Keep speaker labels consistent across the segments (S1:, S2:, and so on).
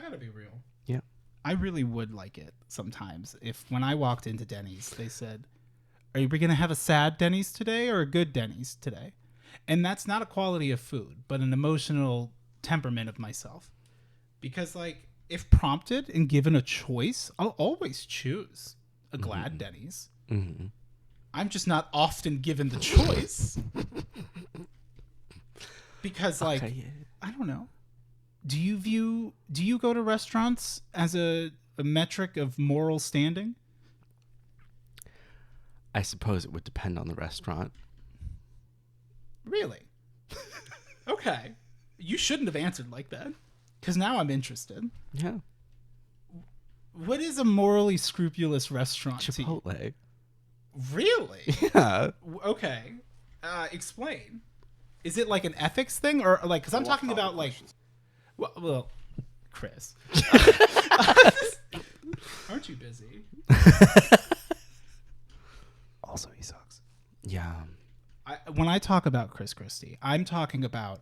S1: I gotta be real.
S2: Yeah.
S1: I really would like it sometimes if when I walked into Denny's, they said, "Are you going to have a sad Denny's today or a good Denny's today?" And that's not a quality of food, but an emotional temperament of myself. Because, like, if prompted and given a choice, I'll always choose a glad Denny's.
S2: Mm-hmm.
S1: I'm just not often given the choice. Because, like, I don't know. Do you go to restaurants as a metric of moral standing?
S2: I suppose it would depend on the restaurant.
S1: Really? Okay. You shouldn't have answered like that. Because now I'm interested.
S2: Yeah.
S1: What is a morally scrupulous restaurant to you?
S2: Chipotle.
S1: Really?
S2: Yeah.
S1: Okay. Explain. Is it like an ethics thing? Or like, because I'm talking about like... Well, Chris. Aren't you busy? Also, he sucks.
S2: Yeah.
S1: When I talk about Chris Christie, I'm talking about...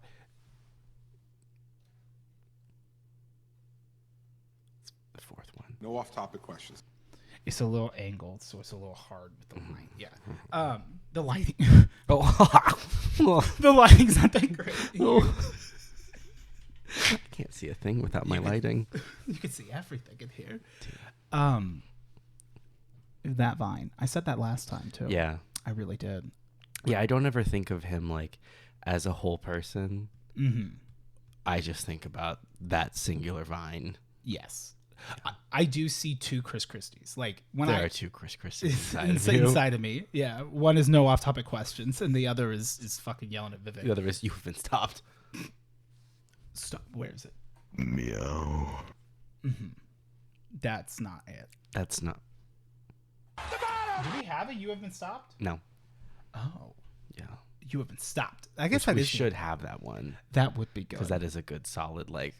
S2: The fourth one.
S3: No off-topic questions.
S1: It's a little angled, so it's a little hard with the light. Yeah. The lighting... The lighting's not that great.
S2: I can't see a thing without my lighting.
S1: You can see everything in here. That Vine. I said that last time, too.
S2: Yeah.
S1: I really did.
S2: Yeah, I don't ever think of him like as a whole person.
S1: Mm-hmm.
S2: I just think about that singular Vine.
S1: Yes. I do see two Chris Christies. Like when
S2: there are two Chris Christies
S1: inside of me. Yeah. One is no off-topic questions, and the other is fucking yelling at Vivek.
S2: The other is you've been stopped.
S1: Stop. Where is it?
S3: Meow.
S1: Mm-hmm. That's not it.
S2: That's not.
S1: Do we have a You Have Been Stopped?
S2: No.
S1: Oh.
S2: Yeah.
S1: You Have Been Stopped. I guess
S2: we should have that one.
S1: That would be good.
S2: Because that is a good solid, like,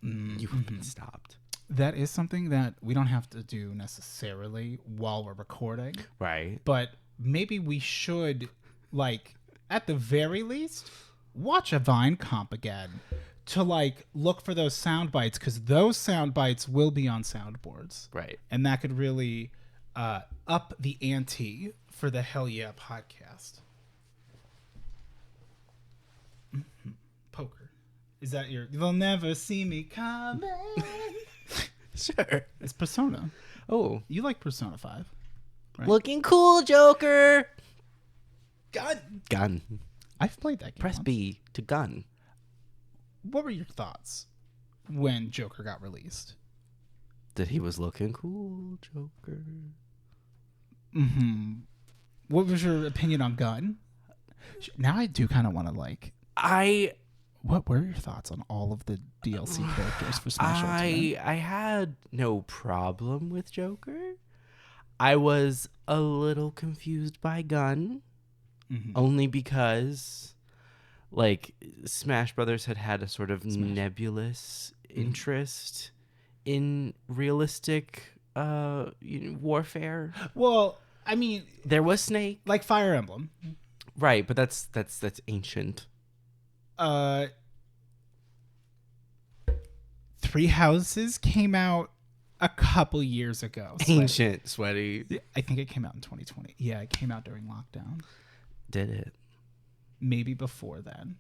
S2: you have been stopped.
S1: That is something that we don't have to do necessarily while we're recording.
S2: Right.
S1: But maybe we should, like, at the very least, watch a Vine comp again to, like, look for those sound bites, because those sound bites will be on soundboards.
S2: Right.
S1: And that could really up the ante for the Hell Yeah podcast. Mm-hmm. Poker. Is that your... They'll never see me coming.
S2: Sure.
S1: It's Persona.
S2: Oh.
S1: You like Persona 5, right?
S2: Looking cool, Joker. Gun.
S1: I've played that game
S2: Press
S1: once.
S2: B to gun.
S1: What were your thoughts when Joker got released?
S2: That he was looking cool, Joker.
S1: Mm-hmm. What was your opinion on Gun? Now I do kind of want to like... What were your thoughts on all of the DLC characters for Smash Ultimate?
S2: I had no problem with Joker. I was a little confused by Gun.
S1: Mm-hmm.
S2: Only because, like, Smash Brothers had a sort of nebulous interest in realistic warfare.
S1: Well, I mean...
S2: There was Snake.
S1: Like Fire Emblem.
S2: Right, but that's ancient.
S1: Three Houses came out a couple years ago.
S2: Ancient, Sweaty.
S1: I think it came out in 2020. Yeah, it came out during lockdown.
S2: Did it?
S1: Maybe before then.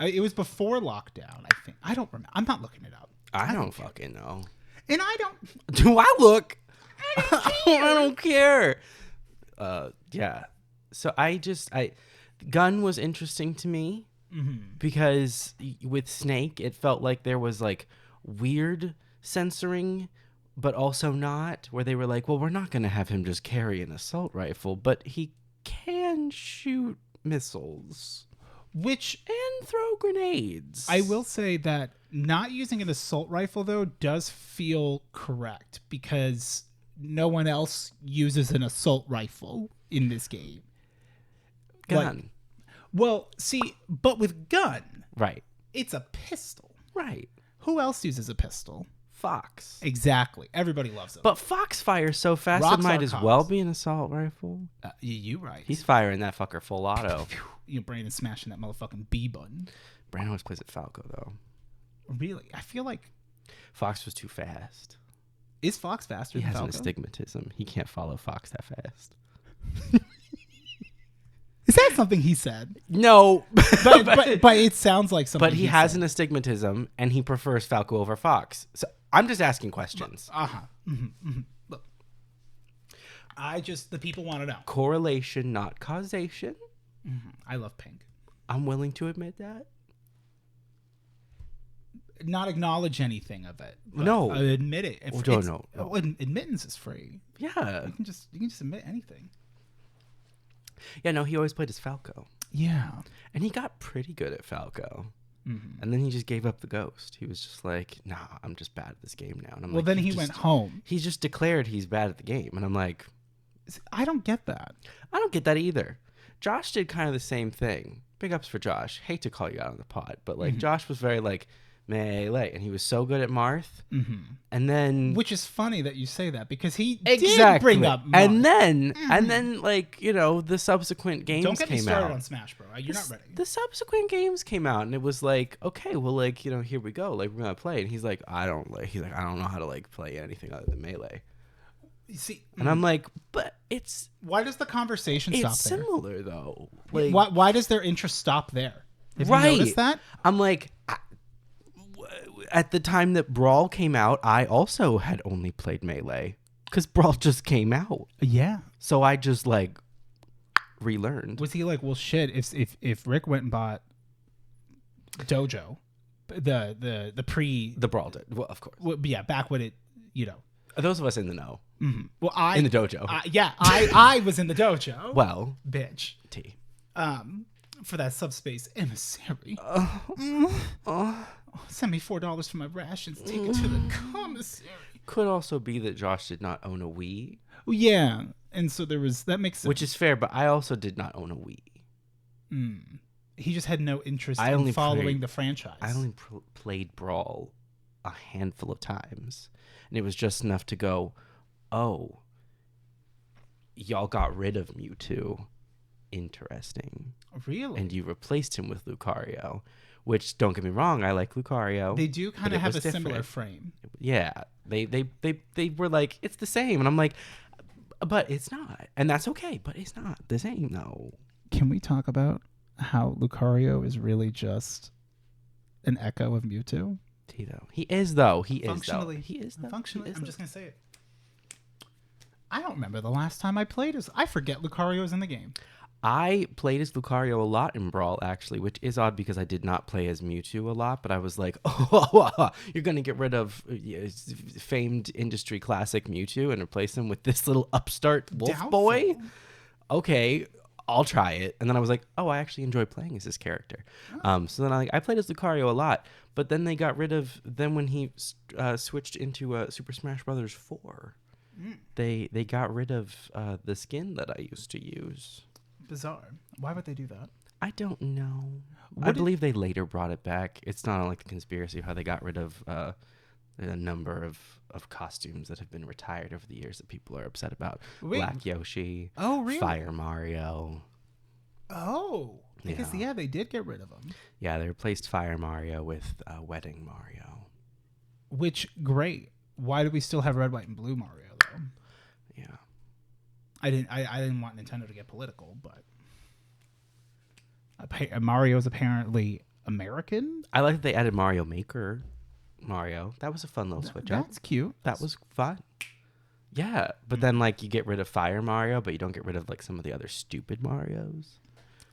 S1: It was before lockdown, I think. I don't remember. I'm not looking it up.
S2: I don't fucking know.
S1: And I don't...
S2: Do I look? I don't care. Yeah. So Gun was interesting to me because with Snake, it felt like there was like weird censoring, but also not, where they were like, well, we're not going to have him just carry an assault rifle, but he can shoot missiles. And throw grenades.
S1: I will say that not using an assault rifle, though, does feel correct because no one else uses an assault rifle in this game.
S2: Gun.
S1: But with Gun,
S2: Right.
S1: it's a pistol.
S2: Right.
S1: Who else uses a pistol?
S2: Fox.
S1: Exactly. Everybody loves them.
S2: But Fox fires so fast
S1: Rocks
S2: it might
S1: are
S2: as
S1: cops.
S2: well be an assault rifle.
S1: You right.
S2: He's firing that fucker full auto.
S1: Your brain is smashing that motherfucking B button.
S2: Brandon always plays at Falco, though.
S1: Really? I feel like
S2: Fox was too fast.
S1: Is Fox faster
S2: He
S1: than
S2: has an
S1: Falco?
S2: astigmatism. He can't follow Fox that fast.
S1: Is that something he said?
S2: No,
S1: But it sounds like something.
S2: but he has
S1: said.
S2: an astigmatism, and he prefers Falco over Fox. So I'm just asking questions.
S1: Look, the people want to know.
S2: Correlation, not causation.
S1: I love pink.
S2: I'm willing to admit that.
S1: Not acknowledge anything of it. But
S2: No.
S1: admit it.
S2: No.
S1: Admittance is free.
S2: Yeah.
S1: You can just admit anything.
S2: Yeah, no, he always played as Falco.
S1: Yeah.
S2: And he got pretty good at Falco.
S1: Mm-hmm.
S2: And then he just gave up the ghost. He was just like, nah, I'm just bad at this game now. And I'm
S1: Well,
S2: like,
S1: then he went home.
S2: He just declared he's bad at the game. And I'm like,
S1: I don't get that.
S2: I don't get that either. Josh did kind of the same thing. Big ups for Josh. Hate to call you out on the pod, but like Josh was very like, melee, and he was so good at Marth. And then,
S1: Which is funny that you say that because he
S2: exactly
S1: did bring up Marth.
S2: and then like, you know, the subsequent games
S1: Don't get me
S2: came
S1: started
S2: out.
S1: on Smash, bro. You're not ready.
S2: The subsequent games came out, and it was like, okay, well, like, you know, here we go, like, we're gonna play. And he's like, I don't know how to like play anything other than melee.
S1: You see,
S2: And I'm like, but it's
S1: why does the conversation stop there?
S2: similar though. Like,
S1: Why does their interest stop there? Have
S2: right?
S1: you noticed that?
S2: I'm like, at the time that Brawl came out, I also had only played melee because Brawl just came out.
S1: Yeah.
S2: So I just like relearned.
S1: Was he like, well, shit? If Rick went and bought Dojo, the pre
S2: The Brawl did, well, of course.
S1: yeah, back when it, you know.
S2: Those of us in the know,
S1: Well,
S2: in the dojo.
S1: I was in the dojo.
S2: Well,
S1: Bitch.
S2: T.
S1: For that subspace emissary. Send me $4 for my rations. Take it to the commissary.
S2: Could also be that Josh did not own a Wii,
S1: Well, yeah, and so there was that makes sense.
S2: which is fair. But I also did not own a Wii.
S1: He just had no interest
S2: I
S1: in
S2: only
S1: following
S2: played-
S1: the franchise.
S2: I only played Brawl a handful of times, and it was just enough to go, oh, y'all got rid of Mewtwo. Interesting.
S1: Really?
S2: And you replaced him with Lucario, which, don't get me wrong, I like Lucario.
S1: They do kind
S2: but
S1: of
S2: it
S1: have a
S2: was
S1: similar
S2: different.
S1: frame.
S2: Yeah, they were like, it's the same, and I'm like, but it's not, and that's okay, but it's not the same though.
S1: Can we talk about how Lucario is really just an echo of Mewtwo?
S2: Tito, he is though. He
S1: Functionally,
S2: is though.
S1: Functionally,
S2: He is
S1: I'm
S2: though.
S1: just gonna say it. I don't remember the last time I played as. I forget Lucario's in the game.
S2: I played as Lucario a lot in Brawl, actually, which is odd because I did not play as Mewtwo a lot, but I was like, oh, you're going to get rid of famed industry classic Mewtwo and replace him with this little upstart wolf
S1: Doubtful.
S2: boy? Okay, I'll try it. And then I was like, oh, I actually enjoy playing as this character. So then I played as Lucario a lot, but then they got rid of, then when he switched into Super Smash Bros. 4, they got rid of the skin that I used to use.
S1: Bizarre. Why would they do that?
S2: I don't know.
S1: What
S2: I
S1: did-
S2: believe they later brought it back. It's not like the conspiracy how they got rid of a number of costumes that have been retired over the years that people are upset about.
S1: Wait.
S2: Black Yoshi.
S1: Oh, really?
S2: Fire Mario.
S1: Oh, I guess
S2: Yeah.
S1: they did get rid of him.
S2: Yeah, they replaced Fire Mario with Wedding Mario.
S1: Which great. Why do we still have Red, White, and Blue Mario though?
S2: Yeah.
S1: I didn't want Nintendo to get political, but Mario's apparently American.
S2: I like that they added Mario Maker Mario. That was a fun little switch up.
S1: That's cute.
S2: That was fun. Yeah, but then like you get rid of Fire Mario, but you don't get rid of like some of the other stupid Marios.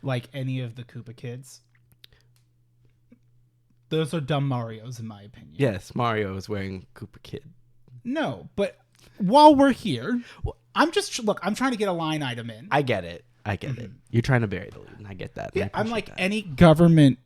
S1: Like any of the Koopa kids. Those are dumb Marios, in my opinion.
S2: Yes, Mario is wearing Koopa Kid.
S1: No, but while we're here, I'm trying to get a line item in.
S2: I get it. it. You're trying to bury the lead, and I get that. and I
S1: I'm
S2: appreciate
S1: like
S2: that.
S1: any government.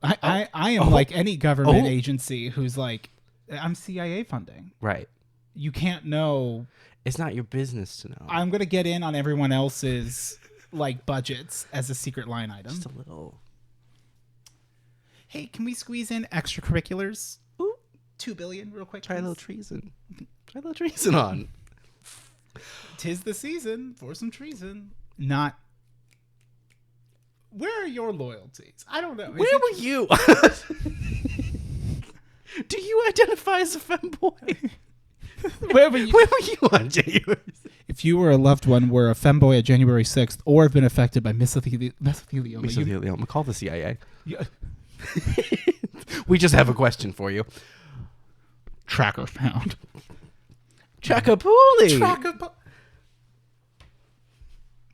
S1: I am like any government agency who's like, I'm CIA funding.
S2: Right.
S1: You can't know.
S2: It's not your business to know.
S1: I'm gonna get in on everyone else's like budgets as a secret line item.
S2: Just a little.
S1: Hey, can we squeeze in extracurriculars? Ooh, $2 billion real quick.
S2: Try a
S1: please?
S2: little treason. Try a little treason on.
S1: 'Tis the season for some treason. Not. Where are your loyalties? I don't know.
S2: Where were you? Do you identify identify as a femboy.
S1: Where
S2: Where were you on January?
S1: If you or a loved one were a femboy at January 6th or have been affected by mesothelioma,
S2: Mesothelioma. Call the CIA.
S1: you,
S2: We just have a question for you.
S1: tracker found.
S2: Chacapuli.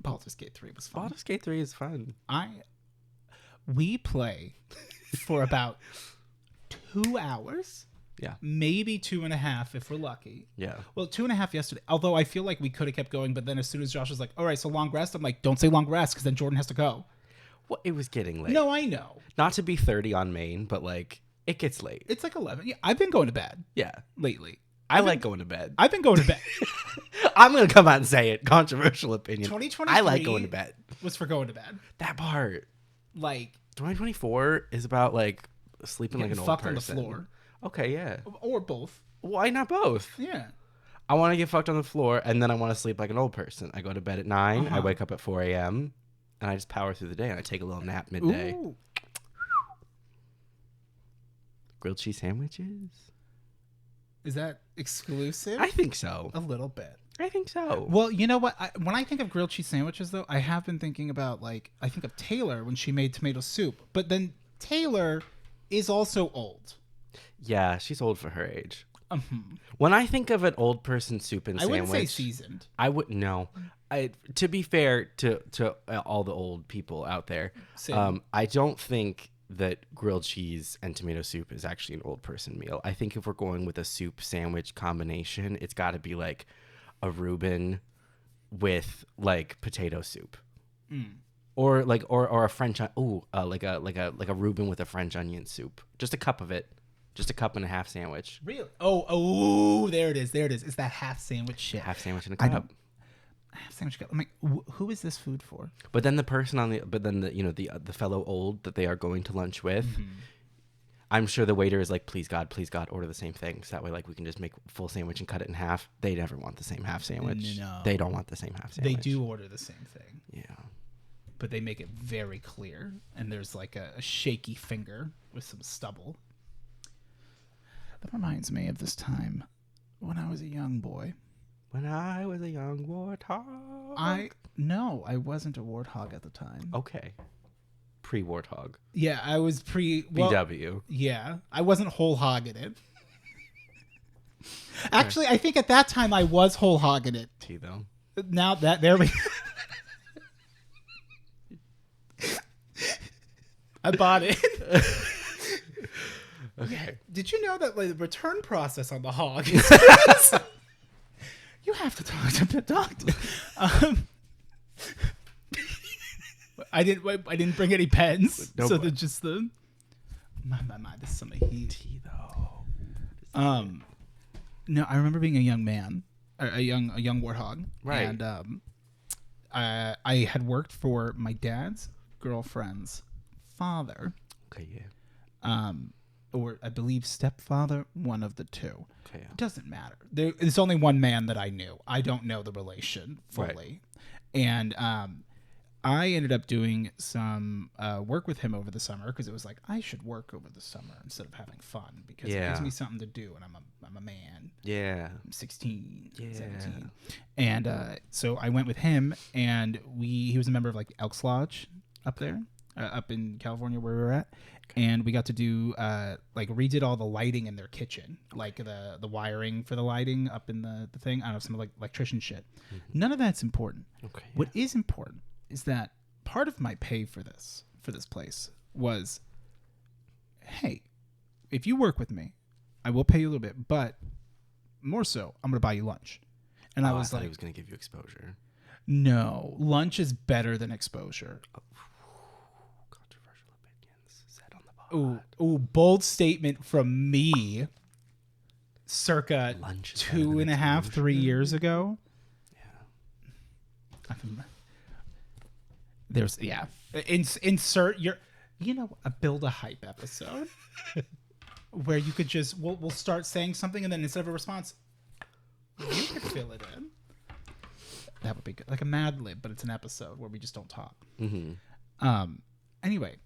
S1: Baldur's Gate 3 was fun.
S2: Baldur's Gate 3 is fun.
S1: We play for about 2 hours.
S2: Yeah.
S1: Maybe 2.5 if we're lucky.
S2: Yeah.
S1: Well, 2.5 yesterday. Although I feel like we could have kept going, but then as soon as Josh was like, "All right, so long rest," I'm like, "Don't say long rest," because then Jordan has to go.
S2: Well, it was getting late.
S1: No, I know.
S2: Not to be 30 on Maine, but like it gets late.
S1: It's like 11. Yeah, I've been going to bed
S2: Yeah.
S1: lately.
S2: I like going to bed.
S1: I've been going to bed.
S2: I'm going to come out and say it. Controversial opinion.
S1: 2023
S2: I like going to bed.
S1: was for going to bed.
S2: That part.
S1: Like
S2: 2024 is about like sleeping like an old
S1: fucked
S2: person.
S1: on the floor.
S2: Okay, yeah.
S1: Or both.
S2: Why not both?
S1: Yeah.
S2: I want to get fucked on the floor, and then I want to sleep like an old person. I go to bed at 9. I wake up at 4 a.m., and I just power through the day, and I take a little nap midday.
S1: Ooh.
S2: Grilled cheese sandwiches?
S1: Is that exclusive?
S2: I think so.
S1: A little bit.
S2: I think so.
S1: Well, you know what? When I think of grilled cheese sandwiches, though, I have been thinking about, like, I think of Taylor when she made tomato soup. But then Taylor is also old.
S2: Yeah, she's old for her age. When I think of an old person soup and
S1: I
S2: sandwich,
S1: wouldn't say seasoned.
S2: I wouldn't know. To be fair to all the old people out there,
S1: Same.
S2: I don't think that grilled cheese and tomato soup is actually an old person meal. I think if we're going with a soup sandwich combination, it's got to be like a Reuben with like potato soup, or like or a French like a Reuben with a French onion soup. Just a cup of it. Just a cup and a half sandwich.
S1: Really? Oh, there it is. There it is. It's that half sandwich shit.
S2: Half sandwich in a
S1: I
S2: cup.
S1: Half sandwich cup. I'm like, who is this food for?
S2: But then the person the fellow old that they are going to lunch with, I'm sure the waiter is like, please God, order the same thing. So that way, like, we can just make full sandwich and cut it in half. They never want the same half sandwich.
S1: No.
S2: They don't want the same half sandwich.
S1: They do order the same thing.
S2: Yeah.
S1: But they make it very clear. And there's like a shaky finger with some stubble. That reminds me of this time when I was a young boy.
S2: When I was a young warthog.
S1: I wasn't a warthog at the time.
S2: Okay. Pre-warthog.
S1: Yeah, I was
S2: BW.
S1: Yeah, I wasn't whole hogging it. Actually, I think at that time I was whole hogging it.
S2: T though.
S1: Now that there we I bought it.
S2: Okay.
S1: Did you know that the return process on the hog is you have to talk to the doctor. I didn't bring any pens,
S2: No,
S1: so they're just the. My, this is some heat.
S2: T though.
S1: No, I remember being a young man, a young warthog,
S2: Right.
S1: And I had worked for my dad's girlfriend's father.
S2: Okay, yeah.
S1: Or I believe stepfather, one of the two.
S2: Okay, yeah.
S1: It doesn't matter. There's only one man that I knew. I don't know the relation fully.
S2: Right.
S1: And I ended up doing some work with him over the summer because it was like, I should work over the summer instead of having fun because it gives me something to do, and I'm a man.
S2: Yeah.
S1: I'm 16,
S2: Yeah.
S1: 17. And so I went with him, and he was a member of like Elks Lodge up there, up in California where we were at. And we got to do redid all the lighting in their kitchen, like the wiring for the lighting up in the thing. I don't know, some like electrician shit. Mm-hmm. None of that's important.
S2: Okay.
S1: What is important is that part of my pay for this place was, hey, if you work with me, I will pay you a little bit, but more so, I'm gonna buy you lunch. And I was like,
S2: he was gonna give you exposure.
S1: No, lunch is better than exposure.
S2: Controversial opinions said on the pod.
S1: Ooh, bold statement from me. Circa
S2: Lunch is
S1: 2.5, 3 years ago.
S2: Yeah.
S1: There's insert your, build a hype episode where you could just we'll start saying something and then instead of a response, you could fill it in. That would be good, like a Mad Lib, but it's an episode where we just don't talk.
S2: Mm-hmm.
S1: Anyway,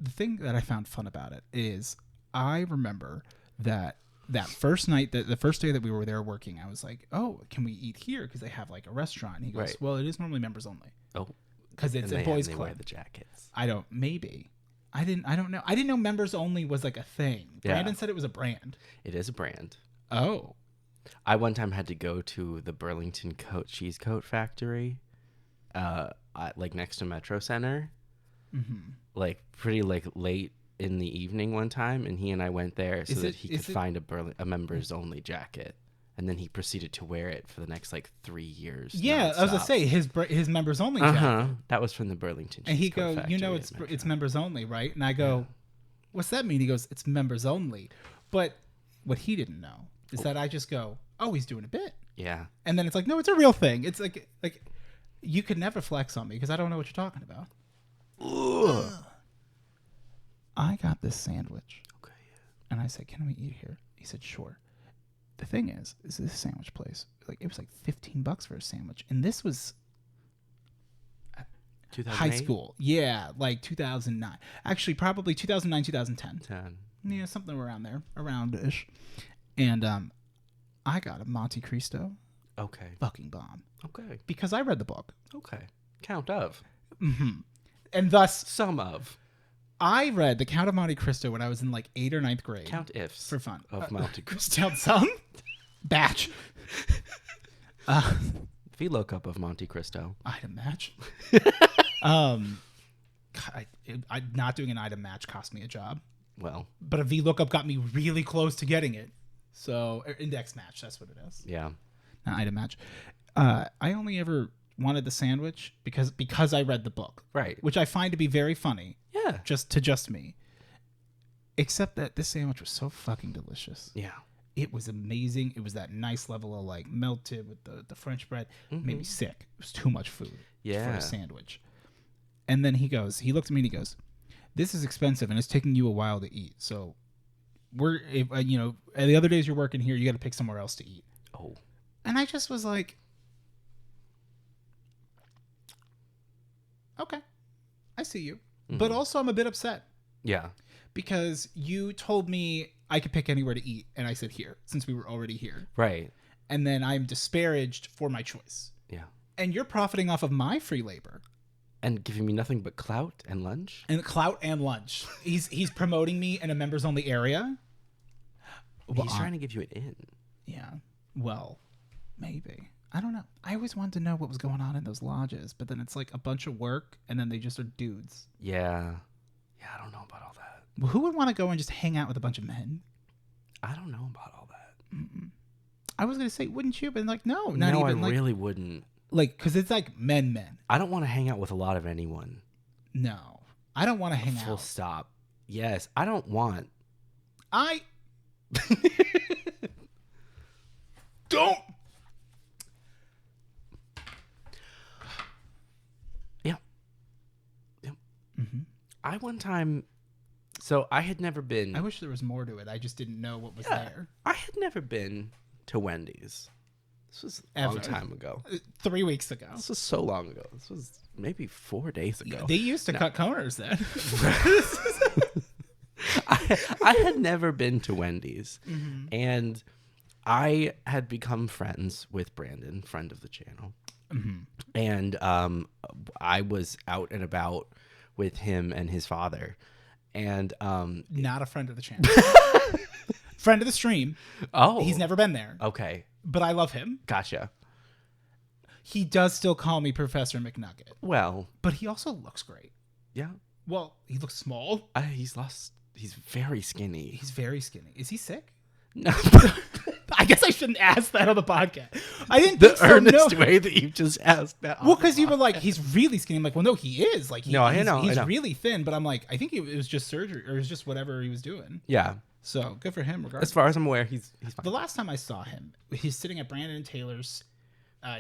S1: the thing that I found fun about it is I remember that that first night, the first day that we were there working, I was like, "Oh, can we eat here? Because they have like a restaurant." And he goes,
S2: Right.
S1: "Well, it is normally members only."
S2: Oh,
S1: because it's
S2: and
S1: a boys'
S2: they
S1: club.
S2: wear the jackets.
S1: I don't know. I didn't know members only was like a thing.
S2: Yeah.
S1: Brandon said it was a brand.
S2: It is a brand.
S1: Oh.
S2: I one time had to go to the Burlington cheese coat factory, like next to Metro Center, like pretty like late in the evening one time, and he and I went there so that he could find a members only jacket, and then he proceeded to wear it for the next like 3 years.
S1: Yeah, I was gonna say his members only jacket.
S2: That was from the Burlington cheese
S1: And he
S2: coat
S1: goes,
S2: factory
S1: it's members only, right? And I go, what's that mean? He goes, it's members only. But what he didn't know is that I just go, oh, he's doing a bit.
S2: Yeah.
S1: And then it's like, no, it's a real thing. It's like you could never flex on me because I don't know what you're talking about. Ugh. I got this sandwich.
S2: Okay.
S1: And I said, can we eat here? He said, sure. The thing is this sandwich place, like it was like $15 for a sandwich. And this was
S2: 2008?
S1: high school. Yeah, like 2009. Actually, probably 2009, 2010.
S2: 10.
S1: Yeah, something around there, around-ish. And I got a Monte Cristo
S2: Okay.
S1: fucking bomb
S2: Okay.
S1: because I read the book.
S2: Okay. Count of.
S1: And thus,
S2: Some of.
S1: I read The Count of Monte Cristo when I was in like 8th or 9th grade.
S2: Count ifs.
S1: For fun.
S2: Of Monte Cristo.
S1: Count some? Batch.
S2: VLOOKUP of Monte Cristo.
S1: Item match. Not doing an item match cost me a job.
S2: Well,
S1: But a VLOOKUP got me really close to getting it. So, index match, that's what it is.
S2: yeah.
S1: Not item match. I only ever wanted the sandwich because I read the book.
S2: Right.
S1: Which I find to be very funny.
S2: Yeah.
S1: Just me. Except that this sandwich was so fucking delicious.
S2: Yeah.
S1: It was amazing. It was that nice level of like melted with the French bread. Made me sick. It was too much food for
S2: Yeah.
S1: a sandwich. And then he looked at me and he goes, this is expensive and it's taking you a while to eat. So the other days you're working here, you got to pick somewhere else to eat.
S2: Oh.
S1: And I just was like, okay, I see you. But also I'm a bit upset
S2: Yeah.
S1: because you told me I could pick anywhere to eat. And I said here, since we were already here.
S2: Right.
S1: And then I'm disparaged for my choice.
S2: Yeah.
S1: And you're profiting off of my free labor.
S2: And giving me nothing but clout and lunch?
S1: And clout and lunch. He's promoting me in a members only area.
S2: He's trying to give you an in.
S1: Yeah. Well, maybe. I don't know. I always wanted to know what was going on in those lodges, but then it's like a bunch of work and then they just are dudes.
S2: Yeah. Yeah, I don't know about all that.
S1: Well, who would want to go and just hang out with a bunch of men?
S2: I don't know about all that.
S1: I was going to say, wouldn't you? But like, no,
S2: No,
S1: not
S2: I
S1: even like,
S2: really wouldn't.
S1: like, cause it's like men.
S2: I don't want to hang out with a lot of anyone.
S1: No, I don't want to hang
S2: Full
S1: out.
S2: stop. Yes, I don't want.
S1: Don't.
S2: Yeah. Yep. I one time, so I had never been.
S1: I wish there was more to it. I just didn't know what was there.
S2: I had never been to Wendy's. This was a long time ago.
S1: 3 weeks ago.
S2: This was so long ago. This was maybe 4 days ago.
S1: They used to cut corners then.
S2: I had never been to Wendy's, and I had become friends with Brandon, friend of the channel, and I was out and about with him and his father, and
S1: Not a friend of the channel. Friend of the stream.
S2: oh,
S1: He's never been there,
S2: okay,
S1: but I love him.
S2: gotcha.
S1: He does still call me Professor McNugget,
S2: Well,
S1: but he also looks great.
S2: yeah,
S1: Well, he looks small.
S2: He's very skinny.
S1: He's very skinny. Is he sick?
S2: No,
S1: I guess I shouldn't ask that on the podcast. I didn't
S2: the
S1: think so,
S2: earnest
S1: no.
S2: way that you just asked that.
S1: Well, because you were like, he's really skinny. I'm like, well, no, he is. Like,
S2: No, I know, I
S1: He's
S2: know.
S1: really thin, but I'm like, I think it was just surgery or it was just whatever he was doing.
S2: Yeah,
S1: So good for him. Regardless.
S2: as far as I'm aware, he's fine.
S1: The last time I saw him, he's sitting at Brandon and Taylor's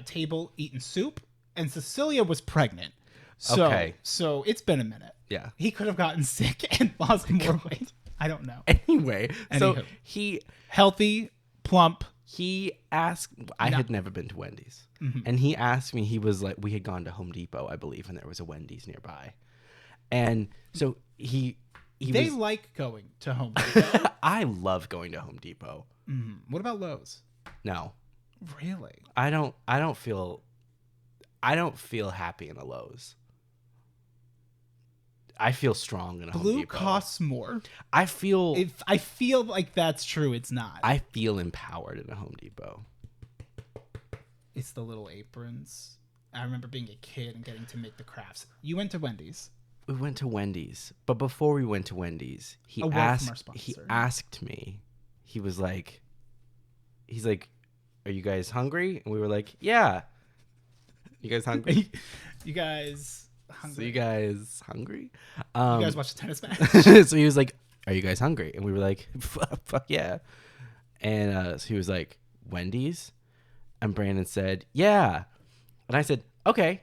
S1: table eating soup, and Cecilia was pregnant. So,
S2: Okay.
S1: So it's been a minute.
S2: Yeah.
S1: He could have gotten sick and lost more weight. I don't know.
S2: Anyway, so
S1: Anywho.
S2: he
S1: Healthy, plump.
S2: asked. I had never been to Wendy's, and he asked me. He was like, we had gone to Home Depot, I believe, and there was a Wendy's nearby, and so he
S1: They like going to Home Depot.
S2: I love going to Home Depot.
S1: What about Lowe's?
S2: No.
S1: Really?
S2: I don't feel happy in a Lowe's. I feel strong in a Home
S1: Blue
S2: Depot.
S1: costs more.
S2: I feel
S1: If I feel like that's true, it's not.
S2: I feel empowered in a Home Depot.
S1: It's the little aprons. I remember being a kid and getting to make the crafts. You went to Wendy's.
S2: We went to Wendy's, but before we went to Wendy's, he
S1: Away from our
S2: asked
S1: sponsor.
S2: me. He's like, "Are you guys hungry?" And we were like, "Yeah." You guys hungry?
S1: You guys hungry?
S2: So you guys hungry?
S1: You guys watch the tennis match?
S2: So he was like, "Are you guys hungry?" And we were like, "Fuck yeah!" And so he was like, "Wendy's?" And Brandon said, "Yeah." And I said, "Okay."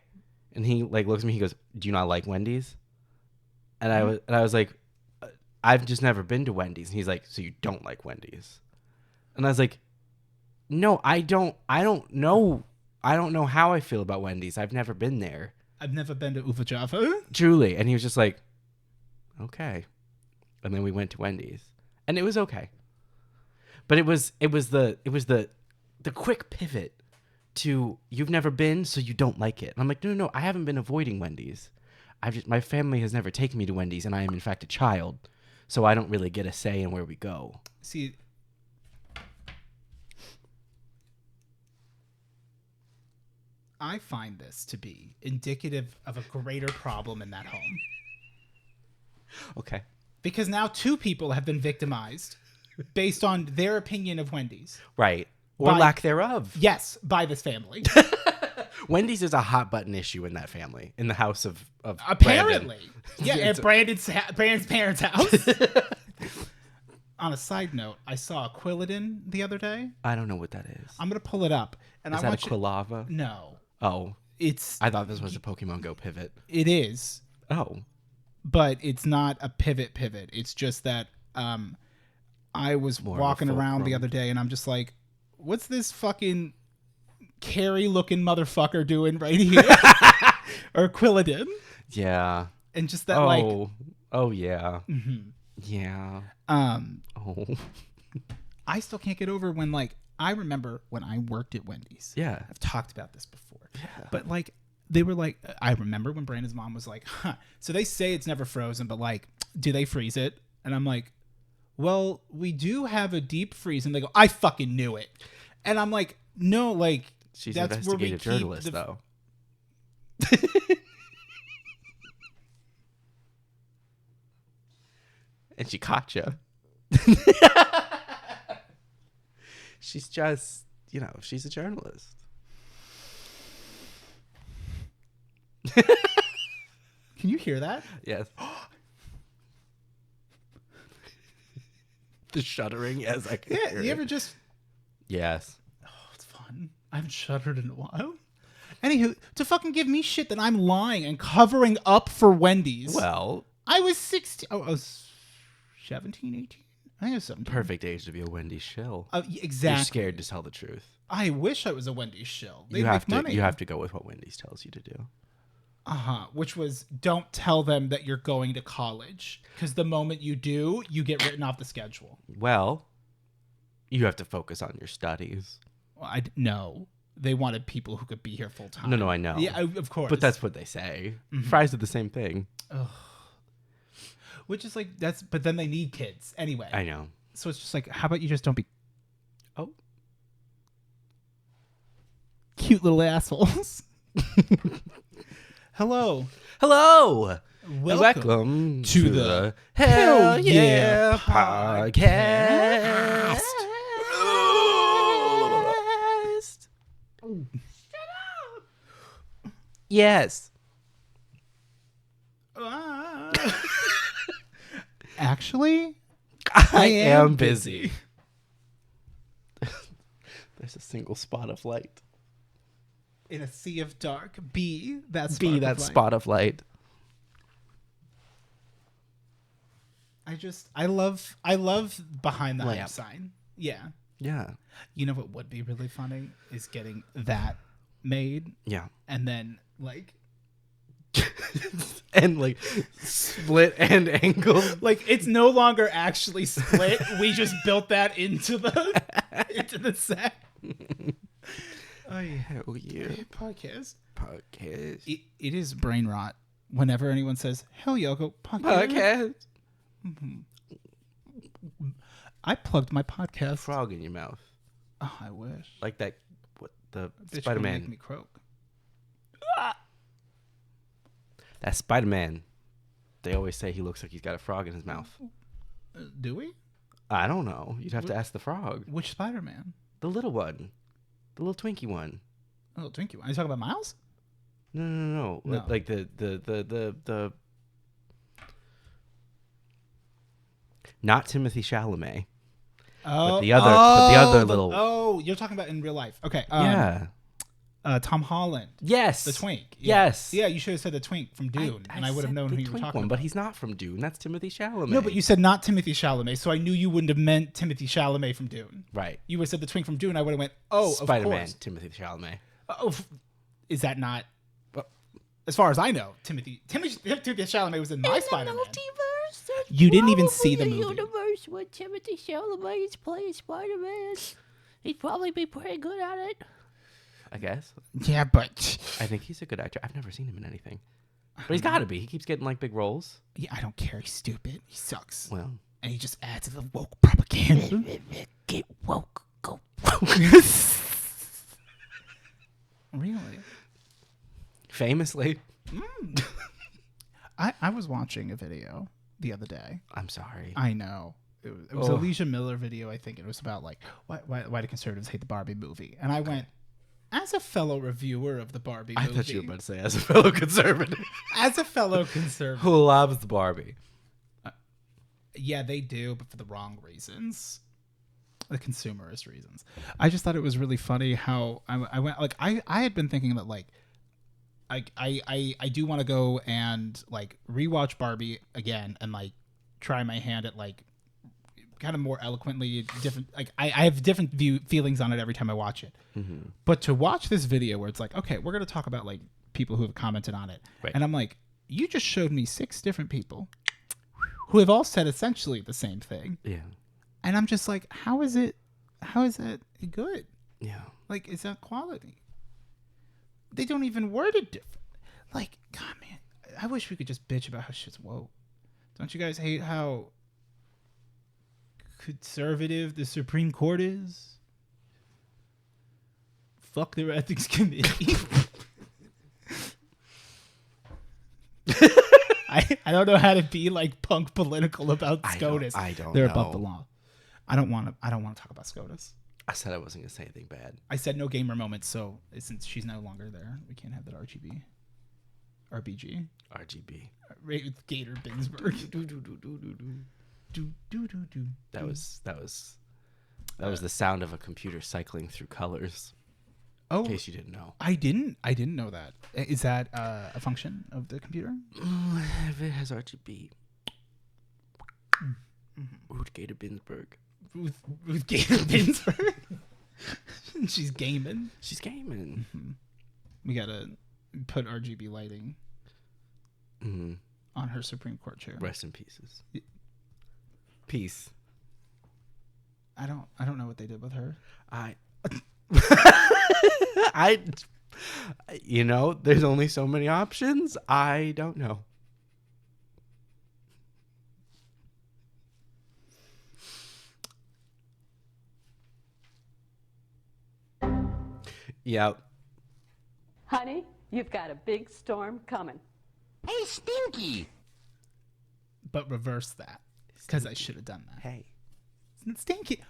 S2: And he like looks at me. He goes, "Do you not like Wendy's?" And I was like, "I've just never been to Wendy's." And he's like, "So you don't like Wendy's?" And I was like, "No, I don't know. I don't know how I feel about Wendy's. I've never been there."
S1: I've never been to Uva Java.
S2: Truly. And he was just like, "Okay." And then we went to Wendy's, and it was okay. But it was the quick pivot to you've never been, so you don't like it. And I'm like, no, I haven't been avoiding Wendy's. My family has never taken me to Wendy's, and I am in fact a child, so I don't really get a say in where we go.
S1: See, I find this to be indicative of a greater problem in that home.
S2: Okay.
S1: Because now 2 people have been victimized based on their opinion of Wendy's.
S2: Right. Or
S1: By-
S2: lack thereof.
S1: Yes, by this family.
S2: Wendy's is a hot button issue in that family, in the house of
S1: Apparently.
S2: Brandon.
S1: Yeah, at Brandon's parents' house. On a side note, I saw a Quilladin the other day.
S2: I don't know what that is.
S1: I'm going to pull it up. And
S2: Is
S1: I
S2: that a
S1: want you...
S2: Quilava?
S1: No.
S2: Oh.
S1: It's...
S2: I thought this was a Pokemon Go pivot.
S1: It is.
S2: Oh.
S1: But it's not a pivot. It's just that I was
S2: More of a
S1: walking around the
S2: fulcrum.
S1: other day and I'm just like, what's this fucking Carrie looking motherfucker doing right here? Or Quilladin.
S2: Yeah.
S1: And just that like
S2: Oh yeah.
S1: mhm.
S2: Yeah. Oh.
S1: I still can't get over when like I remember when I worked at Wendy's.
S2: Yeah.
S1: I've talked about this before.
S2: Yeah.
S1: But like they were like, I remember when Brandon's mom was like, so they say it's never frozen, but like, do they freeze it? And I'm like, well, we do have a deep freeze. And they go, I fucking knew it. And I'm like, no, like,
S2: She's
S1: that's
S2: an
S1: where we
S2: investigative
S1: keep
S2: journalist, though. And she caught you. She's just, she's a journalist.
S1: Can you hear that?
S2: Yes. The shuddering, yes, I can
S1: Yeah.
S2: hear
S1: You
S2: it.
S1: ever just,
S2: Yes.
S1: it's fun. I haven't shuddered in a while. Anywho, to fucking give me shit that I'm lying and covering up for Wendy's.
S2: Well,
S1: I was 16. Oh, I was 17, 18. I think I was 17.
S2: perfect age to be a Wendy's shill.
S1: Exactly.
S2: You're scared to tell the truth.
S1: I wish I was a Wendy's shill. They
S2: You
S1: make
S2: have to.
S1: money.
S2: You have to go with what Wendy's tells you to do.
S1: Which was don't tell them that you're going to college because the moment you do, you get written off the schedule.
S2: Well, you have to focus on your studies.
S1: Well, no, they wanted people who could be here full time.
S2: No, I know.
S1: Yeah, of course.
S2: But that's what they say. Fries did the same thing.
S1: which is like that's. But then they need kids anyway.
S2: I know.
S1: So it's just like, how about you just don't be
S2: Oh.
S1: cute little assholes? Hello.
S2: Hello.
S1: Welcome
S2: to the Hell Yeah Podcast. Yes.
S1: Actually,
S2: I am busy. There's a single spot of light.
S1: in a sea of dark, be that spark
S2: Be
S1: of
S2: that
S1: light.
S2: spot of light.
S1: I love behind the hype
S2: Lamp.
S1: sign. Yeah.
S2: Yeah.
S1: You know what would be really funny is getting that made
S2: Yeah.
S1: and then like
S2: and like split and angled.
S1: Like it's no longer actually split. We just built that into the set. Oh yeah,
S2: Hell yeah.
S1: Podcast.
S2: Podcast.
S1: It is brain rot. Whenever anyone says hell yeah, I'll go podcast. I plugged my podcast.
S2: Frog in your mouth.
S1: Oh, I wish.
S2: Like that. What the
S1: Bitch
S2: Spider-Man?
S1: Make me croak.
S2: That Spider-Man. They always say he looks like he's got a frog in his mouth.
S1: Do we?
S2: I don't know. You'd have to ask the frog.
S1: Which Spider-Man?
S2: The little one. The little Twinkie one.
S1: Oh, Twinkie one. Are you talking about Miles?
S2: No.
S1: No.
S2: Like the not Timothy Chalamet.
S1: Oh,
S2: the other little.
S1: Oh, you're talking about in real life. Okay.
S2: Yeah.
S1: Tom Holland.
S2: Yes.
S1: The Twink. Yeah.
S2: Yes.
S1: Yeah, you should have said the Twink from Dune, and I would have
S2: said
S1: known
S2: the
S1: who you were
S2: Twink
S1: talking
S2: one,
S1: about.
S2: But he's not from Dune. That's Timothy Chalamet.
S1: No, but you said not Timothy Chalamet, so I knew you wouldn't have meant Timothy Chalamet from Dune.
S2: Right.
S1: You would have said the Twink from Dune. I would have went, oh,
S2: Spider-Man,
S1: of course.
S2: Timothy Chalamet.
S1: Oh, is that not? Well, as far as I know, Timothy Chalamet was in my Spider-Man. You didn't even see the movie.
S4: Universe with Timothy Chalamet is playing Spider-Man. He'd probably be pretty good at it.
S2: I guess.
S1: Yeah, but
S2: I think he's a good actor. I've never seen him in anything. But he's got to be. He keeps getting like big roles.
S1: yeah, I don't care. He's stupid. He sucks.
S2: Well,
S1: And he just adds to the woke propaganda.
S4: Get woke. Go.
S1: Really?
S2: famously.
S1: I was watching a video the other day.
S2: I'm sorry.
S1: I know. It was a Alicia Miller video, I think. It was about, like, why do conservatives hate the Barbie movie? And I went, as a fellow reviewer of the Barbie movie.
S2: I thought you were about to say, as a fellow conservative.
S1: As a fellow conservative.
S2: Who loves the Barbie.
S1: Yeah, they do, but for the wrong reasons. The consumerist reasons. I just thought it was really funny how I went, like, I had been thinking that, like, I do want to go and, like, rewatch Barbie again and, like, try my hand at, like, kind of more eloquently different, like, I have different feelings on it every time I watch it. Mm-hmm. But to watch this video where it's like, okay, we're going to talk about, like, people who have commented on it. Right. And I'm like, you just showed me 6 different people who have all said essentially the same thing.
S2: Yeah.
S1: And I'm just like, how is that good?
S2: Yeah.
S1: Like, is that quality? They don't even word it different. Like, God, man, I wish we could just bitch about how shit's woke. Don't you guys hate how conservative the Supreme Court is? Fuck their ethics committee. I don't know how to be, like, punk political about SCOTUS.
S2: I don't
S1: They're
S2: know.
S1: above the law. I don't want to talk about SCOTUS.
S2: I said I wasn't going to say anything bad.
S1: I said no gamer moments, so since she's no longer there, we can't have that RBG.
S2: RGB.
S1: Right with Gator Binsberg.
S2: That was the sound of a computer cycling through colors.
S1: Oh,
S2: in case you didn't know.
S1: I didn't know that. Is that a function of the computer?
S2: If it has RGB. Ruth Gator Binsberg.
S1: Ruth Gator Binsberg. She's gaming.
S2: Mm-hmm.
S1: We gotta put RGB lighting on her Supreme Court chair.
S2: Rest in pieces. Peace.
S1: I don't know what they did with her.
S2: There's only so many options. I don't know. Yep.
S5: Honey, you've got a big storm coming.
S4: Hey, Stinky!
S1: But reverse that, because I should have done that.
S2: Hey.
S1: Stinky.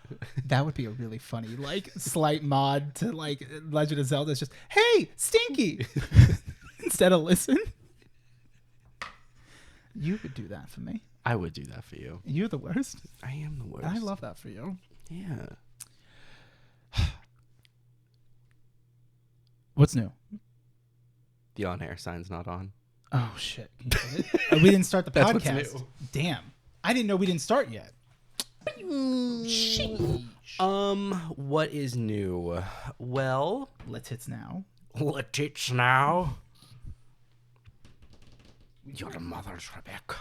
S1: That would be a really funny, like, slight mod to, like, Legend of Zelda. It's just, hey, Stinky! Instead of listen. You would do that for me.
S2: I would do that for you.
S1: You're the worst.
S2: I am the worst.
S1: I love that for you.
S2: Yeah.
S1: What's new?
S2: The on-air sign's not on.
S1: Oh, shit. Can you get it? We didn't start the
S2: That's what's
S1: podcast.
S2: new.
S1: Damn. I didn't know we didn't start yet.
S2: What is new? Well,
S1: Let's hits now.
S2: let's now. You're the mother's Rebecca.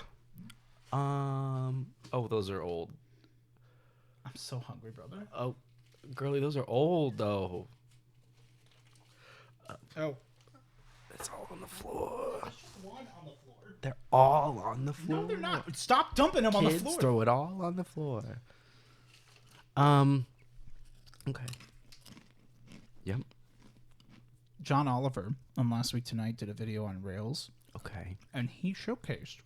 S2: Oh, those are old.
S1: I'm so hungry, brother.
S2: Oh, girly, those are old though.
S1: Oh.
S2: It's all on the floor.
S1: One on the floor.
S2: They're all on the floor.
S1: No, they're not. Stop dumping them on the
S2: Kids
S1: floor.
S2: throw it all on the floor. Okay. Yep.
S1: John Oliver on Last Week Tonight did a video on Rails,
S2: Okay.
S1: and he showcased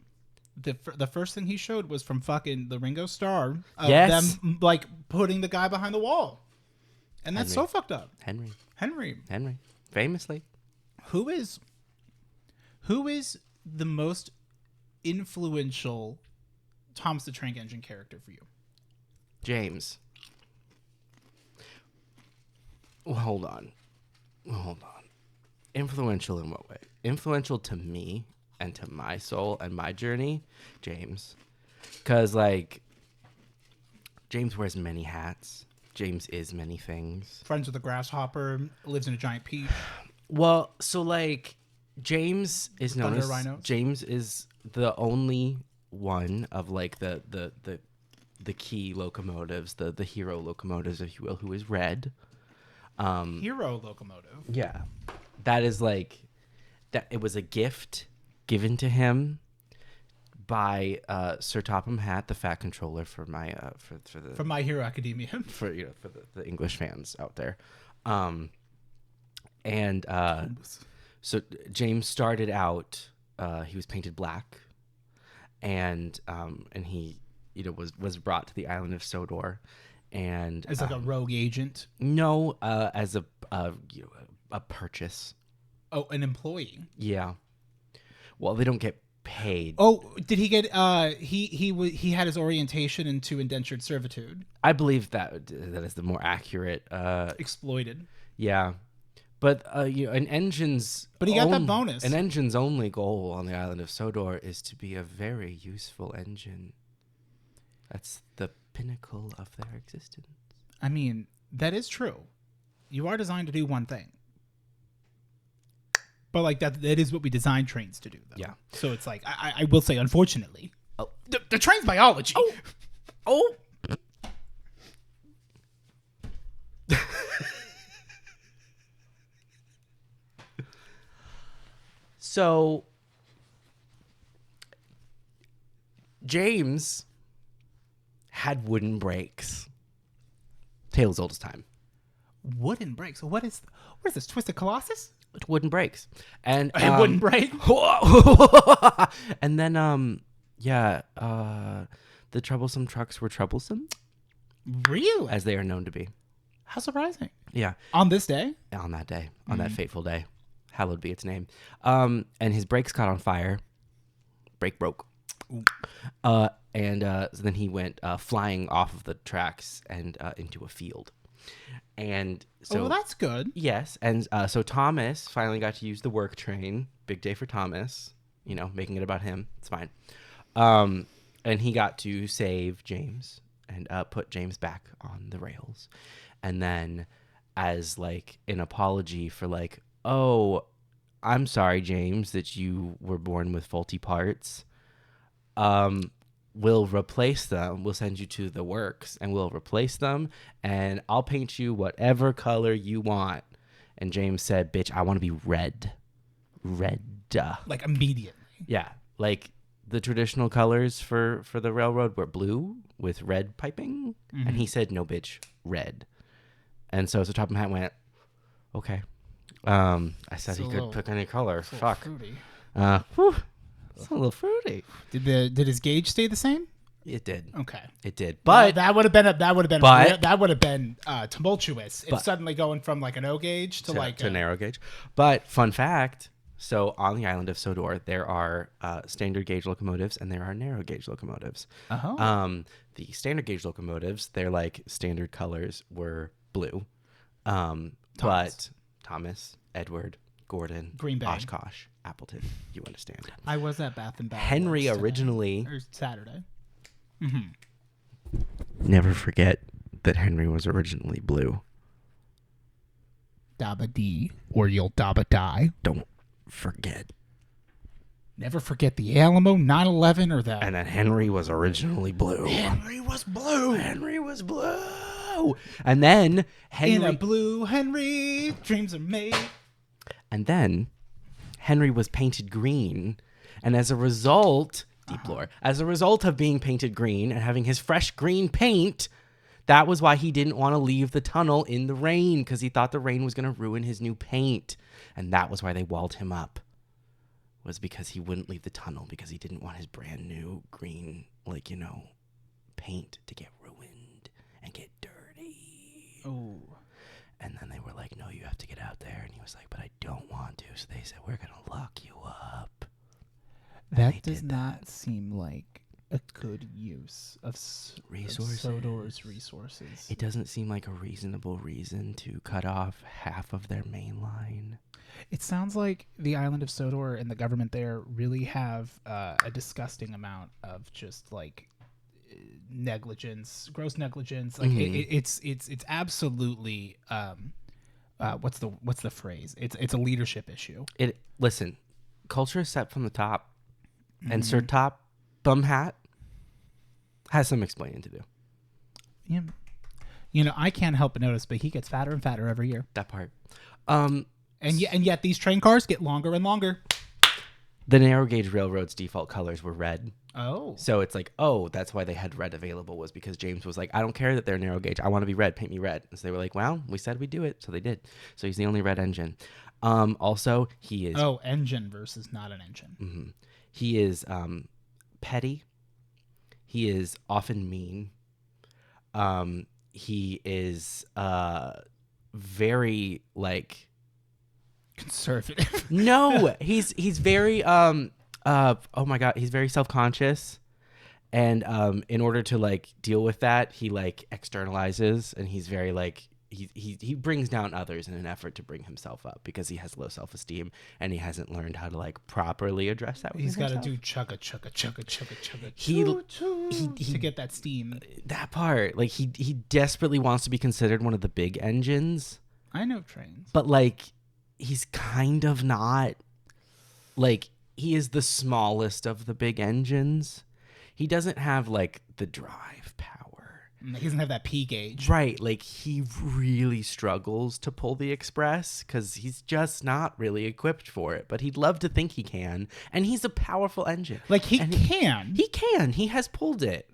S1: the first thing he showed was from fucking the Ringo Starr of
S2: Yes.
S1: them like putting the guy behind the wall, and that's
S2: Henry.
S1: so fucked up.
S2: Henry.
S1: Henry,
S2: Famously.
S1: who is the most influential Thomas the Tank Engine character for you?
S2: James. Well, hold on. Influential in what way? Influential to me and to my soul and my journey? James. Because, like, James wears many hats. James is many things.
S1: Friends with a grasshopper, lives in a giant peach.
S2: Well, so, like, James is known
S1: Thunder
S2: as...
S1: rhinos?
S2: James is the only one of, like, the key locomotives, the hero locomotives, if you will, who is red.
S1: Hero locomotive.
S2: Yeah. That is like that it was a gift given to him by Sir Topham Hatt, the Fat Controller for my
S1: From My Hero Academia.
S2: for the English fans out there. So James started out he was painted black and he was brought to the island of Sodor. And
S1: As like a rogue agent.
S2: no, as a purchase.
S1: Oh, an employee.
S2: Yeah. Well, they don't get paid.
S1: Oh, did he get? He had his orientation into indentured servitude.
S2: I believe that is the more accurate.
S1: Exploited.
S2: Yeah, but an engine's.
S1: But he got that bonus.
S2: An engine's only goal on the island of Sodor is to be a very useful engine. That's the pinnacle of their existence.
S1: I mean, that is true. You are designed to do one thing. But like that is what we design trains to do, though.
S2: Yeah.
S1: So it's like I will say, unfortunately, the train's biology.
S2: Oh. So James had wooden brakes. Tale as old as time.
S1: Wooden brakes. What is this? Twisted Colossus?
S2: Wooden brakes. And
S1: A wooden brake.
S2: and then the troublesome trucks were troublesome,
S1: Really?
S2: as they are known to be.
S1: How surprising.
S2: Yeah.
S1: On this day?
S2: On that day, on that fateful day, hallowed be its name. And his brakes caught on fire. Brake broke. So then he went flying off of the tracks and into a field. And so,
S1: well, that's good.
S2: yes, and so Thomas finally got to use the work train. Big day for Thomas. Making it about him. It's fine. And he got to save James and put James back on the rails. And then, as like an apology for like, oh, I'm sorry, James, that you were born with faulty parts. We'll replace them. We'll send you to the works and we'll replace them. And I'll paint you whatever color you want. And James said, bitch, I want to be red. Red.
S1: Like immediately.
S2: Yeah. Like the traditional colors for the railroad were blue with red piping. And he said, no, bitch, red. And so Topham Hatt went, okay. I said he could pick any color. Fuck.
S1: Fruity.
S2: Whew. It's a little fruity.
S1: Did his gauge stay the same?
S2: It did.
S1: Okay.
S2: It did.
S1: Well,
S2: But
S1: that would have been tumultuous. If suddenly going from like an O gauge to like
S2: to narrow gauge. But fun fact, so on the island of Sodor, there are standard gauge locomotives and there are narrow gauge locomotives.
S1: Uh-huh.
S2: The standard gauge locomotives, their like standard colors were blue. But Thomas, Edward, Gordon,
S1: Green Bay.
S2: Oshkosh, Appleton, you understand.
S1: I was at Bath and Body
S2: Henry
S1: Works today,
S2: originally...
S1: or Saturday.
S2: Never forget that Henry was originally blue.
S1: Dabba dee, or you'll dabba die.
S2: Don't forget.
S1: Never forget the Alamo, 9/11, or that.
S2: And that Henry was originally blue.
S1: Henry was blue.
S2: Henry was blue. And then
S1: In a
S2: Henry
S1: blue Henry, dreams are made.
S2: and then Henry was painted green. And as a result, deep lore, as a result of being painted green and having his fresh green paint, that was why he didn't want to leave the tunnel in the rain, because he thought the rain was going to ruin his new paint. And that was why they walled him up, was because he wouldn't leave the tunnel, because he didn't want his brand new green, paint to get ruined and get dirty.
S1: Oh.
S2: And then they were like, no, you have to get out there. And he was like, but I don't want to. So they said, we're going to lock you up. And they
S1: That does
S2: did
S1: not seem like a good use of
S2: Resources.
S1: Sodor's resources.
S2: It doesn't seem like a reasonable reason to cut off half of their main line.
S1: It sounds like the island of Sodor and the government there really have a disgusting amount of just negligence, gross negligence. Like it's absolutely what's the phrase? It's a leadership issue.
S2: Listen, culture is set from the top, and Sir Top Bum Hat has some explaining to do.
S1: Yeah. I can't help but notice, but he gets fatter and fatter every year.
S2: That part.
S1: And yet these train cars get longer and longer.
S2: The narrow gauge railroad's default colors were red.
S1: Oh.
S2: So it's like, that's why they had red available, was because James was like, I don't care that they're narrow gauge. I want to be red. Paint me red. And so they were like, well, we said we'd do it. So they did. So he's the only red engine. Also, he is...
S1: Oh, engine versus not an engine.
S2: Mm-hmm. He is petty. He is often mean. He is very,
S1: conservative.
S2: No, he's very oh my god, he's very self-conscious, and in order to deal with that, he externalizes, and he's very he brings down others in an effort to bring himself up, because he has low self-esteem and he hasn't learned how to properly address that.
S1: He's got to do chugga chugga chugga chugga chugga
S2: he
S1: to get that steam.
S2: That part, he desperately wants to be considered one of the big engines.
S1: I know trains,
S2: but he's kind of not. He is the smallest of the big engines. He doesn't have the drive power.
S1: He doesn't have that P gauge.
S2: Right. He really struggles to pull the express, because he's just not really equipped for it. But he'd love to think he can. And he's a powerful engine.
S1: He can.
S2: He can. He has pulled it.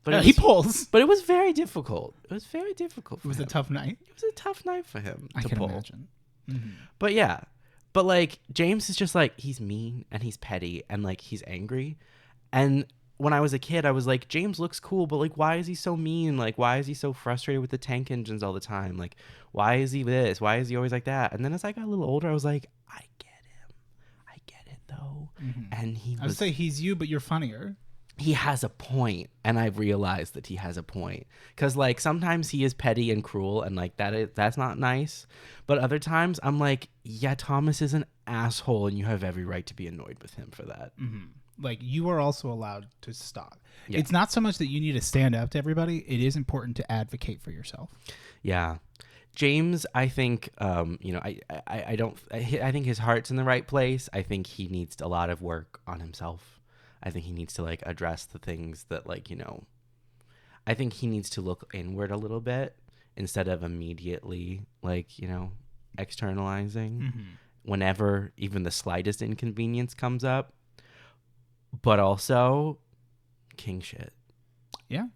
S2: But
S1: He pulls.
S2: But it was very difficult. It was very difficult for him.
S1: It was a tough night.
S2: It was a tough night for him
S1: I
S2: to
S1: can
S2: pull.
S1: imagine. Mm-hmm.
S2: But yeah. But James is just he's mean and he's petty and he's angry. And when I was a kid, I was like, James looks cool, but why is he so mean? Why is he so frustrated with the tank engines all the time? Why is he this? Why is he always like that? And then as I got a little older, I was like, I get him. I get it though. Mm-hmm. And
S1: I would say he's you, but you're funnier.
S2: He has a point, and I've realized that he has a point, because sometimes he is petty and cruel, and that's not nice. But other times I'm like, yeah, Thomas is an asshole, and you have every right to be annoyed with him for that.
S1: Mm-hmm. You are also allowed to stop.
S2: Yeah.
S1: It's not so much that you need to stand up to everybody. It is important to advocate for yourself.
S2: Yeah. James, I think, I think his heart's in the right place. I think he needs a lot of work on himself. I think he needs to address the things that I think he needs to look inward a little bit instead of immediately externalizing whenever even the slightest inconvenience comes up. But also king shit.
S1: Yeah.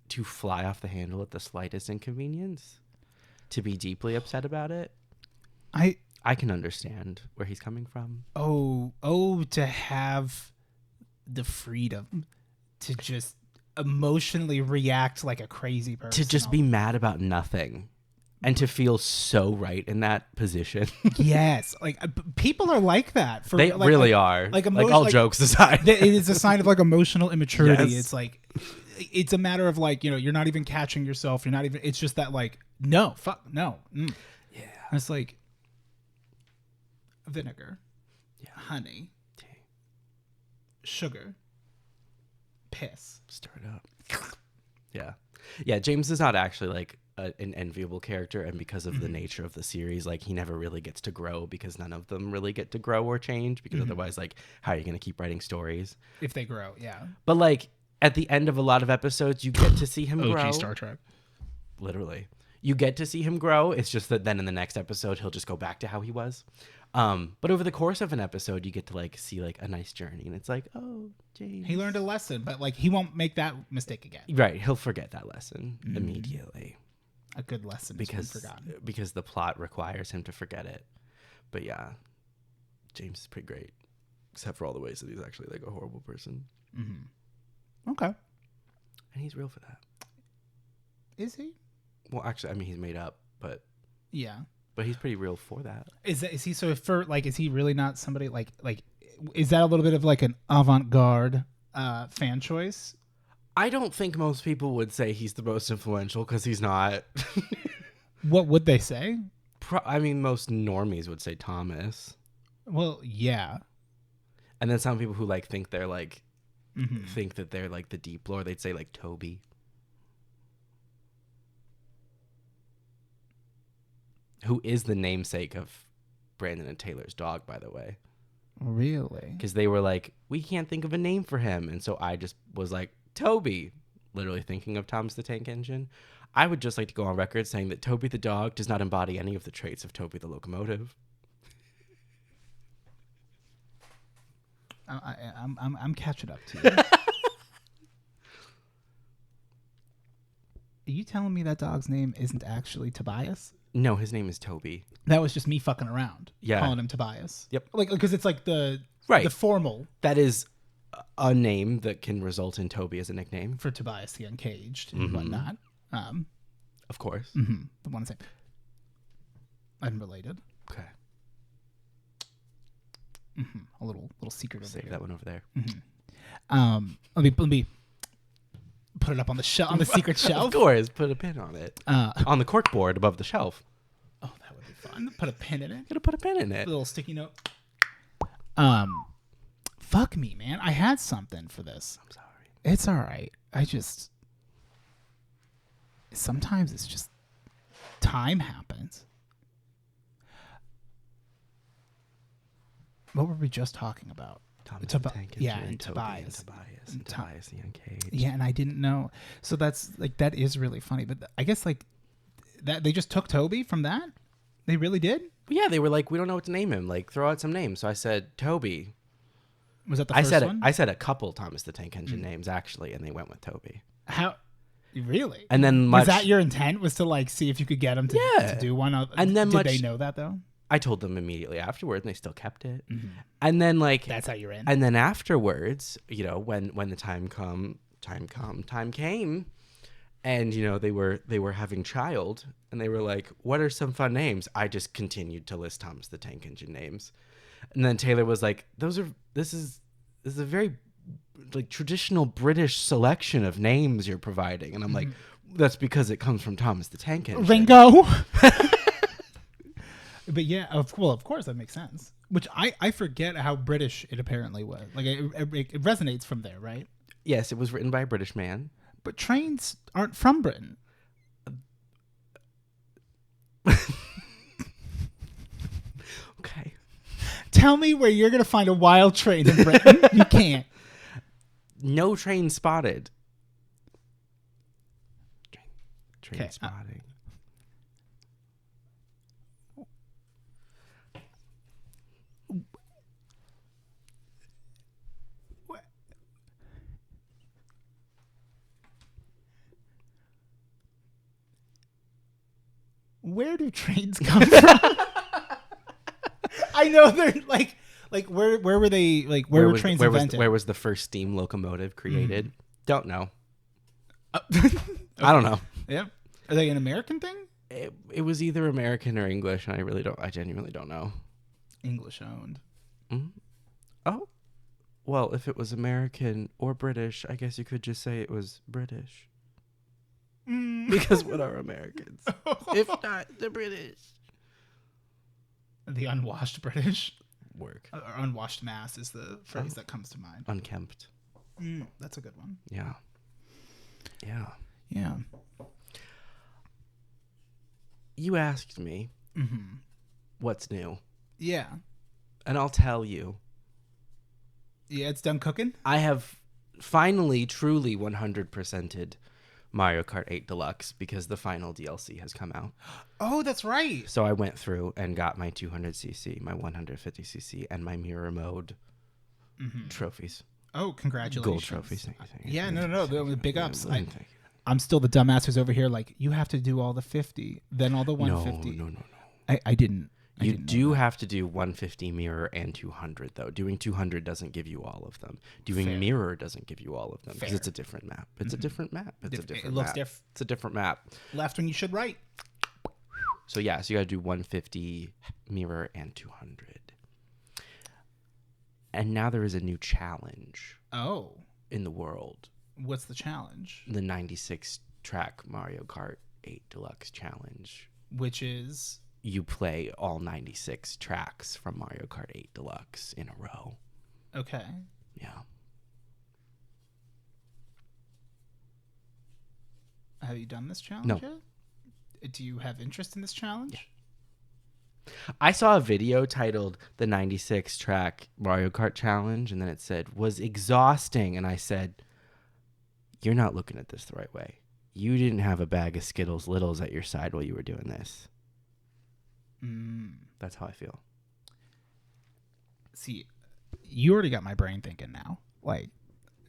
S2: To fly off the handle at the slightest inconvenience, to be deeply upset about it. I can understand where he's coming from.
S1: To have the freedom to just emotionally react like a crazy person.
S2: To just be mad about nothing. And to feel so right in that position.
S1: Yes. People are like that.
S2: They really are. All jokes aside.
S1: It is a sign of emotional immaturity.
S2: Yes.
S1: It's a matter of you're not even catching yourself. You're not even, it's just that no, fuck, no. Mm.
S2: Yeah.
S1: It's vinegar, honey, sugar, piss.
S2: Stir it up. Yeah. Yeah, James is not actually an enviable character, and because of the nature of the series, like he never really gets to grow because none of them really get to grow or change because otherwise, like, how are you going to keep writing stories
S1: if they grow? Yeah.
S2: But like at the end of a lot of episodes, you get to see him
S1: OG
S2: grow.
S1: Star Trek.
S2: Literally, you get to see him grow. It's just that then in the next episode, he'll just go back to how he was. But over the course of an episode, you get to like see like a nice journey, and it's like, oh, James.
S1: He learned a lesson, but like he won't make that mistake again.
S2: Right, he'll forget that lesson immediately.
S1: A good lesson is forgotten.
S2: Because the plot requires him to forget it. But yeah, James is pretty great, except for all the ways that he's actually like a horrible person.
S1: Okay.
S2: And he's real for that.
S1: Is he?
S2: Well, actually, I mean, he's made up, but
S1: Yeah.
S2: but he's pretty real for that.
S1: Is he so for like is he really not somebody like is that a little bit of like an avant-garde fan choice?
S2: I don't think most people would say he's the most influential because he's not.
S1: What would they say?
S2: I mean, most normies would say Thomas.
S1: Well, yeah.
S2: And then some people who like think they're like think that they're like the deep lore, they'd say like Toby. Who is the namesake of Brandon and Taylor's dog, by the way.
S1: Really?
S2: Because they were like, we can't think of a name for him. And so I just was like, Toby, literally thinking of Thomas the Tank Engine. I would just like to go on record saying that Toby the dog does not embody any of the traits of Toby the locomotive.
S1: I'm catching up to you. Are you telling me that dog's name isn't actually Tobias?
S2: No, his name is Toby.
S1: That was just me fucking around.
S2: Yeah.
S1: Calling him Tobias.
S2: Yep.
S1: Like because it's like the formal
S2: That is a name that can result in Toby as a nickname.
S1: for Tobias the Uncaged and whatnot.
S2: Of course.
S1: The one same. Unrelated.
S2: Okay.
S1: A little secret over
S2: Save
S1: here.
S2: that one over there.
S1: Let me put it up on the shelf, on the secret shelf.
S2: Of course. Put a pin on it. On the cork board above the shelf.
S1: Oh, that would be fun. Put a pin in it.
S2: Gotta put a pin in
S1: A
S2: it.
S1: little sticky note. Fuck me, man. I had something for this.
S2: I'm sorry.
S1: It's all right. Sometimes it's just time happens. What were we just talking about?
S2: Thomas the Tank Engine,
S1: yeah, and
S2: Toby
S1: Tobias.
S2: and Tobias the Uncaged.
S1: Yeah, and I didn't know. So that's like that is really funny. But I guess like that they just took Toby from that. They really did.
S2: But yeah, they were like, we don't know what to name him. Like, throw out some names. So I said Toby.
S1: Was that the first one?
S2: I said a couple Thomas the Tank Engine names actually, and they went with Toby.
S1: How? Really?
S2: And then
S1: was that your intent? Was to like see if you could get them to do one?
S2: And then
S1: did they know that though?
S2: I told them immediately afterwards, and they still kept it. And then like
S1: That's how you're in.
S2: and then afterwards, you know, when the time came, and you know they were having child, and they were like, "What are some fun names?" I just continued to list Thomas the Tank Engine names, and then Taylor was like, "This is a very like traditional British selection of names you're providing," and I'm like, "That's because it comes from Thomas the Tank Engine."
S1: Ringo. But yeah, of course that makes sense. Which I forget how British it apparently was. Like it resonates from there, right?
S2: Yes, it was written by a British man.
S1: But trains aren't from Britain.
S2: Okay.
S1: Tell me where you're gonna find a wild train in Britain. You can't.
S2: No train spotted. Train
S1: Okay,
S2: spotting.
S1: Where do trains come from? I know they're like where were they like where were trains invented?
S2: Where was the first steam locomotive created? Don't know. I don't know.
S1: Yeah, are they an American thing?
S2: It was either American or English, and I genuinely don't know.
S1: English owned.
S2: Oh, well, if it was American or British, I guess you could just say it was British. Because what are Americans? If not the British.
S1: The unwashed British.
S2: Work.
S1: Or unwashed mass is the phrase that comes to mind.
S2: Unkempt.
S1: That's a good one.
S2: Yeah. Yeah.
S1: Yeah.
S2: you asked me
S1: Mm-hmm.
S2: what's new,
S1: Yeah.
S2: and I'll tell you.
S1: Yeah, it's done cooking?
S2: I have finally truly 100%ed Mario Kart 8 Deluxe because the final DLC has come out.
S1: Oh, that's right.
S2: So I went through and got my 200cc, my 150cc, and my mirror mode trophies.
S1: Oh, congratulations.
S2: Gold trophies. Thank you.
S1: Yeah, no. The big ups.
S2: Thank you.
S1: I'm still the dumbass who's over here like, you have to do all the 50, then all the 150.
S2: No.
S1: I didn't.
S2: You do have to do 150 mirror and 200, though. Doing 200 doesn't give you all of them. Doing
S1: Fair.
S2: mirror doesn't give you all of them because
S1: Fair.
S2: it's a different map. It's a different map. It's a different
S1: It looks
S2: map.
S1: diff-
S2: It's a different map.
S1: Left when you should right.
S2: So, yeah, so you got to do 150 mirror and 200. And now there is a new challenge
S1: Oh.
S2: in the world.
S1: What's the challenge?
S2: The 96 track Mario Kart 8 Deluxe challenge.
S1: Which is...
S2: You play all 96 tracks from Mario Kart 8 Deluxe in a row.
S1: Okay.
S2: Yeah.
S1: Have you done this challenge
S2: No.
S1: yet? Do you have interest in this challenge?
S2: I saw a video titled the 96 track Mario Kart challenge, and then it said, was exhausting. And I said, you're not looking at this the right way. You didn't have a bag of Skittles Littles at your side while you were doing this. That's how I feel.
S1: See, you already got my brain thinking now. Like,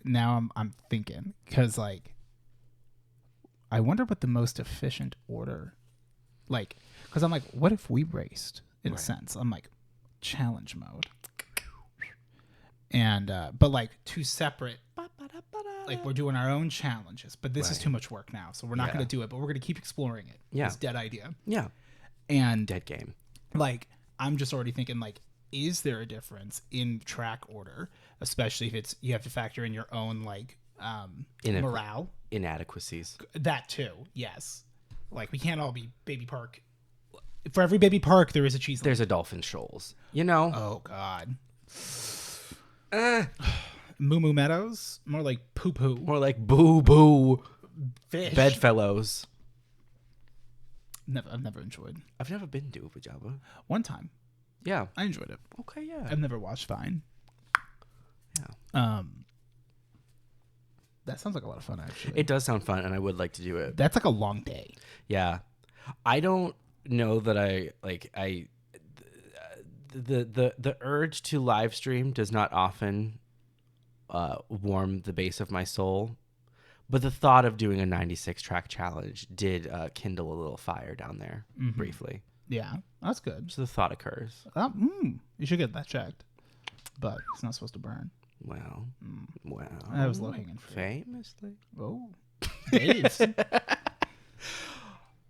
S1: now I'm thinking. Because, like, I wonder what the most efficient order... Like, because I'm like, what if we raced, in a sense? I'm like, challenge mode. And, but, like, two separate... Like, we're doing our own challenges. But this is too much work now. So we're not going to do it. But we're going to keep exploring it.
S2: Yeah.
S1: This dead idea.
S2: Yeah.
S1: And...
S2: Dead game.
S1: Like, I'm just already thinking, like, is there a difference in track order, especially if it's you have to factor in your own like morale,
S2: Inadequacies.
S1: that too. Yes, like we can't all be Baby Park. For every Baby Park, there is a cheese.
S2: There's a Dolphin Shoals. You know?
S1: Oh God. Moo Moo Meadows, more like poo poo.
S2: More like boo boo.
S1: Fish.
S2: Bedfellows.
S1: I've never enjoyed.
S2: I've never been to Upa Java.
S1: One time,
S2: Yeah.
S1: I enjoyed it.
S2: Okay, yeah.
S1: I've never watched Vine.
S2: Yeah.
S1: That sounds like a lot of fun, actually.
S2: It does sound fun, and I would like to do it.
S1: That's like a long day.
S2: Yeah. I don't know that the urge to live stream does not often warm the base of my soul. But the thought of doing a 96 track challenge did kindle a little fire down there briefly.
S1: Yeah, that's good.
S2: So the thought occurs.
S1: You should get that checked. But it's not supposed to burn.
S2: Well,
S1: That was low hanging fruit.
S2: famously.
S1: Oh, Dave's.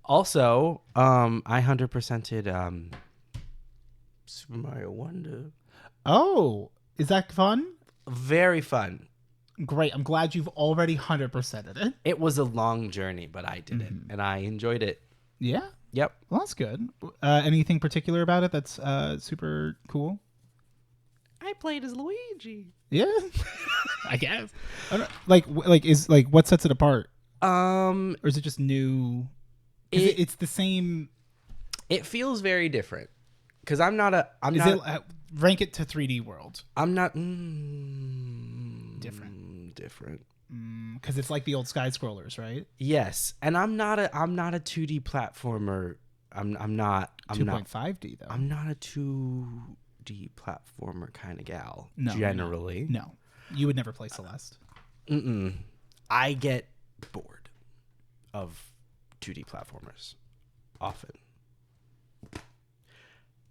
S2: Also, I 100%ed Super Mario Wonder.
S1: Oh, is that fun?
S2: Very fun.
S1: Great. I'm glad you've already 100%ed it.
S2: It was a long journey, but I did it, and I enjoyed it.
S1: Yeah.
S2: Yep.
S1: Well, that's good. Anything particular about it that's super cool?
S2: I played as Luigi.
S1: Yeah. I guess. I don't, like what sets it apart? Or is it just new? It's the same.
S2: It feels very different because I'm not.
S1: Rank it to 3D World.
S2: I'm not
S1: Different. Because it's like the old side scrollers, right?
S2: Yes, and I'm not a 2D platformer. I'm not
S1: 2.5D though.
S2: I'm not a 2D platformer kind of gal.
S1: No,
S2: generally.
S1: No. You would never play Celeste.
S2: I get bored of 2D platformers often.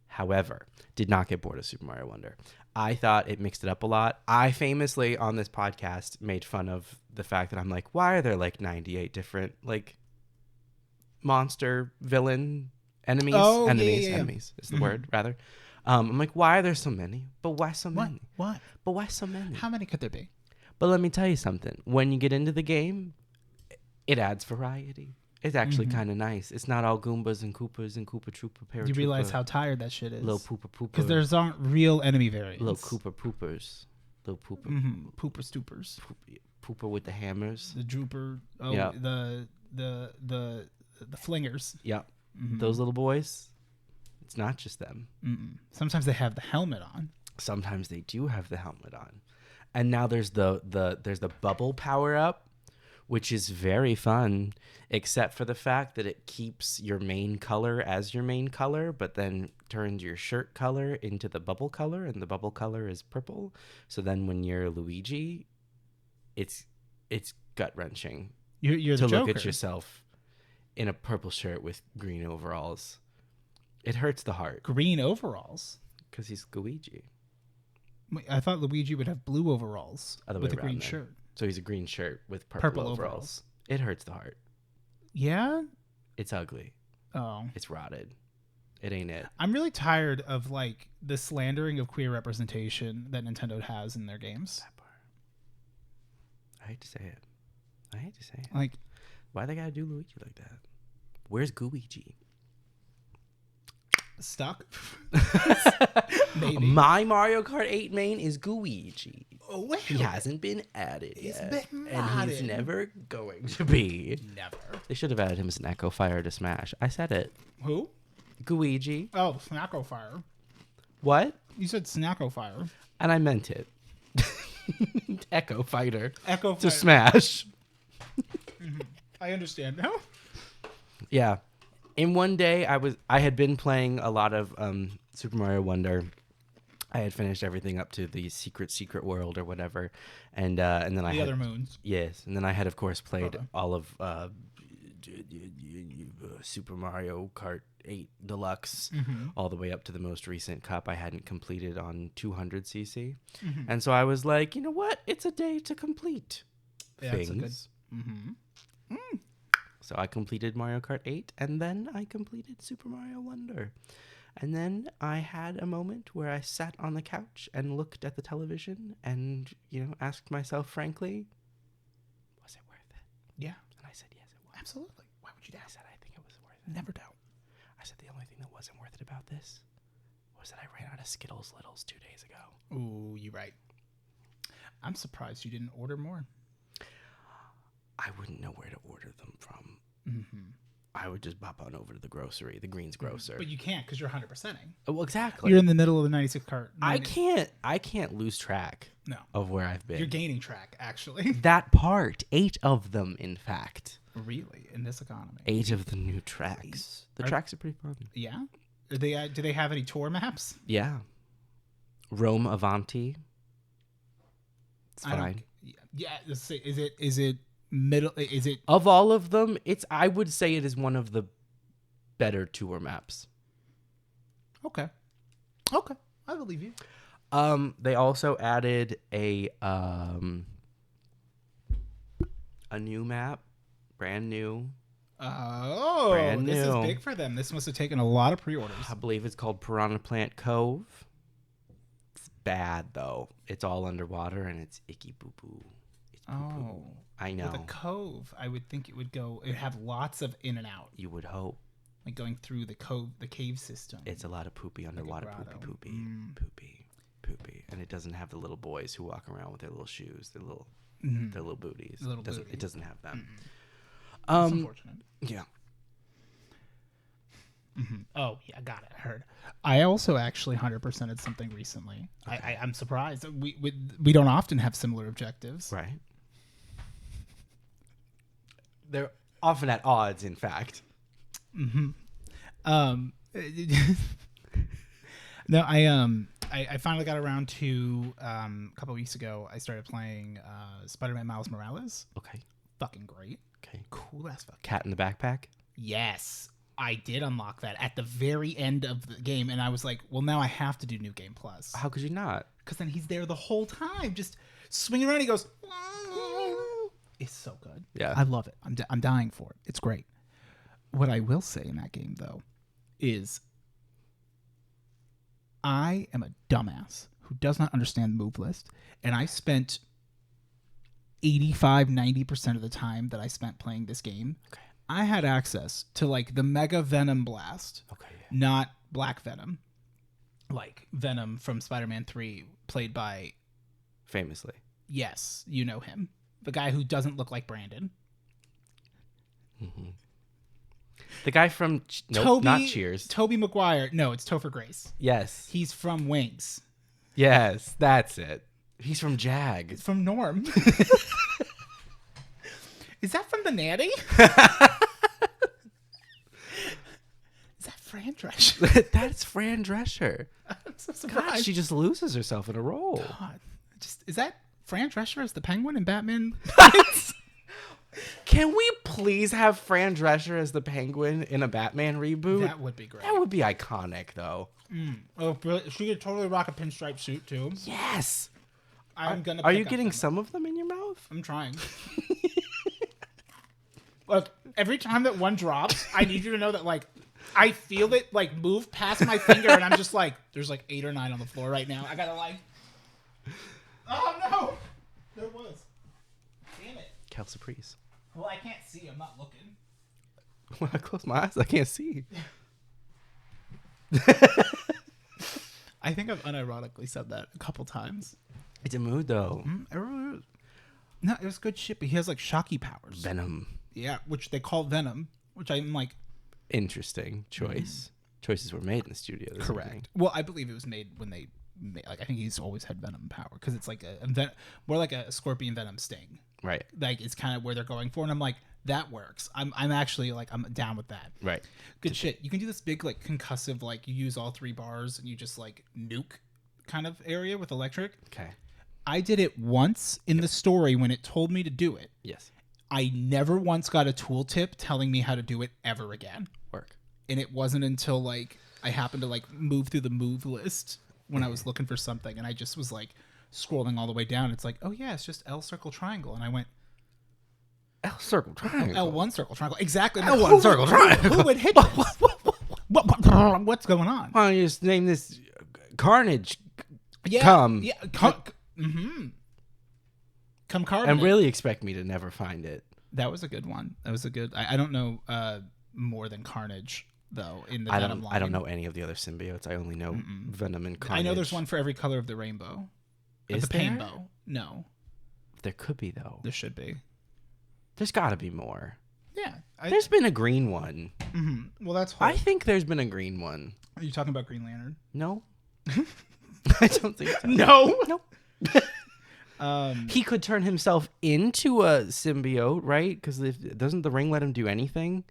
S2: However, did not get bored of Super Mario Wonder. I thought it mixed it up a lot. I famously on this podcast made fun of the fact that I'm like, why are there like 98 different like monster villain enemies?
S1: Oh,
S2: enemies,
S1: yeah.
S2: enemies is the word rather. I'm like, why are there so many? But why so
S1: What?
S2: many?
S1: What?
S2: But why so many?
S1: How many could there be?
S2: But let me tell you something. When you get into the game, it adds variety. It's actually kind of nice. It's not all Goombas and Koopas and Koopa Troopa Paratroopa.
S1: You realize how tired that shit is.
S2: Little Poopa Poopa.
S1: Because there's aren't real enemy variants.
S2: Little Koopa Poopers. Little Poopa.
S1: Pooper stoopers.
S2: Poopa with the hammers.
S1: The drooper. Oh,
S2: Yeah.
S1: the flingers.
S2: Yep. those little boys, it's not just them.
S1: Sometimes they have the helmet on.
S2: Sometimes they do have the helmet on. And now there's the bubble power up, which is very fun, except for the fact that it keeps your main color as your main color, but then turns your shirt color into the bubble color, and the bubble color is purple. So then when you're Luigi, it's gut-wrenching
S1: You're the
S2: to
S1: Joker.
S2: look at yourself in a purple shirt with green overalls. It hurts the heart
S1: Green overalls.
S2: because he's Luigi.
S1: Wait, I thought Luigi would have blue overalls
S2: Other way
S1: with a
S2: around
S1: green
S2: then.
S1: shirt.
S2: So he's a green shirt with purple,
S1: Purple
S2: overalls.
S1: overalls.
S2: It hurts the heart.
S1: Yeah?
S2: It's ugly.
S1: Oh.
S2: It's rotted. It ain't it.
S1: I'm really tired of like the slandering of queer representation that Nintendo has in their games.
S2: That part. I hate to say it.
S1: Like,
S2: Why they gotta do Luigi like that? Where's Gooigi?
S1: stuck? Maybe.
S2: My Mario Kart 8 main is Gooigi.
S1: Oh, wait.
S2: He hasn't been added
S1: He's
S2: yet.
S1: been
S2: And he's
S1: modded.
S2: never going to be.
S1: Never.
S2: They should have added him as an Echo Fire to Smash. I said it.
S1: Who?
S2: Gooigi.
S1: Oh, Snacko Fire.
S2: What?
S1: You said Snacko Fire.
S2: And I meant it. Echo Fighter
S1: Echo
S2: to
S1: Fire.
S2: Smash.
S1: I understand now.
S2: Yeah. In one day, I had been playing a lot of Super Mario Wonder. I had finished everything up to the secret world or whatever, and then I
S1: The
S2: had
S1: other moons.
S2: yes, and then I had of course played
S1: Okay.
S2: all of Super Mario Kart 8 Deluxe all the way up to the most recent cup I hadn't completed on 200cc, and so I was like, you know what? It's a day to complete
S1: Yeah, it's a good-
S2: things. So I completed Mario Kart 8, and then I completed Super Mario Wonder. And then I had a moment where I sat on the couch and looked at the television and, asked myself frankly, was it worth it?
S1: Yeah.
S2: And I said, yes, it was.
S1: Absolutely. Why would you doubt?
S2: I said, I think it was worth it.
S1: Never doubt.
S2: I said, the only thing that wasn't worth it about this was that I ran out of Skittles Littles 2 days ago.
S1: Ooh, you're right. I'm surprised you didn't order more.
S2: I wouldn't know where to order them from. I would just bop on over to the grocery, the Greens grocer.
S1: But you can't because you're 100%ing.
S2: Well, exactly.
S1: You're in the middle of the 96 cart.
S2: I can't lose track
S1: No.
S2: of where I've been.
S1: You're gaining track, actually.
S2: That part, 8 of them, in fact.
S1: Really? In this economy?
S2: 8 of the new tracks. The tracks are pretty fun.
S1: Yeah? Do they have any tour maps?
S2: Yeah. Rome Avanti. It's
S1: I don't-
S2: fine.
S1: Yeah. Let's see. Is it middle? Is it?
S2: Of all of them, I would say it is one of the better tour maps.
S1: Okay. Okay. I believe you.
S2: They also added a new map, brand new.
S1: Oh,
S2: Brand
S1: this
S2: new.
S1: is big for them. This must have taken a lot of pre-orders.
S2: I believe it's called Piranha Plant Cove. It's bad though. It's all underwater and it's icky poo poo.
S1: Oh,
S2: I know.
S1: with a cove, I would think it would go. It would have lots of in and out,
S2: You would hope.
S1: like going through the cave system.
S2: It's a lot of poopy underwater,
S1: grotto.
S2: poopy, poopy, and it doesn't have the little boys who walk around with their little shoes, their little booties.
S1: Little
S2: It
S1: booty.
S2: doesn't have them.
S1: It's unfortunate.
S2: Yeah.
S1: Oh yeah, got it. I heard. I also actually 100%ed something recently. I'm surprised. We don't often have similar objectives.
S2: Right. They're often at odds, in fact.
S1: No, I finally got around to a couple weeks ago. I started playing Spider-Man Miles Morales.
S2: Okay.
S1: Fucking great.
S2: Okay.
S1: Cool ass fucking.
S2: Cat in the backpack.
S1: Yes, I did unlock that at the very end of the game, and I was like, well, now I have to do New Game Plus.
S2: How could you not?
S1: Because then he's there the whole time, just swinging around. He goes, it's so good.
S2: Yeah.
S1: I love it. I'm dying for it. It's great. What I will say in that game, though, is I am a dumbass who does not understand the move list, and I spent 85-90% of the time that I spent playing this game,
S2: Okay.
S1: I had access to like the Mega Venom Blast,
S2: Okay. Yeah.
S1: not Black Venom, like Venom from Spider-Man 3, played by,
S2: Famously.
S1: yes, you know him, the guy who doesn't look like Brandon.
S2: The guy from not Cheers.
S1: Toby Maguire. No, it's Topher Grace.
S2: Yes.
S1: He's from Wings.
S2: Yes, that's it. He's from Jag.
S1: It's from Norm. Is that from The Nanny? Is that Fran Drescher?
S2: That's Fran Drescher.
S1: I'm so
S2: God,
S1: surprised.
S2: she just loses herself in a role.
S1: God. Is that Fran Drescher as the Penguin in Batman?
S2: Can we please have Fran Drescher as the Penguin in a Batman reboot?
S1: That would be great.
S2: That would be iconic, though.
S1: Oh, she could totally rock a pinstripe suit too.
S2: Yes.
S1: I'm gonna.
S2: Are you
S1: pick up
S2: getting
S1: them.
S2: some of them in your mouth?
S1: I'm trying. Look, every time that one drops, I need you to know that like I feel it like move past my finger, and I'm just like, there's like 8 or 9 on the floor right now. I gotta like. Oh no! There was. Damn it.
S2: Calciprese.
S1: Well, I can't see. I'm not looking.
S2: When I close my eyes, I can't see.
S1: I think I've unironically said that a couple times.
S2: It's a mood, though.
S1: No, it was good shit, but he has like shocky powers.
S2: Venom.
S1: Yeah, which they call Venom, which I'm like.
S2: Interesting choice. Choices were made in the studio.
S1: Correct. Well, I believe it was made when they made, like I think he's always had venom power because it's like more like a scorpion venom sting.
S2: Right.
S1: Like it's kind of where they're going for, and I'm like that works. I'm actually like I'm down with that.
S2: Right.
S1: Good shit. You can do this big like concussive like you use all 3 bars and you just like nuke kind of area with electric.
S2: Okay.
S1: I did it once in the story when it told me to do it.
S2: Yes.
S1: I never once got a tooltip telling me how to do it ever again.
S2: Work.
S1: And it wasn't until like I happened to like move through the move list when I was looking for something, and I just was like scrolling all the way down. It's like, oh yeah, it's just L circle triangle, and I went
S2: L circle triangle.
S1: L1 circle triangle. Exactly.
S2: L1 circle triangle.
S1: Who would hit this? What's going on?
S2: Why don't you just name this Carnage?
S1: Yeah,
S2: Come.
S1: Yeah. Come carbonate.
S2: And really expect me to never find it.
S1: That was a good one. That was a good. I don't know more than Carnage though in the Venom line.
S2: I don't know any of the other symbiotes. I only know Venom and Carnage.
S1: I know there's one for every color of the rainbow.
S2: Is
S1: the
S2: there?
S1: painbow? No,
S2: There could be though.
S1: there should be.
S2: There's got to be more.
S1: Yeah,
S2: There's been a green one.
S1: well, that's.
S2: I think there's been a green one.
S1: Are you talking about Green Lantern?
S2: No. I don't think so.
S1: No.
S2: No. He could turn himself into a symbiote, right? Because doesn't the ring let him do anything?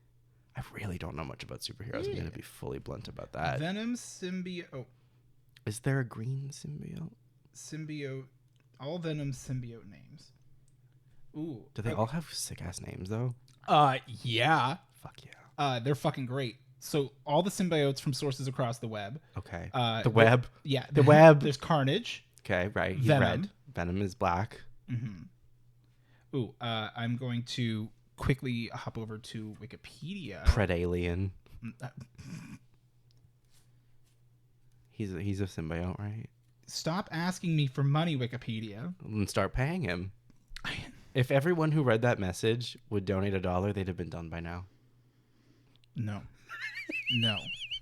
S2: I really don't know much about superheroes. I'm going to be fully blunt about that.
S1: Venom symbiote. Oh,
S2: Is there a green symbiote?
S1: symbiote. All Venom symbiote names. Ooh.
S2: Do they all have sick-ass names, though?
S1: Yeah.
S2: Fuck yeah.
S1: They're fucking great. So all the symbiotes from sources across the web.
S2: Okay.
S1: The
S2: web?
S1: Yeah.
S2: The web.
S1: There's Carnage.
S2: Okay, right. He's
S1: Venom.
S2: red. Venom is black.
S1: Ooh. I'm going to quickly hop over to Wikipedia.
S2: Predalien. He's a symbiote, right?
S1: Stop asking me for money, Wikipedia.
S2: And start paying him. If everyone who read that message would donate $1, they'd have been done by now.
S1: No.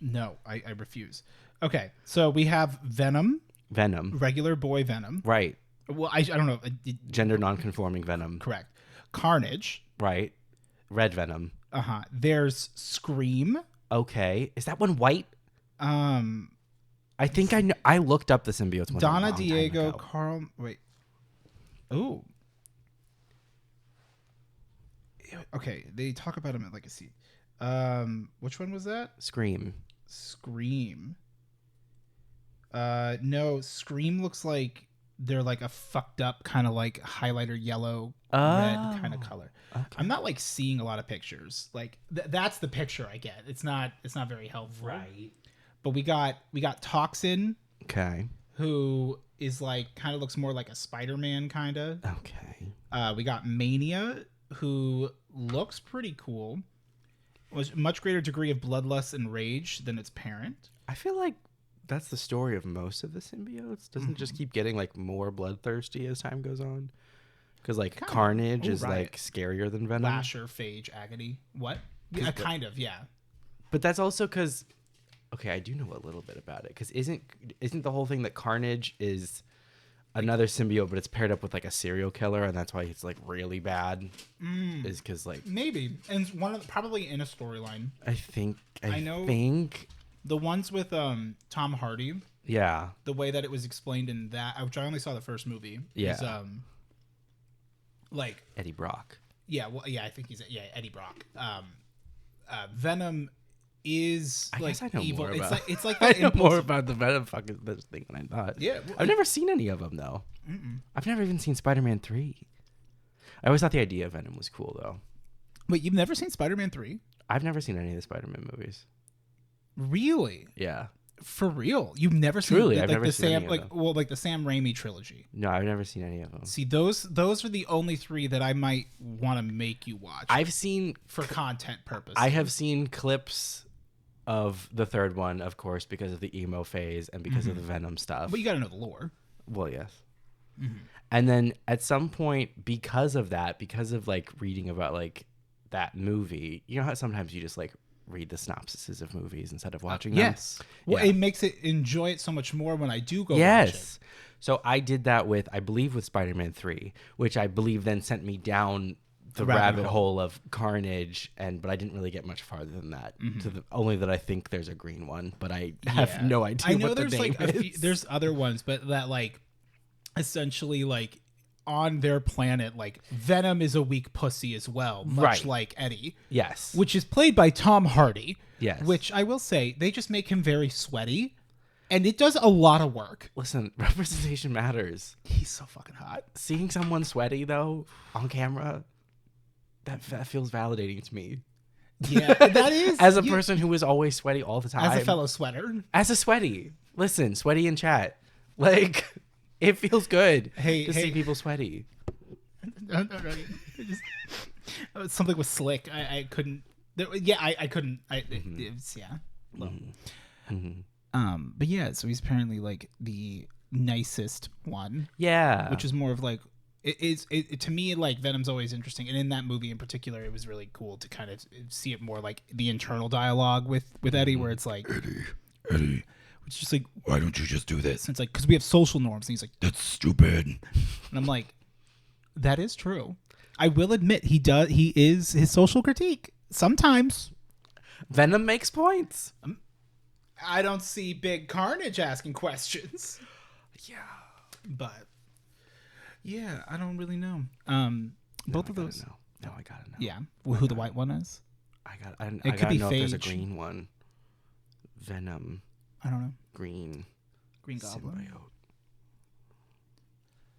S1: No. I refuse. Okay. So we have Venom.
S2: Venom.
S1: Regular boy Venom.
S2: Right.
S1: Well, I don't know.
S2: Gender non-conforming Venom.
S1: Correct. Carnage.
S2: Right. Red Venom.
S1: There's Scream.
S2: Okay. Is that one white?
S1: I
S2: think I know. I looked up the symbiotes one
S1: Donna
S2: a long time
S1: Diego,
S2: ago.
S1: Carl. Wait. Ooh. Okay, they talk about him at like a seat. Which one was that?
S2: Scream.
S1: No, Scream looks like they're like a fucked up kind of like highlighter yellow red kind of color.
S2: Okay.
S1: I'm not like seeing a lot of pictures. Like that's the picture I get. It's not very helpful.
S2: Right.
S1: But we got Toxin,
S2: Okay.
S1: who is like kind of looks more like a Spider-Man kind of.
S2: Okay.
S1: We got Mania, who looks pretty cool. Was much greater degree of bloodlust and rage than its parent.
S2: I feel like that's the story of most of the symbiotes. Doesn't it just keep getting like more bloodthirsty as time goes on? Because like
S1: Kind of.
S2: Carnage
S1: Ooh,
S2: is
S1: right.
S2: like scarier than Venom.
S1: Lasher, Phage, Agony. What? Yeah, kind of, yeah.
S2: But that's also because, okay, I do know a little bit about it. Because isn't the whole thing that Carnage is another symbiote, but it's paired up with like a serial killer, and that's why it's like really bad. Is because like
S1: Maybe. And probably in a storyline.
S2: I think
S1: The ones with Tom Hardy,
S2: yeah,
S1: the way that it was explained in that, which I only saw the first movie, is like
S2: Eddie Brock.
S1: Yeah, well, yeah, I think he's Eddie Brock. Venom is
S2: I
S1: like
S2: guess I know
S1: evil.
S2: more about.
S1: It's like
S2: I
S1: that
S2: know more
S1: impulsive-
S2: about the Venom fucking this thing than I thought.
S1: Yeah, well,
S2: I've never seen any of them though. I've never even seen Spider-Man 3. I always thought the idea of Venom was cool though.
S1: Wait, you've never seen Spider-Man 3?
S2: I've never seen any of the Spider-Man movies.
S1: Really?
S2: Yeah.
S1: For real? You've never seen
S2: Truly,
S1: like
S2: I've never
S1: the
S2: seen
S1: Sam
S2: any of them.
S1: like the Sam Raimi trilogy.
S2: No, I've never seen any of them.
S1: See, those are the only 3 that I might want to make you watch.
S2: I've seen
S1: for content purposes.
S2: I have seen clips of the third one, of course, because of the emo phase and because of the Venom stuff.
S1: But you got to know the lore.
S2: Well, yes. And then at some point, because of that, because of like reading about like that movie, you know how sometimes you just like read the synopsises of movies instead of watching them?
S1: Yes. Well,
S2: Yeah.
S1: it makes it enjoy it so much more when I do go watch it.
S2: Yes. So I did that with, I believe, with Spider-Man 3, which I believe then sent me down the rabbit hole of Carnage, but I didn't really get much farther than that. Only that I think there's a green one, but I have no idea
S1: I know
S2: what the
S1: there's
S2: name
S1: like
S2: is.
S1: there's other ones, but that like essentially like on their planet, like Venom is a weak pussy as well, much
S2: Right.
S1: like Eddie,
S2: Yes.
S1: which is played by Tom Hardy.
S2: Yes.
S1: Which I will say they just make him very sweaty, and it does a lot of work.
S2: Listen, representation matters.
S1: He's so fucking hot.
S2: Seeing someone sweaty, though, on camera, that feels validating to me.
S1: Yeah, that is
S2: As a person who is always sweaty all the time.
S1: as a fellow sweater.
S2: As a sweaty. Listen, sweaty in chat. Like, it feels good to see people sweaty.
S1: No. Something was slick. I couldn't. I couldn't. It was, yeah. Low. But yeah, so he's apparently like the nicest one.
S2: Yeah.
S1: Which is more of like it to me, like Venom's always interesting, and in that movie in particular, it was really cool to kind of see it more like the internal dialogue with Eddie, where it's like
S3: Eddie,
S1: it's just like,
S3: why don't you just do this?
S1: since like because we have social norms, and he's like,
S3: That's stupid.
S1: and I'm like, that is true. I will admit he is his social critique sometimes.
S2: Venom makes points.
S1: I don't see Big Carnage asking questions.
S2: Yeah.
S1: But yeah, I don't really know. Both of those.
S2: Now I gotta know.
S1: Yeah, who the white one is?
S2: I
S1: could
S2: gotta
S1: be
S2: know if there's a
S1: Phage.
S2: green one. Venom.
S1: I don't know.
S2: Green.
S1: Green Goblin.
S2: Symbiote.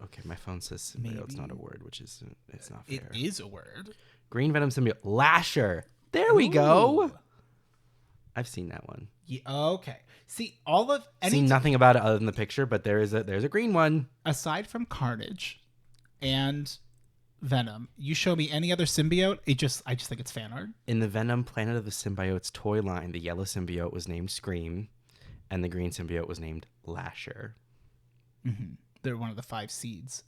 S2: Okay, my phone says symbiote's not a word, which is it's not fair.
S1: It is a word.
S2: Green Venom symbiote. Lasher. There we go. I've seen that one.
S1: Yeah, okay. See, all of
S2: Seen nothing about it other than the picture, but there's a green one.
S1: aside from Carnage and Venom, you show me any other symbiote, I just think it's fan art.
S2: In the Venom Planet of the Symbiotes toy line, the yellow symbiote was named Scream, and the green symbiote was named Lasher.
S1: They're one of the 5 seeds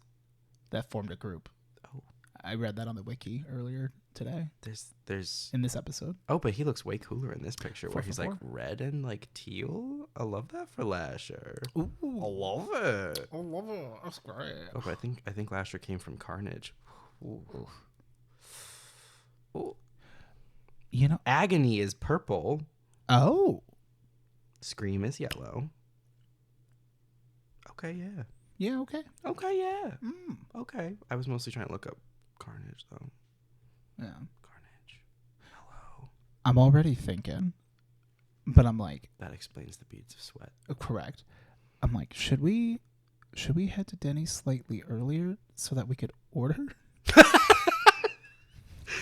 S1: that formed a group.
S2: Oh.
S1: I read that on the wiki earlier today
S2: There's
S1: in this episode.
S2: oh, but he looks way cooler in this picture where
S1: 4
S2: he's
S1: for
S2: like
S1: 4.
S2: red and like teal. I love that for Lasher.
S1: Ooh,
S2: I love it.
S1: I love it. That's great.
S2: Oh, but I think Lasher came from Carnage. Ooh. Ooh.
S1: You know.
S2: Agony is purple.
S1: Oh.
S2: Scream is yellow. Okay, yeah.
S1: Yeah. Okay.
S2: Okay, yeah. Okay. I was mostly trying to look up Carnage though.
S1: Yeah.
S2: Carnage. Hello.
S1: I'm already thinking, but I'm like,
S2: That explains the beads of sweat.
S1: correct. I'm like, should we head to Denny's slightly earlier so that we could order?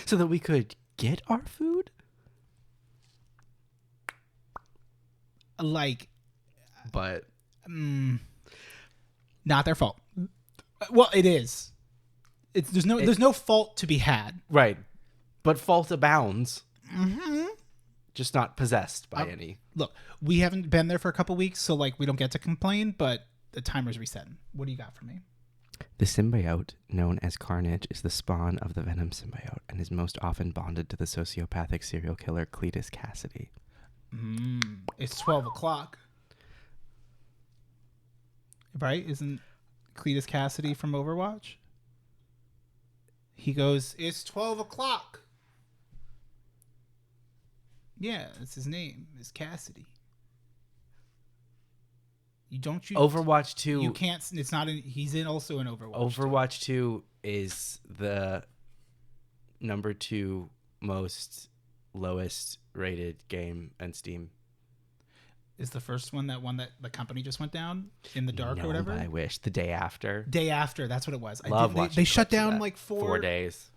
S2: So that we could get our food?
S1: Like,
S2: But
S1: not their fault. Well, it is. There's no fault to be had.
S2: right. But fault abounds. Just not possessed by any.
S1: Look, we haven't been there for a couple weeks, so like we don't get to complain, but the timer's resetting. What do you got for me?
S2: The symbiote, known as Carnage, is the spawn of the Venom symbiote and is most often bonded to the sociopathic serial killer Cletus Cassidy.
S1: It's 12 o'clock. Right? Isn't Cletus Cassidy from Overwatch? He goes, "It's 12 o'clock." Yeah, it's his name. It's Cassidy. You
S2: Overwatch 2.
S1: You can't. It's not. He's also in Overwatch.
S2: Overwatch 2 is the number 2 most lowest rated game on Steam.
S1: Is the first one that the company just went down in the dark
S2: No,
S1: or whatever?
S2: I wish. The day after.
S1: Day after, that's what it was.
S2: Watching
S1: They shut
S2: clips of
S1: down
S2: that.
S1: like
S2: 4 days.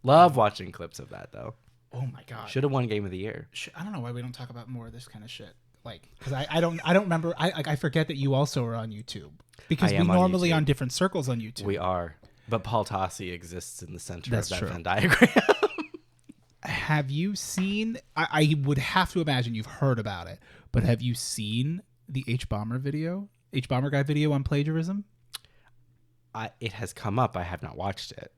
S2: Love watching clips of that though.
S1: Oh my god!
S2: Should have won Game of the Year.
S1: I don't know why we don't talk about more of this kind of shit. Like, because I don't remember. I forget that you also are on YouTube because
S2: I
S1: we
S2: am on
S1: normally
S2: YouTube.
S1: on different circles on YouTube.
S2: We are, but Paul Tossi exists in the center
S1: That's
S2: of that
S1: true.
S2: Venn diagram.
S1: Have you seen? I would have to imagine you've heard about it, but have you seen the H Bomber guy video on plagiarism?
S2: It has come up. I have not watched it.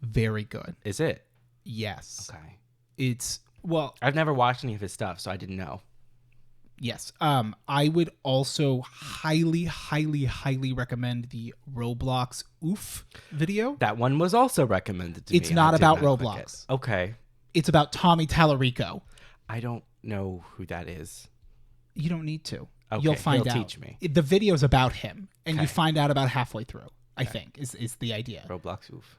S1: Very good.
S2: Is it?
S1: Yes.
S2: Okay.
S1: It's well.
S2: I've never watched any of his stuff, so I didn't know.
S1: Yes. I would also highly, highly, highly recommend the Roblox Oof video.
S2: That one was also recommended to me.
S1: It's not
S2: I did
S1: about
S2: not click
S1: Roblox.
S2: it. Okay.
S1: It's about Tommy Tallarico.
S2: I don't know who that is.
S1: You don't need to.
S2: Okay,
S1: You'll find
S2: he'll
S1: out.
S2: teach me.
S1: The video's about him, and you
S2: Okay.
S1: find out about halfway through. I think is the idea.
S2: Roblox oof.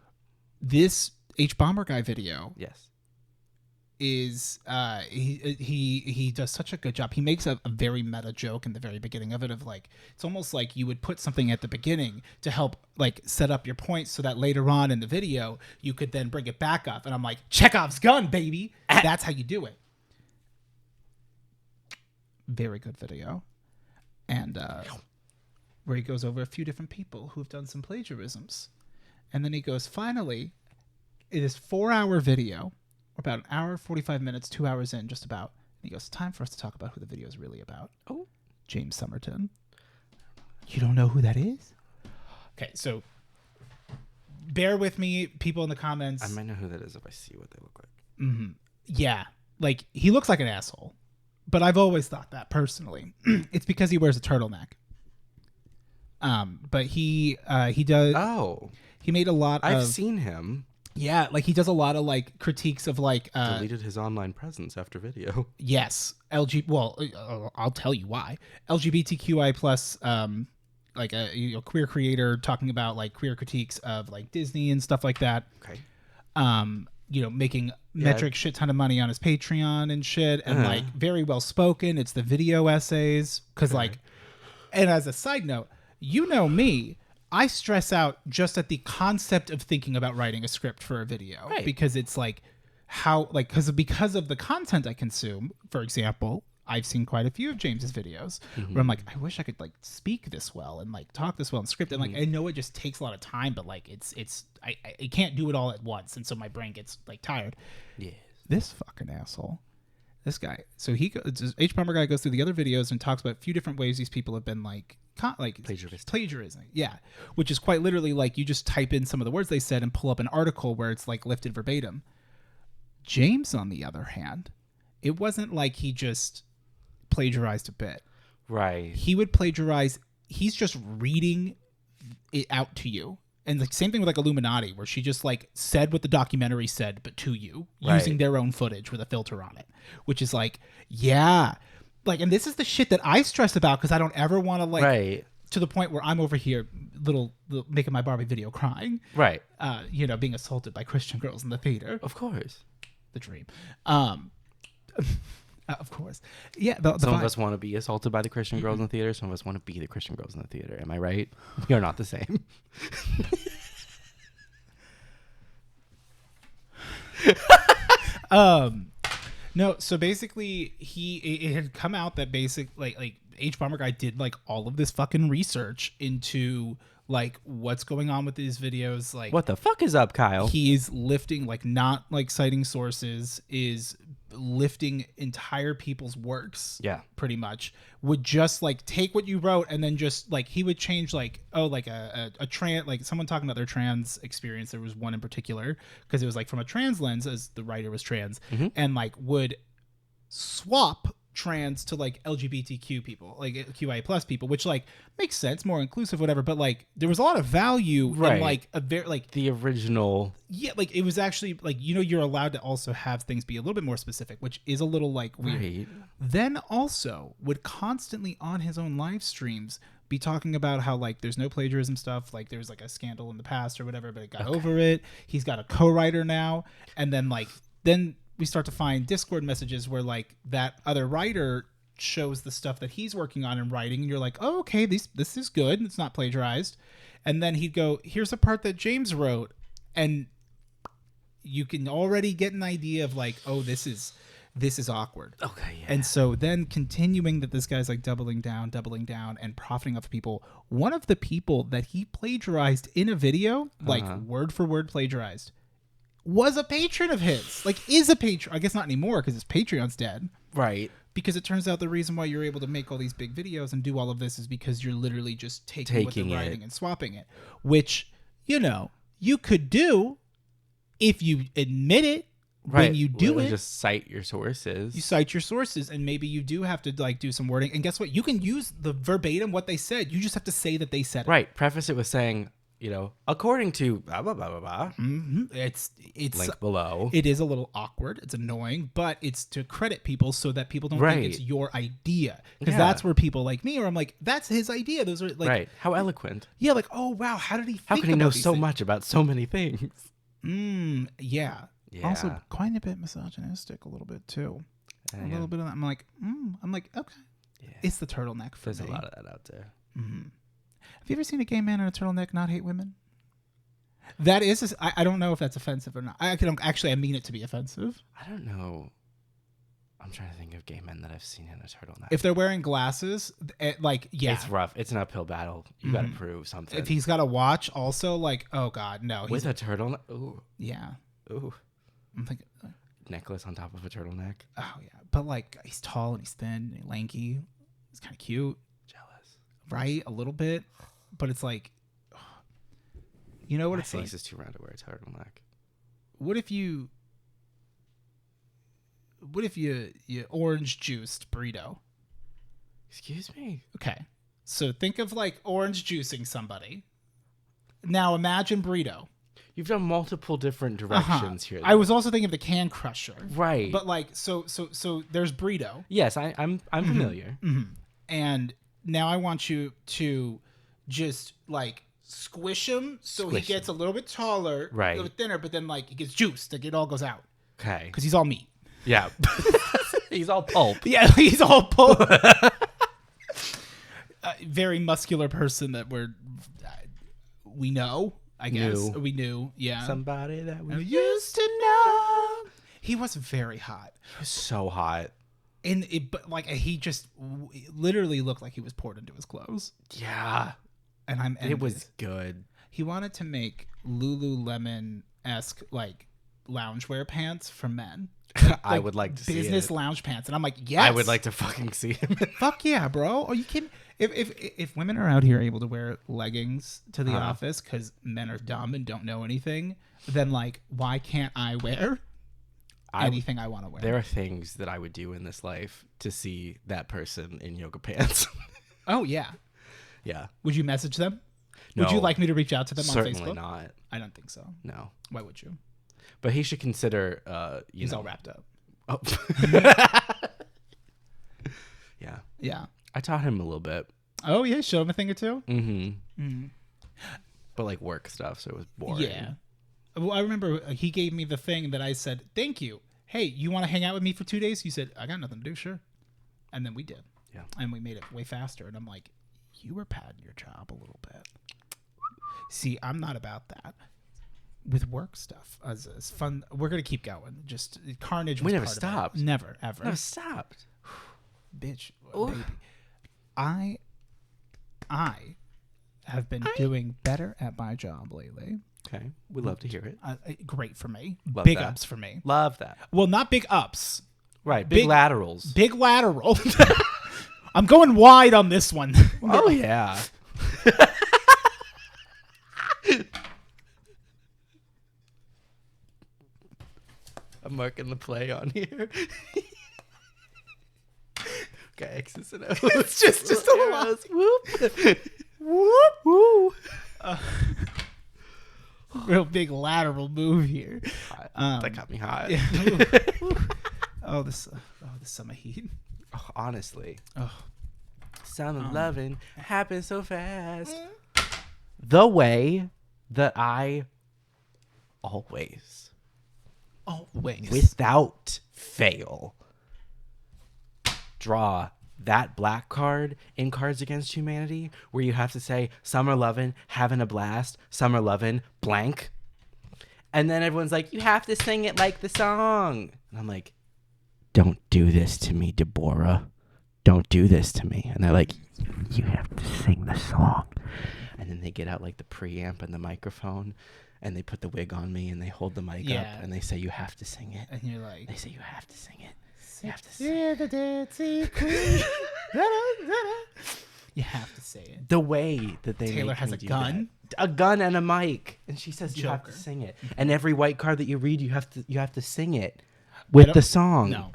S1: This H Bomber guy video
S2: Yes.
S1: is he does such a good job. He makes a very meta joke in the very beginning of it of like it's almost like you would put something at the beginning to help like set up your points so that later on in the video you could then bring it back up. And I'm like, Chekhov's gun, baby. That's how you do it. Very good video. And where he goes over a few different people who have done some plagiarisms. And then he goes, finally, it is 4-hour video, about an hour, 45 minutes, 2 hours in, just about. And he goes, time for us to talk about who the video is really about.
S2: Oh.
S1: James Somerton. You don't know who that is? Okay, so bear with me, people in the comments.
S2: I might know who that is if I see what they look like.
S1: Mm-hmm. Yeah, like he looks like an asshole, but I've always thought that personally. It's because he wears a turtleneck. But he does.
S2: Oh,
S1: He made a lot of.
S2: I've seen him.
S1: Yeah, like he does a lot of like critiques of like.
S2: Deleted his online presence after video.
S1: Yes, Well, I'll tell you why. LGBTQI plus, like a queer creator talking about like queer critiques of like Disney and stuff like that.
S2: Okay.
S1: Making metric shit ton of money on his Patreon and shit, and like very well spoken. It's the video essays because like, and as a side note, you know me, I stress out just at the concept of thinking about writing a script for a video because it's like how like because of the content I consume. For example, I've seen quite a few of James's videos where I'm like, I wish I could like speak this well and like talk this well in script. And like, I know it just takes a lot of time, but like I can't do it all at once. And so my brain gets like tired.
S2: Yes.
S1: This fucking asshole, this guy. So H Bomber guy goes through the other videos and talks about a few different ways these people have been like plagiarizing. Yeah. Which is quite literally like you just type in some of the words they said and pull up an article where it's like lifted verbatim. James, on the other hand, it wasn't like he just plagiarized a bit.
S2: Right.
S1: He would plagiarize. He's just reading it out to you. And the same thing with like Illuminati, where she just like said what the documentary said, but to you, using their own footage with a filter on it, which is like, yeah. Like, and this is the shit that I stress about because I don't ever want to like, to the point where I'm over here little making my Barbie video crying.
S2: Right.
S1: Being assaulted by Christian girls in the theater.
S2: Of course.
S1: The dream. Of course. Yeah.
S2: Some of us want to be assaulted by the Christian girls in the theater. Some of us want to be the Christian girls in the theater. Am I right? We are not the same.
S1: No, so basically it had come out that like H Bomber guy did like all of this fucking research into like what's going on with these videos. Like,
S2: what the fuck is up, Kyle?
S1: He is lifting, like, not like citing sources, is lifting entire people's works. Yeah, pretty much. Would just like take what you wrote and then just like he would change like a trans, like someone talking about their trans experience. There was one in particular because it was like from a trans lens, as the writer was trans, and like would swap trans to like LGBTQ people, like QI plus people, which like makes sense, more inclusive, whatever. But like there was a lot of value in like a very like
S2: the original.
S1: Yeah, like it was actually like, you know, you're allowed to also have things be a little bit more specific, which is a little like weird.
S2: Right.
S1: Then also would constantly on his own live streams be talking about how like there's no plagiarism stuff, like there's like a scandal in the past or whatever, but it got over it. He's got a co-writer now, and then we start to find Discord messages where like that other writer shows the stuff that he's working on and writing, and you're like, oh, okay, this is good, it's not plagiarized. And then he'd go, here's a part that James wrote, and you can already get an idea of like, oh, this is awkward.
S2: Okay, yeah.
S1: And so then continuing that this guy's like doubling down and profiting off of people. One of the people that he plagiarized in a video, like word for word plagiarized, was a patron of his. Like is a patron. I guess not anymore because his Patreon's dead.
S2: Right.
S1: Because it turns out the reason why you're able to make all these big videos and do all of this is because you're literally just taking what they're writing and swapping it. Which, you know, you could do if you admit it.
S2: Right.
S1: When you do it,
S2: just cite your sources.
S1: You cite your sources, and maybe you do have to like do some wording. And guess what? You can use the verbatim what they said. You just have to say that they said it.
S2: Right. Preface it with saying, you know, according to blah blah blah blah blah.
S1: Mm-hmm. It's
S2: Link below.
S1: It is a little awkward. It's annoying, but it's to credit people so that people don't think it's your idea. Because that's where people like me, or I'm like, that's his idea. Those are like
S2: right. How eloquent.
S1: Yeah. Like, oh wow, how did he?
S2: How
S1: think
S2: can he know
S1: about these
S2: so
S1: things?
S2: much about so many things?
S1: Yeah.
S2: Yeah.
S1: Also, quite a bit misogynistic, a little bit too. A little bit of that. I'm like, okay.
S2: Yeah.
S1: It's the turtleneck for
S2: There's
S1: me.
S2: a lot of that out there.
S1: Mm-hmm. Have you ever seen a gay man in a turtleneck not hate women? That is, I don't know if that's offensive or not. I mean it to be offensive.
S2: I don't know. I'm trying to think of gay men that I've seen in a turtleneck.
S1: If they're wearing glasses,
S2: it's rough. It's an uphill battle. You got to prove something.
S1: If he's got a watch, also like, oh god, no.
S2: With a turtleneck. Ooh.
S1: Yeah.
S2: Ooh.
S1: I'm thinking.
S2: Necklace on top of a turtleneck.
S1: Oh yeah, but like he's tall and he's thin and lanky. He's kind of cute.
S2: Jealous.
S1: Right, a little bit, but it's like, you know what
S2: My
S1: it's
S2: face
S1: like.
S2: is too round to wear a turtleneck.
S1: What if you orange juiced burrito?
S2: Excuse me.
S1: Okay, so think of like orange juicing somebody. Now imagine burrito.
S2: You've done multiple different directions here.
S1: I was also thinking of the can crusher.
S2: Right.
S1: But like, so there's burrito.
S2: Yes, I'm familiar.
S1: Mm-hmm. And now I want you to just like squish him so he gets a little bit taller,
S2: right,
S1: a little bit thinner, but then like he gets juiced, like it all goes out.
S2: Okay.
S1: Because he's all meat.
S2: Yeah. He's all pulp.
S1: Yeah, he's all pulp. Very muscular person that we know. I guess we knew, yeah.
S2: Somebody that we
S1: used to know. He was very hot.
S2: He was so hot,
S1: but like he just literally looked like he was poured into his clothes.
S2: Yeah,
S1: and I'm.
S2: It was good.
S1: He wanted to make Lululemon-esque like loungewear pants for men.
S2: I would like to see
S1: business lounge pants, and I'm like, yes,
S2: I would like to fucking see him.
S1: Fuck yeah, bro! Are you kidding? If women are out here able to wear leggings to the office because men are dumb and don't know anything, then like, why can't I wear anything I want to wear?
S2: There are things that I would do in this life to see that person in yoga pants.
S1: Oh yeah,
S2: yeah.
S1: Would you message them?
S2: No,
S1: would you like me to reach out to them on Facebook?
S2: Certainly not.
S1: I don't think so.
S2: No.
S1: Why would you?
S2: But he should consider. He's
S1: all wrapped up.
S2: Oh. Yeah.
S1: Yeah.
S2: I taught him a little bit.
S1: Oh yeah, show him a thing or two.
S2: Mm-hmm. But like work stuff, so it was boring.
S1: Yeah. Well, I remember he gave me the thing that I said, "Thank you. Hey, you want to hang out with me for 2 days?" He said, "I got nothing to do, sure." And then we did.
S2: Yeah. And
S1: we made it way faster. And I'm like, you were padding your job a little bit. See, I'm not about that. With work stuff, as fun, we're gonna keep going. Just carnage.
S2: We never
S1: part of it.
S2: stopped.
S1: Never, ever.
S2: Never stopped.
S1: Bitch, baby. I have been doing better at my job lately.
S2: Okay, we'd love to hear it.
S1: Great for me.
S2: Love
S1: Big
S2: that.
S1: ups for me.
S2: Love that.
S1: Well, not big ups.
S2: Right, big laterals.
S1: Big lateral. I'm going wide on this one.
S2: Oh yeah. I'm marking the play on here. X's and O's.
S1: It's just a little
S2: arrows. Whoop. Whoop. Woo.
S1: real big lateral move here.
S2: That got me hot.
S1: Yeah. Oh, the summer heat.
S2: Oh, honestly.
S1: Oh.
S2: Summer loving happens so fast. The way that I always, without fail, draw that black card in Cards Against Humanity, where you have to say summer lovin', having a blast, summer lovin', blank, and then everyone's like, you have to sing it like the song, and I'm like, don't do this to me, Deborah, don't do this to me. And they're like, you have to sing the song. And then they get out like the preamp and the microphone, and they put the wig on me, and they hold the mic up, and they say, you have to sing it.
S1: And you're like,
S2: They say, you have to sing it. You have to sing it.
S1: yeah, the Dead Sea Queen. You have to say it.
S2: The way that they
S1: Taylor
S2: make
S1: has
S2: me
S1: a
S2: do
S1: gun?
S2: that. A gun and a mic, and she says you have to
S1: Joker.
S2: sing it. And every white card that you read, you have to sing it with the song.
S1: No.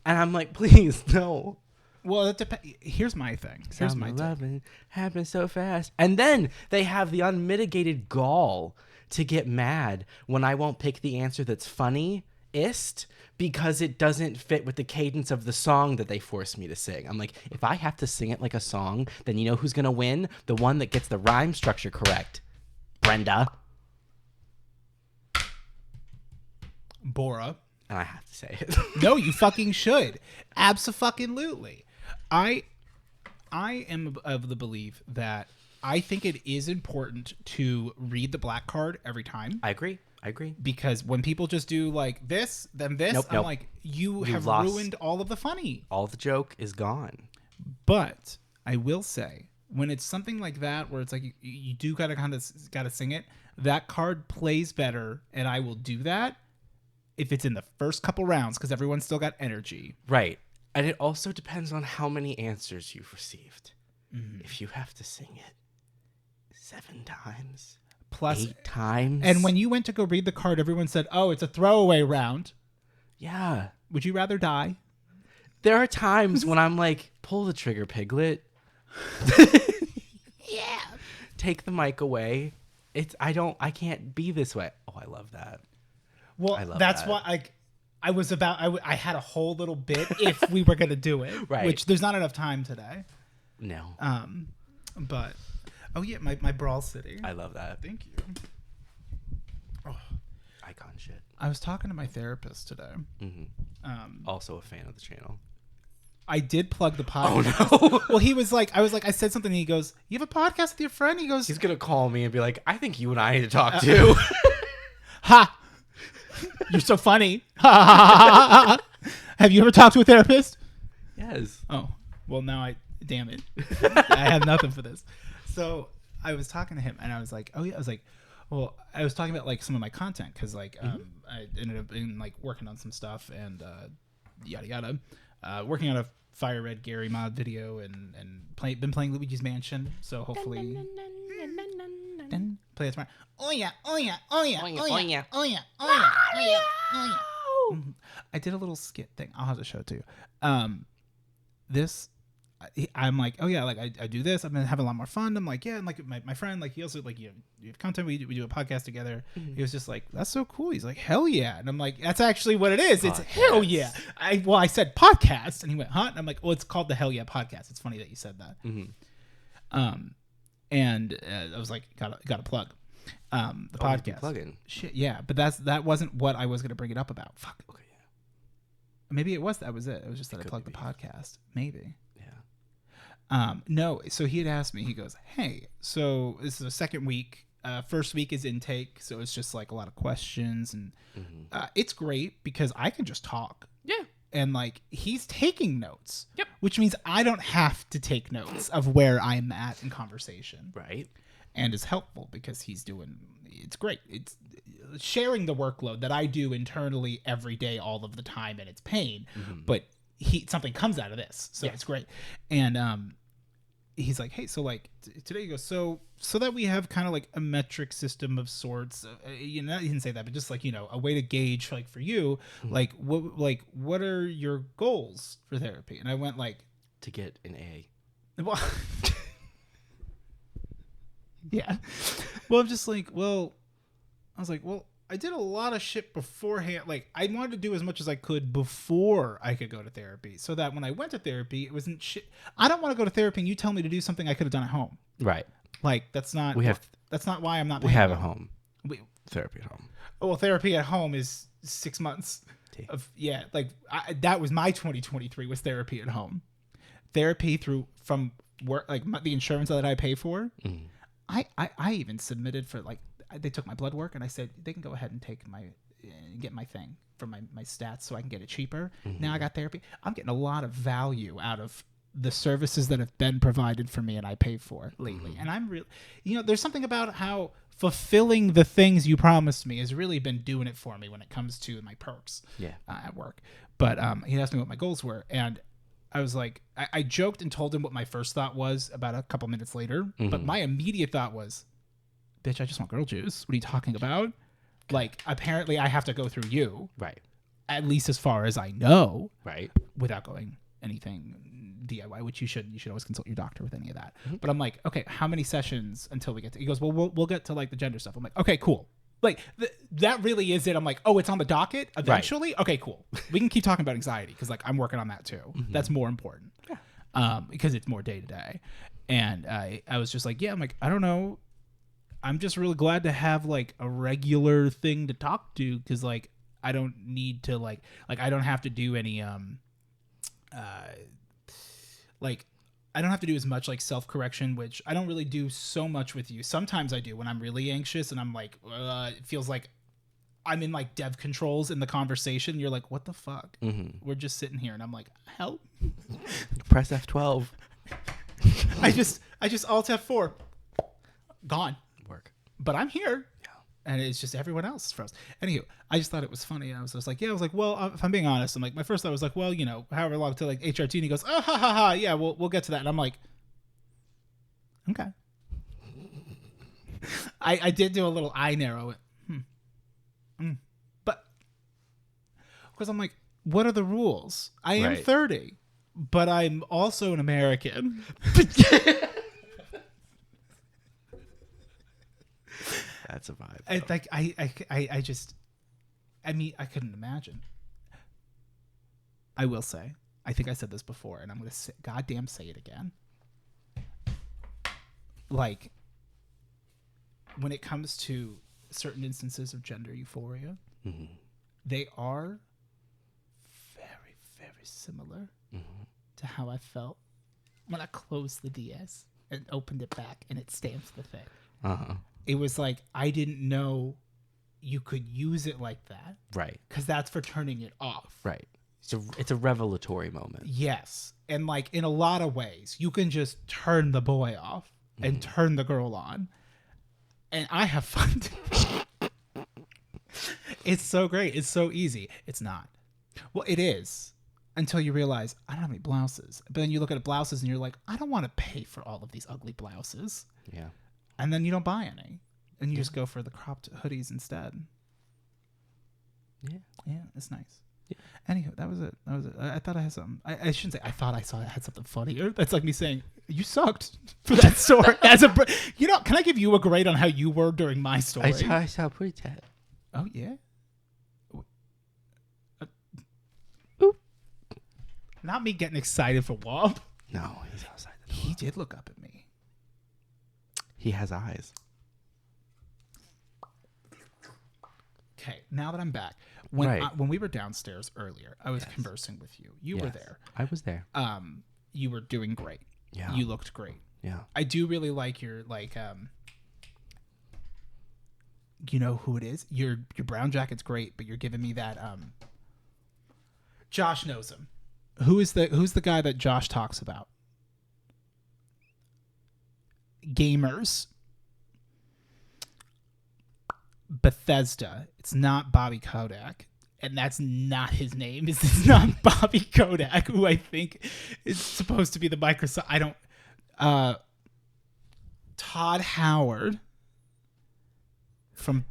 S2: And I'm like, please, no.
S1: Well, it depends. Here's my thing. Here's my
S2: Summer
S1: take.
S2: loving happens so fast. And then they have the unmitigated gall to get mad when I won't pick the answer that's funniest because it doesn't fit with the cadence of the song that they force me to sing. I'm like, if I have to sing it like a song, then you know who's going to win? The one that gets the rhyme structure correct. Brenda.
S1: Bora.
S2: And I have to say it.
S1: No, you fucking should. Abso-fucking-lutely. I am of the belief that I think it is important to read the black card every time.
S2: I agree.
S1: Because when people just do like this, then this, I'm like, you have
S2: lost.
S1: ruined all of the funny.
S2: All the joke is gone.
S1: But I will say, when it's something like that, where it's like you do gotta sing it, that card plays better, and I will do that if it's in the first couple rounds because everyone's still got energy.
S2: Right. And it also depends on how many answers you've received. If you have to sing it 7 times,
S1: Plus
S2: 8 times.
S1: And when you went to go read the card, everyone said, "Oh, it's a throwaway round."
S2: Yeah.
S1: Would you rather die?
S2: There are times when I'm like, pull the trigger, Piglet.
S4: Yeah.
S2: Take the mic away. I can't be this way. Oh, I love that.
S1: Well,
S2: I love
S1: that's
S2: that.
S1: why I had a whole little bit if we were gonna do it,
S2: Right.
S1: which there's not enough time today.
S2: No.
S1: But oh yeah, my brawl city.
S2: I love that.
S1: Thank you.
S2: Icon shit.
S1: I was talking to my therapist today.
S2: Also a fan of the channel.
S1: I did plug the podcast. Oh no! Well, he was like, I said something. And he goes, "You have a podcast with your friend?" He goes,
S2: He's going to call me and be like, I think you and I need to talk too.
S1: "Ha! You're so funny." Ha! Have you ever talked to a therapist?
S2: Yes.
S1: Oh, well, damn it. I have nothing for this. So I was talking to him and I was like, oh yeah, I was talking about like some of my content. Cause like, I ended up in like working on some stuff and, yada, yada, working on a Fire Red Gary mod video and been playing Luigi's Mansion. So hopefully play it tomorrow. Oh yeah. Oh yeah. Oh yeah. Oh yeah. Oh yeah. Oh yeah. Oh yeah. Oh yeah. I did a little skit thing. I'll have to show it to you. I'm like, oh yeah, like I do this. I've been having a lot more fun. I'm like, yeah, and like my friend, like he also like you have content. We do a podcast together. He was just like, that's so cool. He's like, hell yeah, and I'm like, that's actually what it is. It's hell yeah. I said podcast, and he went, huh? And I'm like, well, it's called the Hell Yeah Podcast. It's funny that you said that. And I was like, gotta plug the podcast.
S2: Plug-in.
S1: Shit, yeah, but that wasn't what I was gonna bring it up about. Fuck.
S2: Okay, yeah.
S1: Maybe that was it. It was just that I plugged the
S2: be.
S1: podcast. Maybe.
S2: Yeah.
S1: No. So he had asked me. He goes, "Hey, so this is the second week. First week is intake, so it's just like a lot of questions, and it's great because I can just talk.
S2: Yeah.
S1: And like he's taking notes.
S2: Yep.
S1: Which means I don't have to take notes of where I'm at in conversation.
S2: Right.
S1: And is helpful because it's great. It's sharing the workload that I do internally every day, all of the time, and it's pain. But something comes out of this, so it's great. And he's like, hey, so like today he goes, so that we have kind of like a metric system of sorts, you know, he didn't say that, but just like, you know, a way to gauge like for you, like what are your goals for therapy? And I went like,
S2: To get an A.
S1: well, yeah, well, I'm just like, well, I was like, well, I did a lot of shit beforehand. Like, I wanted to do as much as I could before I could go to therapy, so that when I went to therapy, it wasn't shit. I don't want to go to therapy and you tell me to do something I could have done at home.
S2: Right.
S1: Like, that's not. That's not why I'm not.
S2: We
S1: paying
S2: have
S1: them.
S2: a home.
S3: Therapy at home.
S1: Well, therapy at home is 6 months. Of like that was my 2023 was therapy at home. Therapy from work, like the insurance that I pay for. I even submitted for like. They took my blood work and I said they can go ahead and get my thing for my stats so I can get it cheaper. Now I got therapy. I'm getting a lot of value out of the services that have been provided for me and I pay for lately. And I'm really, you know, there's something about how fulfilling the things you promised me has really been doing it for me when it comes to my perks at work. But he asked me what my goals were, and I was like, I joked and told him what my first thought was about a couple minutes later, but my immediate thought was, bitch, I just want girl juice. What are you talking about? Like, apparently I have to go through you.
S2: Right.
S1: At least as far as I know.
S2: Right.
S1: Without going anything DIY, which you should always consult your doctor with any of that. But I'm like, okay, how many sessions until we get to, he goes, well, we'll get to like the gender stuff. I'm like, okay, cool. Like that really is it. I'm like, oh, it's on the docket eventually. Right. Okay, cool. We can keep talking about anxiety. Cause like I'm working on that too. That's more important. Because it's more day to day. And I was just like, yeah, I'm like, I don't know. I'm just really glad to have like a regular thing to talk to, because like I don't need to like I don't have to do any like I don't have to do as much like self-correction, which I don't really do so much with you. Sometimes I do when I'm really anxious and I'm like it feels like I'm in like dev controls in the conversation. You're like, what the fuck? We're just sitting here and I'm like, help.
S2: Press F12.
S1: I just alt F4. Gone.
S2: Work.
S1: But I'm here. Yeah. And it's just everyone else for us. Anywho, I just thought it was funny. I was just like, yeah, I was like, well, if I'm being honest, I'm like, my first thought was like, well, you know, however long till like HRT, and he goes, oh, ha, ha, ha. Yeah, we'll get to that. And I'm like, okay. I did do a little eye narrow. But because I'm like, what are the rules? I am 30, but I'm also an American.
S2: That's a vibe.
S1: I mean, I couldn't imagine. I will say, I think I said this before, and I'm going to goddamn say it again. Like, when it comes to certain instances of gender euphoria, they are very, very similar to how I felt when I closed the DS and opened it back and it stamped the thing. It was like, I didn't know you could use it like that.
S2: Right.
S1: Because that's for turning it off.
S2: Right. It's a revelatory moment.
S1: Yes. And like in a lot of ways, you can just turn the boy off and turn the girl on. And I have fun. It's so great. It's so easy. It's not. Well, it is. Until you realize, I don't have any blouses. But then you look at blouses and you're like, I don't want to pay for all of these ugly blouses.
S2: Yeah.
S1: And then you don't buy any. And you just go for the cropped hoodies instead. Yeah. Yeah, it's nice. Yeah. Anywho, that was it. I thought I had something. I shouldn't say I thought I had something funnier. That's like me saying, you sucked for that story. You know, can I give you a grade on how you were during my story?
S2: I saw pretty tad.
S1: Oh, yeah? Not me getting excited for Womp.
S2: No, he's outside the door.
S1: He did look up at me.
S2: He has eyes.
S1: Okay, now that I'm back, when we were downstairs earlier, I was conversing with you. You were there.
S2: I was there.
S1: You were doing great.
S2: Yeah.
S1: You looked great.
S2: Yeah.
S1: I do really like your you know who it is? Your brown jacket's great, but you're giving me that Josh knows him. Who's the guy that Josh talks about? Gamers. Bethesda. It's not Bobby Kodak. And that's not his name. It's not Bobby Kodak, who I think is supposed to be the Microsoft. Todd Howard from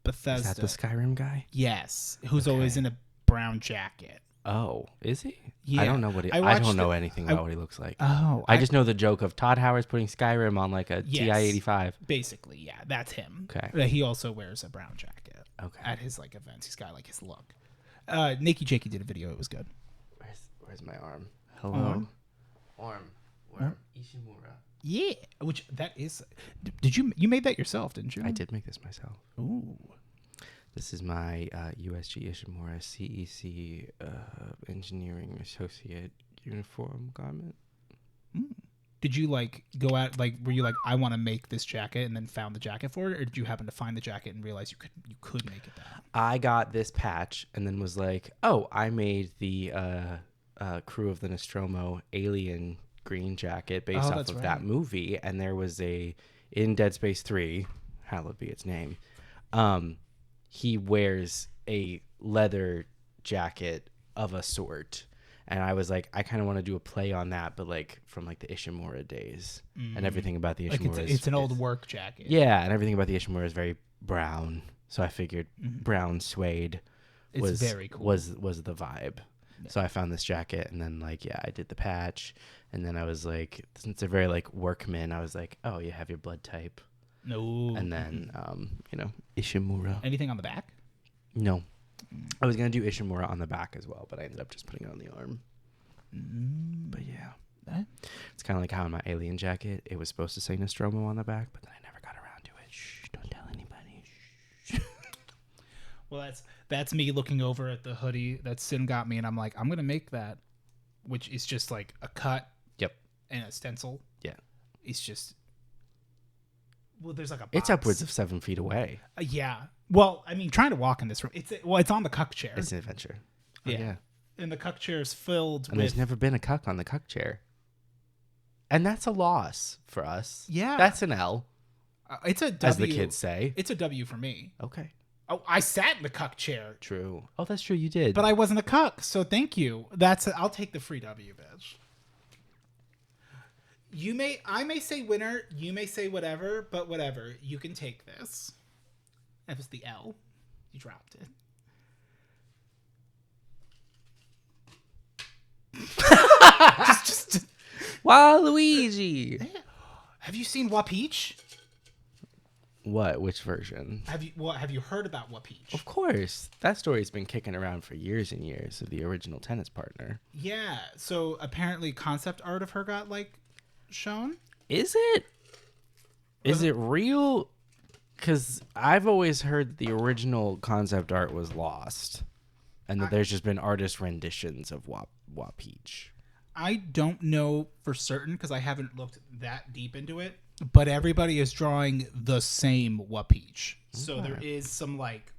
S1: Bethesda.
S2: Is that the Skyrim guy?
S1: Yes, who's
S2: Okay.
S1: always in a brown jacket.
S2: Oh, is he?
S1: Yeah.
S2: I don't know what he.
S1: I
S2: I don't
S1: watched
S2: know
S1: it-
S2: anything
S1: I-
S2: about what he looks like.
S1: Oh,
S2: I just know the joke of Todd Howard's putting Skyrim on like a
S1: Yes.
S2: TI-85.
S1: basically, yeah, that's him.
S2: Okay.
S1: But he also wears a brown jacket
S2: Okay.
S1: at his like events. He's got like his look. Nikki Jakey did a video. It was good.
S2: Where's my arm? Hello.
S1: Arm?
S2: Arm. Ishimura.
S1: Yeah, which that is. Did you made that yourself? Didn't you?
S2: I did make this myself.
S1: Ooh.
S2: This is my USG Ishimura CEC Engineering Associate uniform garment.
S1: Did you like go out like were you like I want to make this jacket and then found the jacket for it, or did you happen to find the jacket and realize you could make it that?
S2: I got this patch and then was like, oh, I made the crew of the Nostromo alien green jacket based off
S1: that's
S2: of
S1: right.
S2: that movie. And there was in Dead Space 3, hallowed be its name, he wears a leather jacket of a sort. And I was like, I kind of want to do a play on that, but like from like the Ishimura days and everything about the
S1: Like
S2: Ishimura.
S1: it's an old work jacket.
S2: Yeah, and everything about the Ishimura is very brown. So I figured brown suede
S1: It's
S2: was
S1: very cool.
S2: was the vibe. So I found this jacket and then like I did the patch and then I was like, since they're very like workmen, I was like, oh, you have your blood type.
S1: No.
S2: And then Ishimura.
S1: Anything on the back?
S2: No. I was gonna do Ishimura on the back as well, but I ended up just putting it on the arm. But yeah. It's kind of like how in my alien jacket, it was supposed to say Nostromo on the back, but then I never got around to it. Shh, don't tell anybody. Shh.
S1: Well, that's me looking over at the hoodie that Sin got me, and I'm like, I'm gonna make that, which is just like a cut.
S2: Yep.
S1: And a stencil.
S2: Yeah.
S1: It's just. Well, there's like a.
S2: It's
S1: box.
S2: upwards of 7 feet away.
S1: Yeah. Well, I mean, trying to walk in this room. It's on the cuck chair.
S2: It's an adventure.
S1: yeah.
S2: Yeah.
S1: And the cuck chair is filled
S2: And
S1: with.
S2: there's never been a cuck on the cuck chair. And that's a loss for us.
S1: Yeah.
S2: That's an L,
S1: It's a W.
S2: as the kids say.
S1: It's a W for me.
S2: Okay.
S1: Oh, I sat in the cuck chair,
S2: True. Oh, that's true. You did.
S1: but I wasn't a cuck, so thank you. I'll take the free W, bitch. I may say winner, you may say whatever, but whatever. You can take this. That was the L. You dropped it. just
S2: Waluigi.
S1: have you seen Wapeach?
S2: What? Which version?
S1: Have you heard about Wapeach?
S2: Of course. That story's been kicking around for years and years of the original tennis partner.
S1: Yeah. So apparently concept art of her got like shown.
S2: Is it? Is it real? Because I've always heard the original concept art was lost. And that there's just been artist renditions of Wapeach.
S1: I don't know for certain because I haven't looked that deep into it, but everybody is drawing the same Wapeach. So there is some like,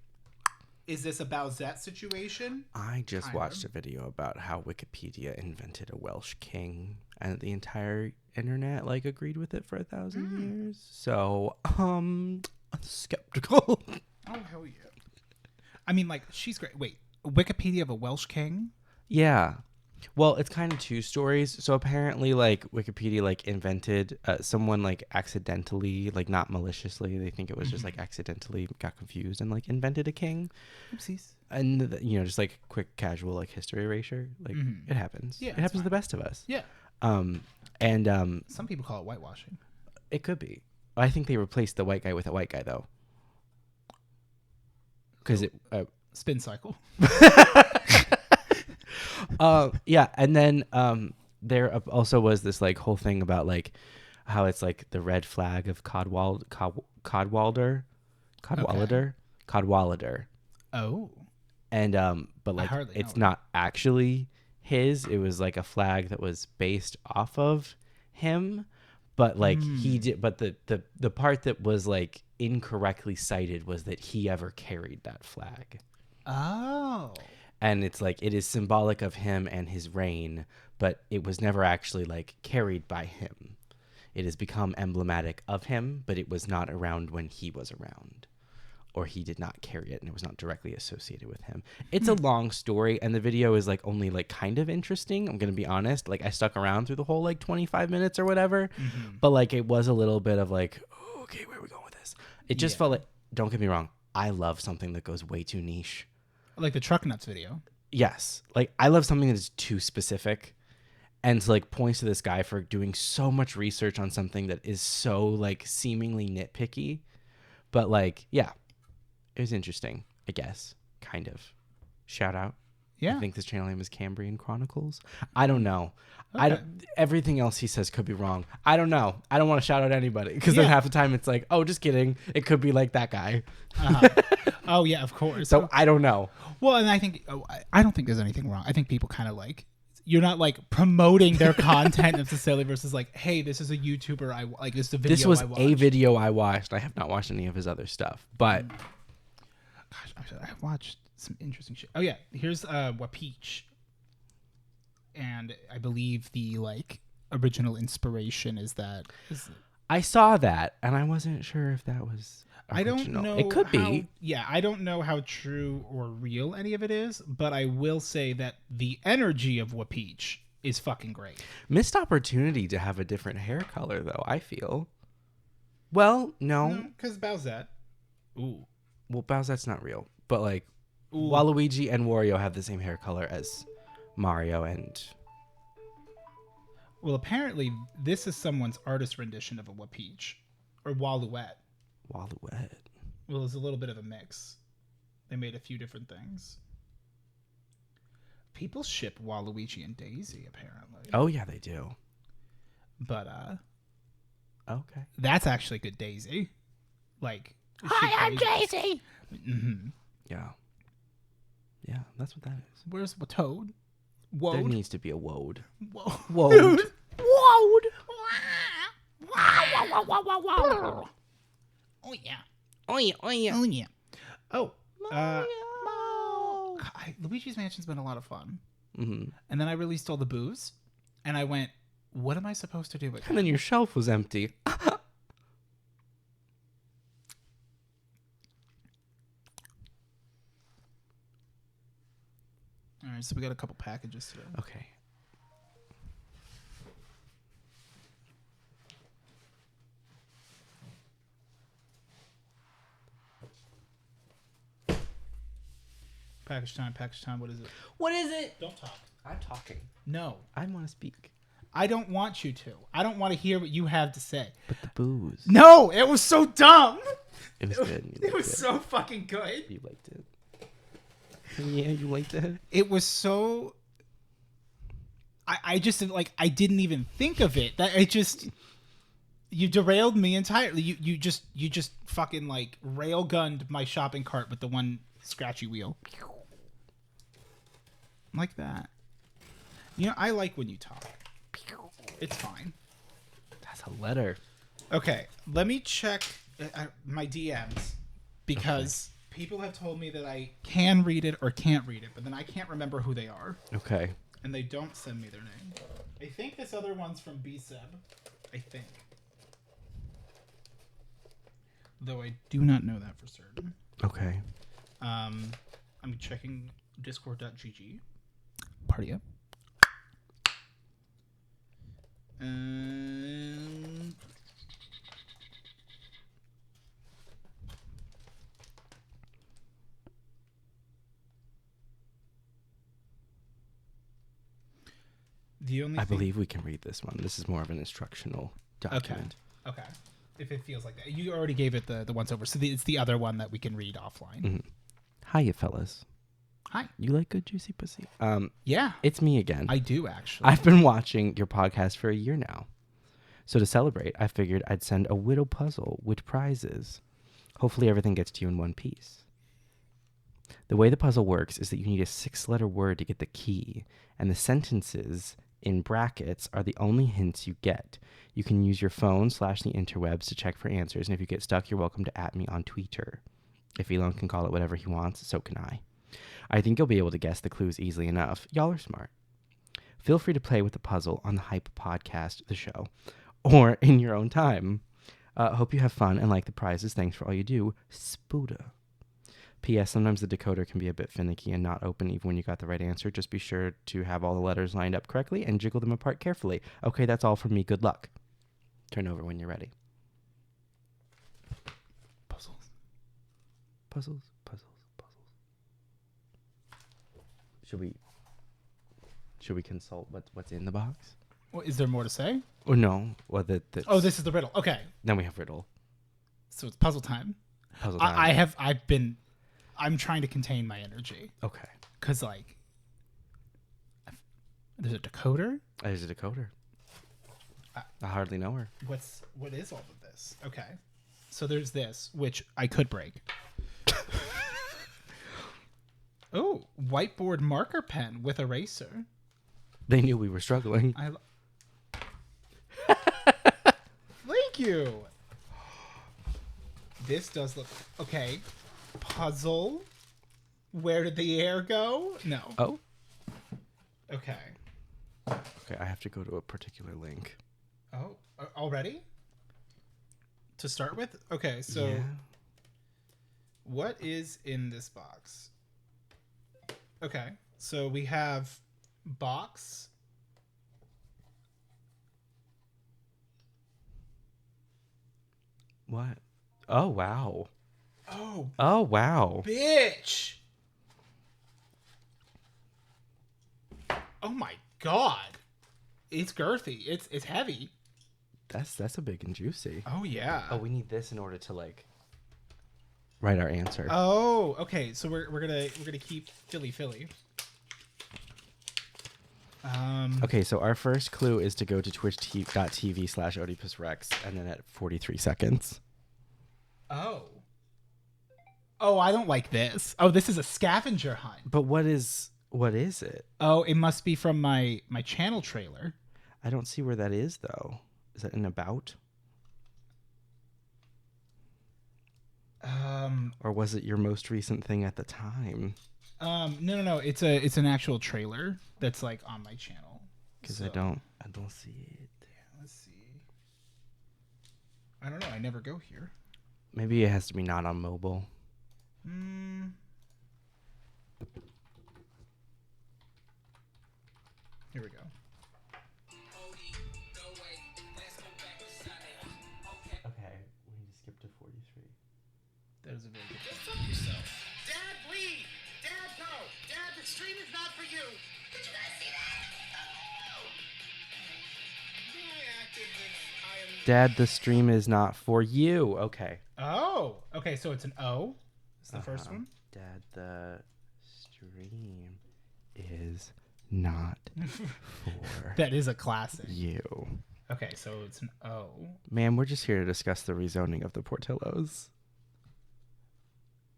S1: is this a Bowsette situation?
S2: I just
S1: Kind
S2: watched
S1: of.
S2: a video about how Wikipedia invented a Welsh king, and the entire internet like agreed with it for 1,000 years. So, I'm skeptical.
S1: Oh, hell yeah. I mean, like, she's great. Wait, Wikipedia of a Welsh king?
S2: Yeah. Well, it's kind of two stories. So apparently, like, Wikipedia, like, invented someone, like, accidentally, like, not maliciously. They think it was just, like, accidentally got confused and, like, invented a king.
S1: Oopsies.
S2: And, just, like, quick, casual, like, history erasure. Like, it happens.
S1: Yeah,
S2: it
S1: it's
S2: happens to
S1: fine.
S2: the best of us.
S1: Yeah.
S2: And
S1: Some people call it whitewashing.
S2: it could be. I think they replaced the white guy with a white guy, though. Because it...
S1: Spin cycle.
S2: Yeah, and then there also was this like whole thing about like how it's like the red flag of Cadwallader.
S1: Oh.
S2: And but like
S1: hardly
S2: it's
S1: know.
S2: not actually his. It was like a flag that was based off of him, but like he did. But the part that was like incorrectly cited was that he ever carried that flag.
S1: Oh.
S2: And it's like it is symbolic of him and his reign, but it was never actually like carried by him. It has become emblematic of him, but it was not around when he was around. or he did not carry it and it was not directly associated with him. It's a long story, and the video is like only like kind of interesting. I'm gonna be honest. Like I stuck around through the whole like 25 minutes or whatever, but like it was a little bit of like, oh, okay, where are we going with this? It just felt like, don't get me wrong, I love something that goes way too niche.
S1: Like the truck nuts video.
S2: Yes, like I love something that is too specific, and like points to this guy for doing so much research on something that is so like seemingly nitpicky, but like yeah. It was interesting, I guess. Kind of. Shout out.
S1: Yeah.
S2: I think this channel name is Cambrian Chronicles. I don't know.
S1: Okay.
S2: Everything else he says could be wrong. I don't know. I don't want to shout out anybody because then half the time it's like, oh, just kidding. It could be like that guy.
S1: Oh, yeah, of course.
S2: So I don't know.
S1: Well, and I think, I don't think there's anything wrong. I think people kind of like, you're not like promoting their content necessarily versus like, hey, this is a YouTuber. I like this is a video.
S2: This was
S1: I watched.
S2: a video I watched. I have not watched any of his other stuff, but
S1: Gosh, I watched some interesting shit. Oh yeah, here's Wapeach, and I believe the like original inspiration is that.
S2: I saw that and I wasn't sure if that was original.
S1: I don't know.
S2: It could be.
S1: Yeah, I don't know how true or real any of it is, but I will say that the energy of Wapeach is fucking great.
S2: Missed opportunity to have a different hair color, though, I feel. Well, no.
S1: Because Bowsette. Ooh.
S2: Well, Bowsette's not real. But, like, Waluigi and Wario have the same hair color as Mario and...
S1: Well, apparently, this is someone's artist rendition of a Wapeach. Or Waluette.
S2: Waluette.
S1: Well, it's a little bit of a mix. They made a few different things. People ship Waluigi and Daisy, apparently.
S2: Oh, yeah, they do.
S1: But,
S2: Okay.
S1: that's actually good Daisy. Like...
S4: Hi, I'm Daisy.
S1: Mm-hmm.
S2: Yeah. Yeah, that's what that is.
S1: Where's the Toad?
S2: There
S1: Woad?
S2: needs to be a woad.
S1: Woad.
S2: Woad.
S4: Whoa. Wow, wow, wow, wow, wow.
S1: Oh, yeah.
S2: Oh, yeah, oh, yeah.
S1: Oh, yeah. Oh, Luigi's Mansion's been a lot of fun.
S2: Mm-hmm.
S1: And then I released all the booze, and I went, what am I supposed to do with
S2: And then your shelf was empty.
S1: All right, so we got a couple packages today.
S2: Okay.
S1: Package time. What is it?
S2: What is it?
S1: Don't talk.
S2: I'm talking.
S1: No,
S2: I want to speak.
S1: I don't want you to. I don't want to hear what you have to say.
S2: But the booze.
S1: No, it was so dumb.
S2: It was good. You
S1: It
S2: liked
S1: was so fucking good.
S2: You liked it. Yeah, you liked it.
S1: It was so... I just, like, I didn't even think of it. That it just... You derailed me entirely. You just fucking, like, railgunned my shopping cart with the one scratchy wheel. Like that. You know, I like when you talk. It's fine.
S2: That's a letter.
S1: Okay, let me check my DMs because people have told me that I can read it or can't read it, but then I can't remember who they are,
S2: Okay.
S1: and they don't send me their name. I think this other one's from BSEB. I think. Though I do not know that for certain.
S2: Okay.
S1: I'm checking discord.gg. Party up.
S2: I believe we can read this one. This is more of an instructional document.
S1: Okay. If it feels like that. You already gave it the once over, so it's the other one that we can read offline.
S2: Mm-hmm. Hiya, fellas.
S1: Hi.
S2: You like good juicy pussy?
S1: Yeah.
S2: It's me again.
S1: I do, actually.
S2: I've been watching your podcast for a year now. So to celebrate, I figured I'd send a widow puzzle with prizes. Hopefully everything gets to you in one piece. The way the puzzle works is that you need a 6-letter word to get the key, and the sentences in brackets are the only hints you get. You can use your phone / the interwebs to check for answers, and if you get stuck, you're welcome to @ me on Twitter. If Elon can call it whatever he wants, so can I. I think you'll be able to guess the clues easily enough. Y'all are smart. Feel free to play with the puzzle on the Hype Podcast, the show, or in your own time. Hope you have fun and like the prizes. Thanks for all you do. Spuda. P.S. Sometimes the decoder can be a bit finicky and not open even when you got the right answer. Just be sure to have all the letters lined up correctly and jiggle them apart carefully. Okay, that's all from me. Good luck. Turn over when you're ready.
S1: Puzzles.
S2: Puzzles. Should we consult what's in the box?
S1: Well, is there more to say?
S2: Or no? Well,
S1: Oh, this is the riddle. Okay.
S2: Then we have riddle.
S1: So it's puzzle time.
S2: Puzzle time.
S1: I'm trying to contain my energy.
S2: Okay.
S1: Because, like, there's a decoder.
S2: There's a decoder. I hardly know her.
S1: What is all of this? Okay. So there's this, which I could break. Oh, whiteboard marker pen with eraser.
S2: They knew we were struggling.
S1: Thank you. This does look okay. Puzzle. Where did the air go? No.
S2: Oh.
S1: Okay.
S2: Okay, I have to go to a particular link.
S1: Oh, already? To start with? Okay, so
S2: Yeah.
S1: what is in this box? Okay, so we have box.
S2: What? Oh, wow.
S1: Oh,
S2: Oh, wow.
S1: bitch. Oh my god. It's girthy. It's heavy.
S2: That's a big and juicy.
S1: Oh yeah.
S2: Oh, we need this in order to like write our answer.
S1: Oh, okay. So we're gonna keep Philly.
S2: Okay, so our first clue is to go to twitch.tv/Odiepus Rex, and then at 43 seconds.
S1: Oh, I don't like this. Oh, this is a scavenger hunt.
S2: But what is it?
S1: Oh, it must be from my channel trailer.
S2: I don't see where that is though. Is that an about? Or was it your most recent thing at the time?
S1: No. It's an actual trailer that's like on my channel.
S2: Because
S1: So,
S2: I don't see it.
S1: Let's see. I don't know. I never go here.
S2: Maybe it has to be not on mobile.
S1: Here we go.
S2: Okay, we need to skip to 43.
S1: That is a very good.
S6: Dad, leave! Dad, no! Dad, the stream is not for you! Did you guys see that? I acted as I am...
S2: Dad, the stream is not for you. Okay.
S1: Oh, okay. So it's an O. It's the first one.
S2: Dad, the stream is not for
S1: That is a classic.
S2: you.
S1: Okay, so it's an O.
S2: Ma'am, we're just here to discuss the rezoning of the Portillos.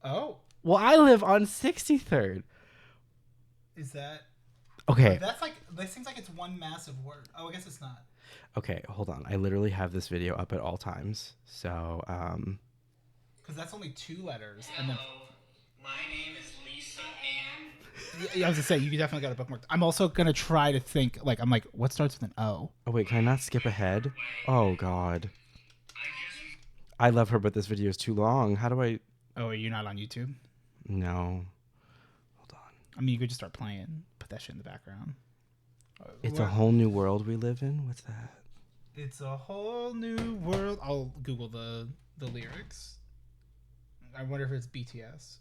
S1: Oh,
S2: Well, I live on 63rd.
S1: is that?
S2: Okay.
S1: That's like. That seems like it's one massive word. Oh, I guess it's not.
S2: Okay, hold on. I literally have this video up at all times. So,
S1: Because that's only 2 letters, and then.
S6: My name is Lisa Ann.
S1: Yeah, I was gonna say you definitely got a bookmark. I'm also gonna try to think like I'm like what starts with an O.
S2: oh wait, can I not skip ahead? Oh God. I love her, but this video is too long. How do I?
S1: Oh, you're not on YouTube.
S2: No. Hold on.
S1: I mean, you could just start playing. Put that shit in the background.
S2: It's a whole new world we live in. What's that?
S1: It's a whole new world. I'll Google the lyrics. I wonder if it's BTS.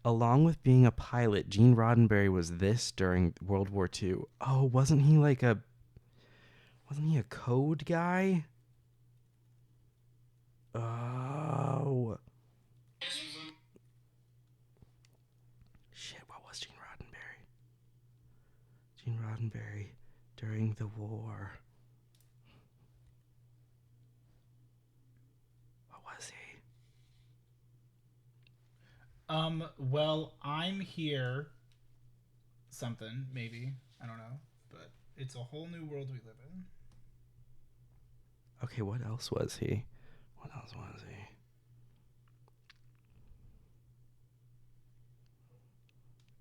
S2: Along with being a pilot, Gene Roddenberry was this during World War II. Oh, wasn't he a code guy? Oh. Shit, what was Gene Roddenberry? Gene Roddenberry during the war. What was he?
S1: Well, I'm here. Something, maybe. I don't know. But it's a whole new world we live in.
S2: Okay, what else was he? What else was he?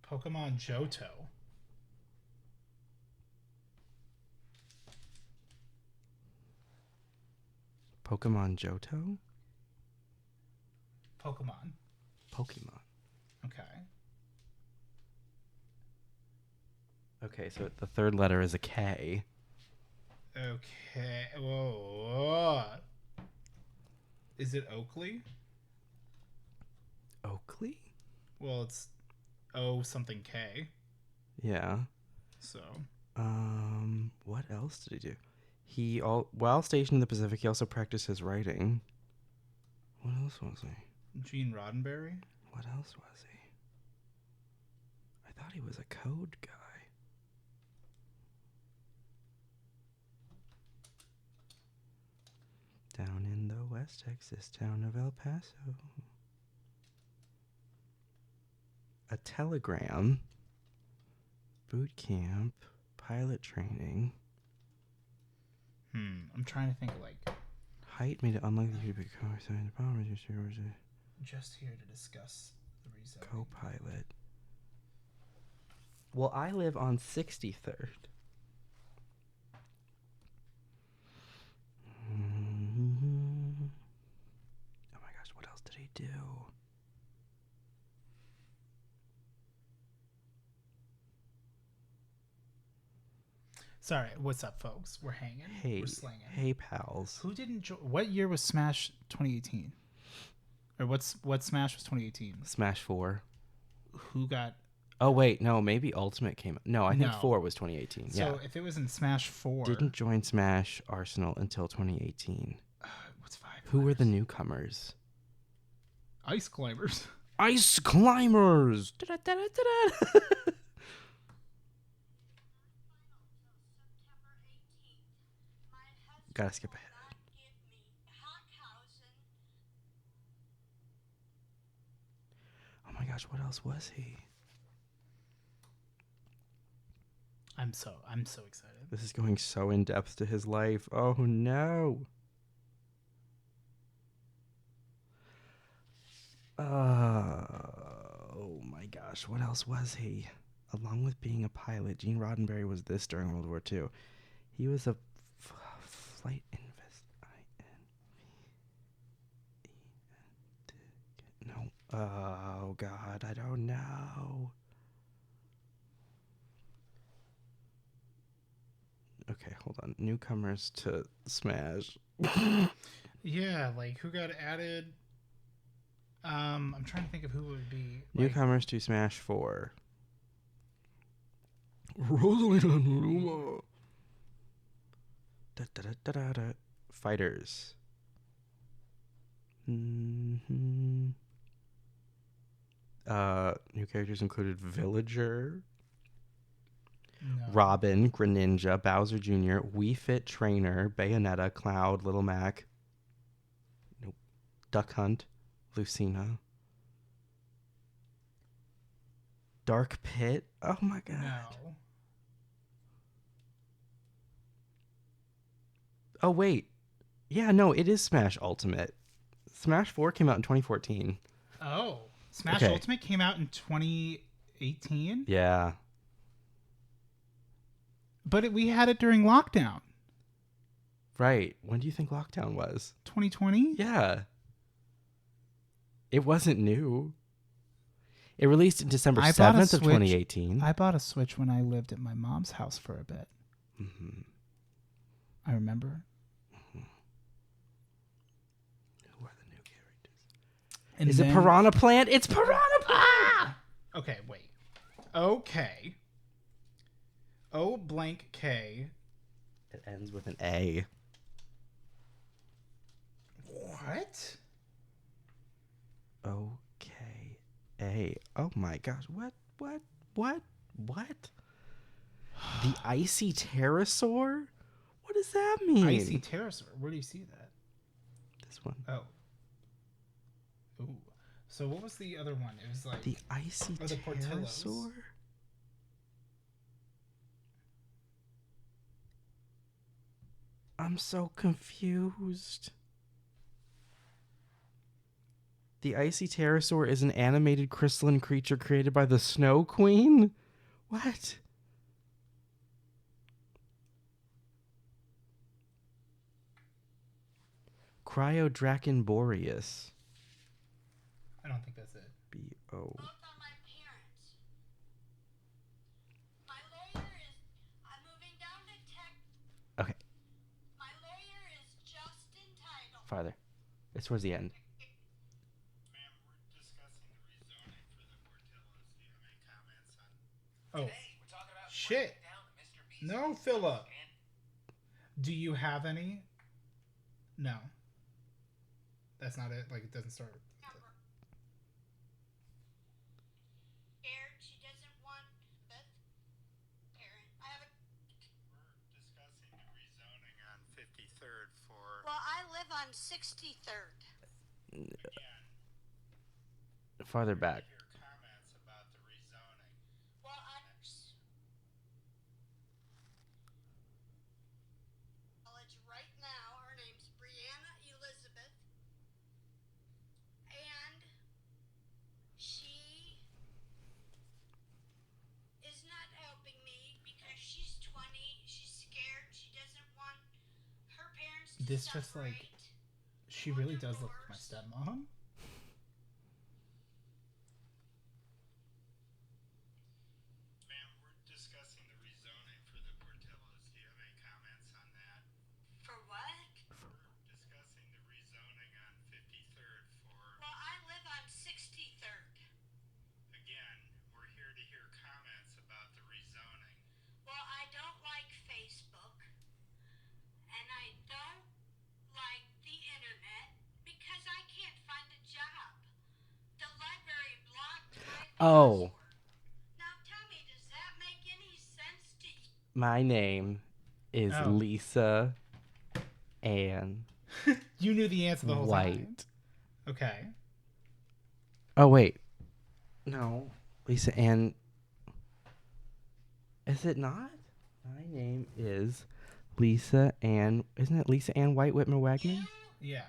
S1: Pokemon Johto.
S2: Pokemon Johto?
S1: Pokemon.
S2: Pokemon.
S1: Okay.
S2: Okay, so the third letter is a K.
S1: Okay. Whoa. Is it Oakley?
S2: Oakley?
S1: Well, it's O something K.
S2: Yeah.
S1: So.
S2: What else did he do? While stationed in the Pacific, he also practiced his writing. What else was he?
S1: Gene Roddenberry?
S2: What else was he? I thought he was a code guy. Down in the West Texas town of El Paso. A telegram. Boot camp. Pilot training.
S1: I'm trying to think like
S2: Height made it unlikely to become assigned to bomb register.
S1: just here to discuss the reason.
S2: Co-pilot. Well, I live on 63rd. Oh my gosh, what else did he do?
S1: Sorry, what's up, folks? We're hanging.
S2: Hey,
S1: We're slinging.
S2: hey, pals.
S1: Who didn't join? What year was Smash 2018? Or what Smash was 2018?
S2: Smash 4.
S1: Who got?
S2: Oh wait, no, maybe Ultimate came. No, I think
S1: No.
S2: 4 was 2018.
S1: So
S2: Yeah,
S1: if it was in Smash 4,
S2: didn't join Smash Arsenal until 2018.
S1: what's 5?
S2: Who were the newcomers?
S1: Ice climbers?
S2: Ice climbers. Da-da-da-da-da. Gotta skip ahead. Oh my gosh, what else was he?
S1: I'm so excited.
S2: This is going so in depth to his life. Oh no. Oh my gosh, what else was he? Along with being a pilot, Gene Roddenberry was this during World War II. He was a flight No. Oh God, I don't know. Okay, hold on. Newcomers to Smash.
S1: Yeah, like who got added? I'm trying to think of who would be
S2: Newcomers to Smash 4. Rosalina Numa. Fighters. Mm-hmm. New characters included Villager,
S1: No.
S2: Robin, Greninja, Bowser Jr., Wii Fit Trainer, Bayonetta, Cloud, Little Mac, nope, Duck Hunt, Lucina, Dark Pit. Oh my god.
S1: No.
S2: Oh wait. Yeah, no, it is Smash Ultimate. Smash 4 came out in 2014.
S1: Oh, Smash
S2: Okay.
S1: Ultimate came out in 2018,
S2: Yeah.
S1: but we had it during lockdown,
S2: Right. When do you think lockdown was?
S1: 2020.
S2: Yeah. It wasn't new. It released in December
S1: I bought a
S2: 7th of
S1: Switch.
S2: 2018.
S1: I bought a Switch when I lived at my mom's house for a bit.
S2: Mm-hmm.
S1: I remember.
S2: Who are the new characters?
S1: And
S2: Is it
S1: then-
S2: Piranha Plant? It's Piranha Plant!
S1: Okay, wait. Okay. O blank K.
S2: It ends with an A.
S1: What?
S2: O-K-A. Oh my gosh. What? The Icy Pterosaur? What does that mean?
S1: Icy Pterosaur. Where do you see that?
S2: This one.
S1: Oh. Ooh. So what was the other one? It was like
S2: The Icy
S1: Oh, the Portillos.
S2: Pterosaur? I'm so confused. The Icy Pterosaur is an animated crystalline creature created by the Snow Queen? What? Cryodrakenboreus.
S1: I don't think that's it.
S2: B-O.
S6: Both on my parents. My lawyer is. I'm moving down to tech.
S2: Okay,
S6: My lawyer is just entitled.
S2: farther. It's towards the end.
S7: Ma'am, we're discussing the rezoning for the Portillos. Do you have any comments on?
S1: Oh,
S8: Today, we're talking about
S1: shit.
S8: breaking down the Mr. Beast
S1: No,
S8: movies
S1: Philip.
S8: and
S1: Do you have any? No. That's not it. Like, it doesn't start.
S6: Scared she doesn't want this parent. I have a.
S7: We're discussing the rezoning on 53rd for,
S6: Well, I live on 63rd.
S7: again,
S2: Farther back.
S7: hear comments about the rezoning.
S6: Well, college right now. Her name's Brianna Elizabeth. And she is not helping me because she's 20. She's scared. She doesn't want her parents to
S1: This just, like,
S6: separate.
S1: She really does look like my stepmom.
S7: Ma'am, we're discussing the rezoning for the Portillos. Do you have any comments on that?
S6: For what?
S7: We're discussing the rezoning on 53rd for,
S6: Well, I live on 63rd.
S7: again, we're here to hear comments about the rezoning.
S6: Well, I don't like Facebook. And I don't like the internet because I can't find a job. The library blocked my
S2: Oh.
S6: password. Now tell me, does that make any sense to you?
S2: My name is
S1: Oh.
S2: Lisa Ann
S1: You knew the answer the whole time.
S2: White.
S1: Okay.
S2: Oh, wait. No. Lisa Ann. Is it not? My name is Lisa Ann. Isn't it Lisa Ann White Whitmer Wagman?
S1: Yeah.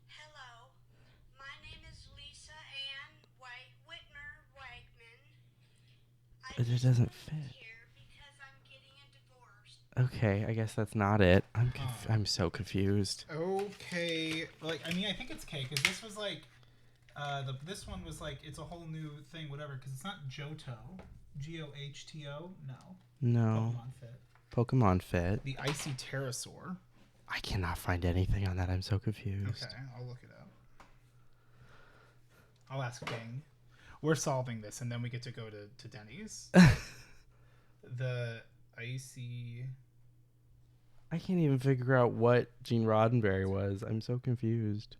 S6: Hello, my name is Lisa Ann White Whitmer Wagman. I
S2: But it
S6: just
S2: doesn't
S6: moved
S2: fit.
S6: here because I'm getting a divorce.
S2: Okay, I guess that's not it. I'm so confused.
S1: Okay. Like, I mean, I think it's K because this was like, this one was like, it's a whole new thing, whatever. Because it's not Johto, Gohto. No.
S2: No.
S1: Pokemon Fit.
S2: Pokemon Fit.
S1: The Icy Pterosaur.
S2: I cannot find anything on that. I'm so confused.
S1: Okay, I'll look it up. I'll ask Bing. We're solving this, and then we get to go to Denny's. The Icy.
S2: I can't even figure out what Gene Roddenberry was. I'm so confused.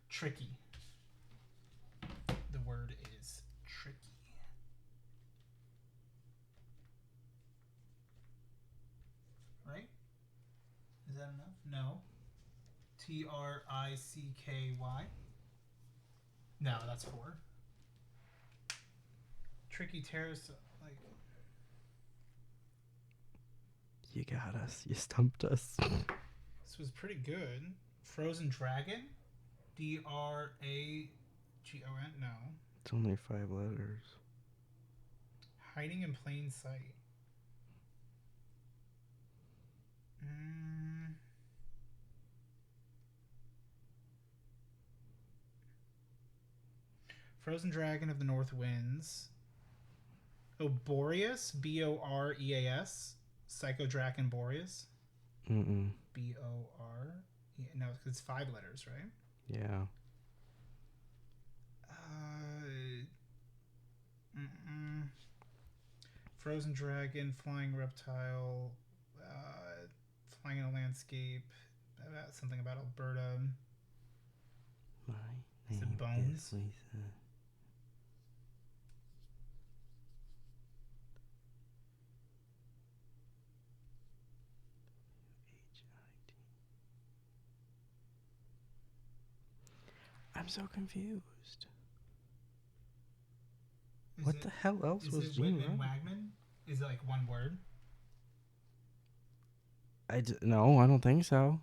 S1: Tricky. The word is tricky. Right? Is that enough? No. Tricky. No, that's 4. Tricky terrace, like.
S2: You got us. You stumped us.
S1: This was pretty good. Frozen Dragon? Dragon? No.
S2: It's only 5 letters.
S1: Hiding in plain sight. Frozen Dragon of the North Winds. Oh, Boreas? Boreas? Psycho Dragon Boreas?
S2: Mm-mm.
S1: Bor? Yeah, no, it's 5 letters, right?
S2: Yeah.
S1: Frozen Dragon, Flying Reptile, Flying in a Landscape, something about Alberta.
S2: My
S1: Is
S2: name
S1: it Bones?
S2: is Lisa. I'm so confused. What the hell else
S1: Is
S2: was
S1: it
S2: Gene
S1: Whitman
S2: Roddenberry?
S1: Wagman? Is it like one word?
S2: No, I don't think so.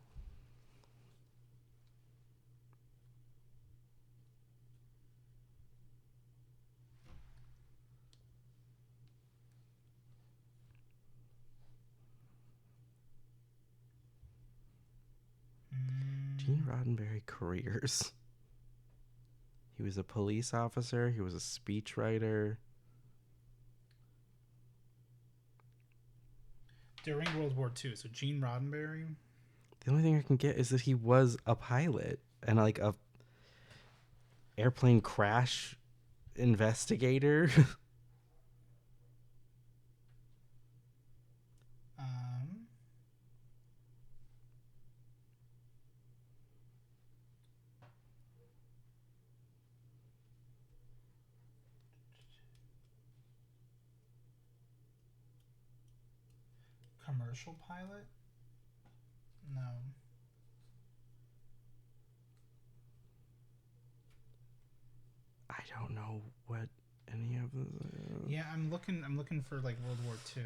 S2: Gene Roddenberry careers. He was a police officer. He was a speechwriter.
S1: During World War II. So Gene Roddenberry.
S2: The only thing I can get is that he was a pilot and like a airplane crash investigator.
S1: Commercial pilot? No.
S2: I don't know what any of the.
S1: Yeah, I'm looking for like World War II.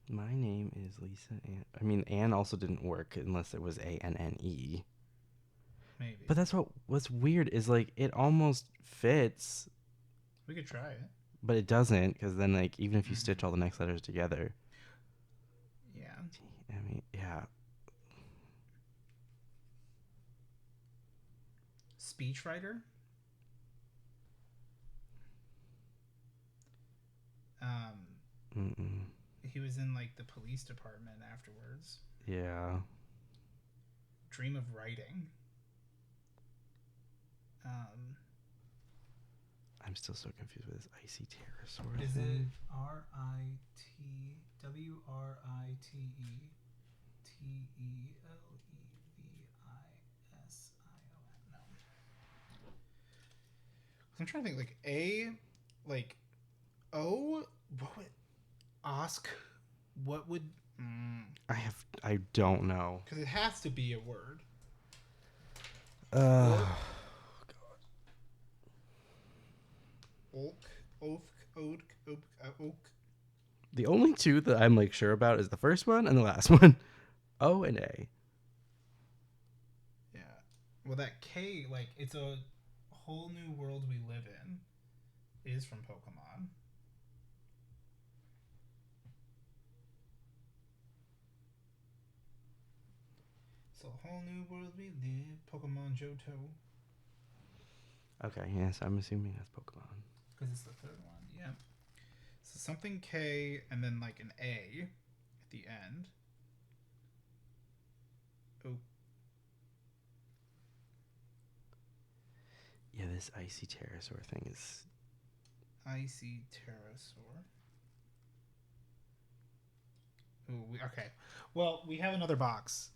S2: My name is Lisa Ann. I mean, Ann also didn't work unless it was ANNE.
S1: Maybe.
S2: But that's what's weird is like it almost fits,
S1: We could try it.
S2: but it doesn't because then like even if you stitch all the next letters together.
S1: Yeah.
S2: I mean, yeah.
S1: Speechwriter?
S2: Mm-mm.
S1: He was in like the police department afterwards.
S2: Yeah.
S1: Dream of writing.
S2: I'm still so confused with this icy pterosaur.
S1: Is
S2: thing.
S1: it RITWRITETELEVISION? No. I'm trying to think like A, like O. What would ask? What would?
S2: I don't know.
S1: Because it has to be a word. Oak.
S2: The only two that I'm like sure about is the first one and the last one. O and A.
S1: Yeah. Well, that K, like, it's a whole new world we live in. It is from Pokemon. It's a whole new world we live. Pokemon Johto.
S2: Okay, yes, I'm assuming that's Pokemon.
S1: Because it's the third one, yeah. So something K and then like an A at the end. Oh.
S2: Yeah, this icy pterosaur thing is.
S1: Icy pterosaur. Ooh, okay. Well, we have another box.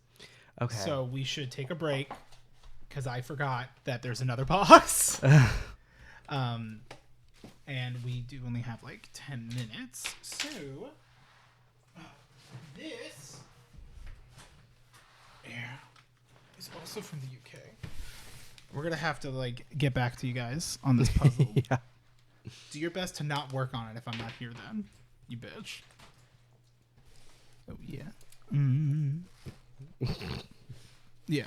S2: Okay.
S1: So we should take a break because I forgot that there's another box. And we do only have like 10 minutes. So this is also from the UK. We're going to have to like get back to you guys on this puzzle.
S2: Yeah.
S1: Do your best to not work on it if I'm not here then. You bitch. Oh, yeah. Yeah.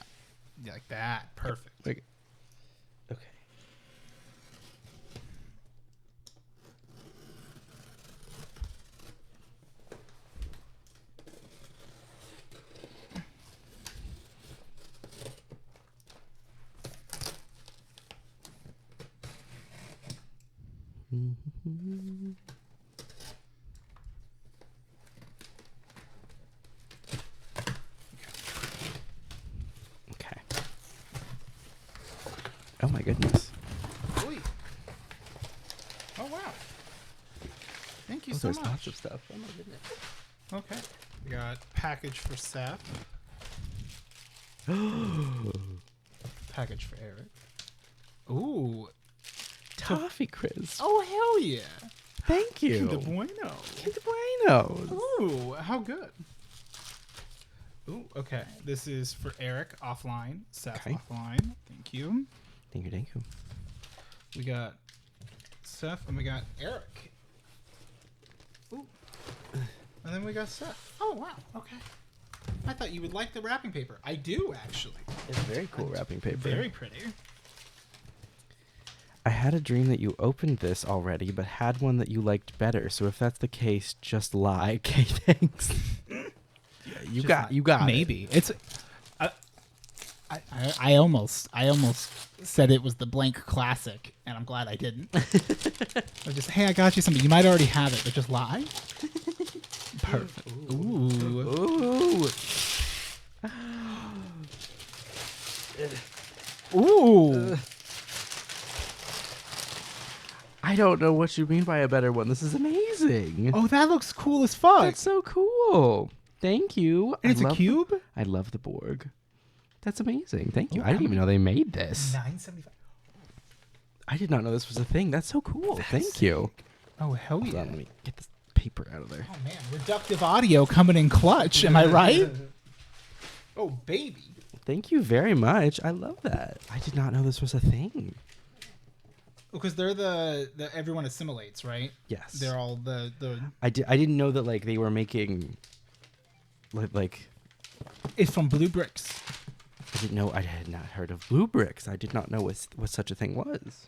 S1: Yeah, like that. Perfect.
S2: Okay. Okay. Okay. Oh my goodness.
S1: Oy. Oh, wow. Thank you
S2: Oh,
S1: so
S2: there's
S1: much.
S2: lots of stuff. Oh my goodness.
S1: Okay. We got package for Seth. Package for Eric. Ooh.
S2: Toffee crisp.
S1: Oh, hell yeah.
S2: Thank you.
S1: Kinder Bueno.
S2: Kinder Bueno.
S1: Ooh, how good. Ooh, okay. This is for Eric offline. Seth
S2: Okay.
S1: offline. Thank you.
S2: Thank you. Thank you.
S1: We got Seth and we got Eric. Ooh. And then we got Seth. Oh, wow. Okay. I thought you would like the wrapping paper. I do, actually.
S2: It's very cool wrapping paper.
S1: Very pretty.
S2: I had a dream that you opened this already, but had one that you liked better. So if that's the case, just lie. Okay, thanks. You got it.
S1: Maybe. It's... I almost said it was the blank classic, and I'm glad I didn't. I just, hey, I got you something. You might already have it, but just lie. Perfect. Ooh. Ooh.
S2: I don't know what you mean by a better one. This is amazing.
S1: Oh, that looks cool as fuck.
S2: That's so cool. Thank you.
S1: And it's a cube?
S2: I love the Borg. That's amazing. Thank you.
S1: Oh,
S2: I didn't even know they made this.
S1: $9.75.
S2: I did not know this was a thing. That's so cool. Thank you.
S1: Oh, hell
S2: Hold
S1: yeah.
S2: on, let me get this paper out of there.
S1: Oh, man. Reductive audio coming in clutch. Am I right? Oh, baby.
S2: Thank you very much. I love that. I did not know this was a thing.
S1: Because they're the everyone assimilates, right?
S2: Yes.
S1: They're all the
S2: I didn't know that like they were making like
S1: it's from Blue Bricks.
S2: I didn't know. I had not heard of Blue Bricks. I did not know what such a thing was.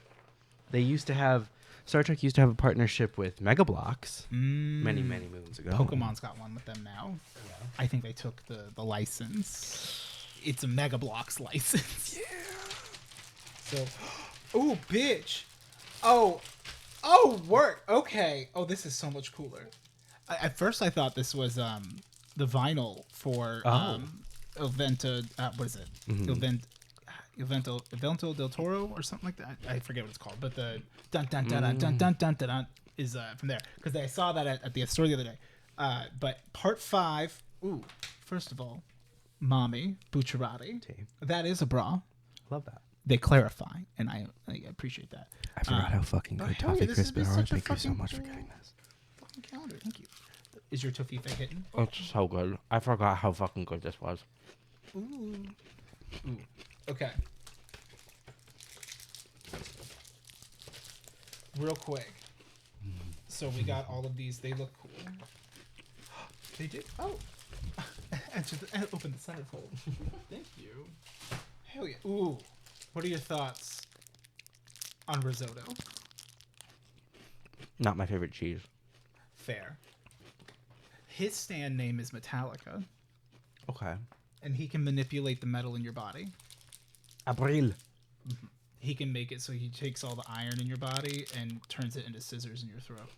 S2: They used to have Star Trek used to have a partnership with Mega Bloks many moons ago.
S1: Pokemon's got one with them now. Yeah. I think they took the license. It's a Mega Bloks license. Yeah. So, oh, bitch. Oh, work. Okay. Oh, this is so much cooler. At first, I thought this was the vinyl for Evento. What is it? Evento del Toro or something like that. I forget what it's called, but the dun dun dun dun dun dun dun dun is from there because I saw that at the store the other day. But part 5. Ooh, first of all, Mommy Bucciarati. That is a bra.
S2: Love that.
S1: They clarify, and I appreciate that.
S2: I forgot how fucking good
S1: hell yeah,
S2: Toffee
S1: this
S2: Crisp
S1: is
S2: are.
S1: such a
S2: Thank you so
S1: fucking
S2: much for getting this.
S1: Fucking calendar, thank you. Is your Tofife hitting?
S2: It's so good. I forgot how fucking good this was.
S1: Ooh. Okay. Real quick. So we got all of these. They look cool. They did. Oh. Open the centerfold. Thank you. Hell yeah. Ooh. What are your thoughts on risotto?
S2: Not my favorite cheese.
S1: Fair. His stand name is Metallica,
S2: Okay.
S1: and he can manipulate the metal in your body.
S2: April.
S1: He can make it so he takes all the iron in your body and turns it into scissors in your throat.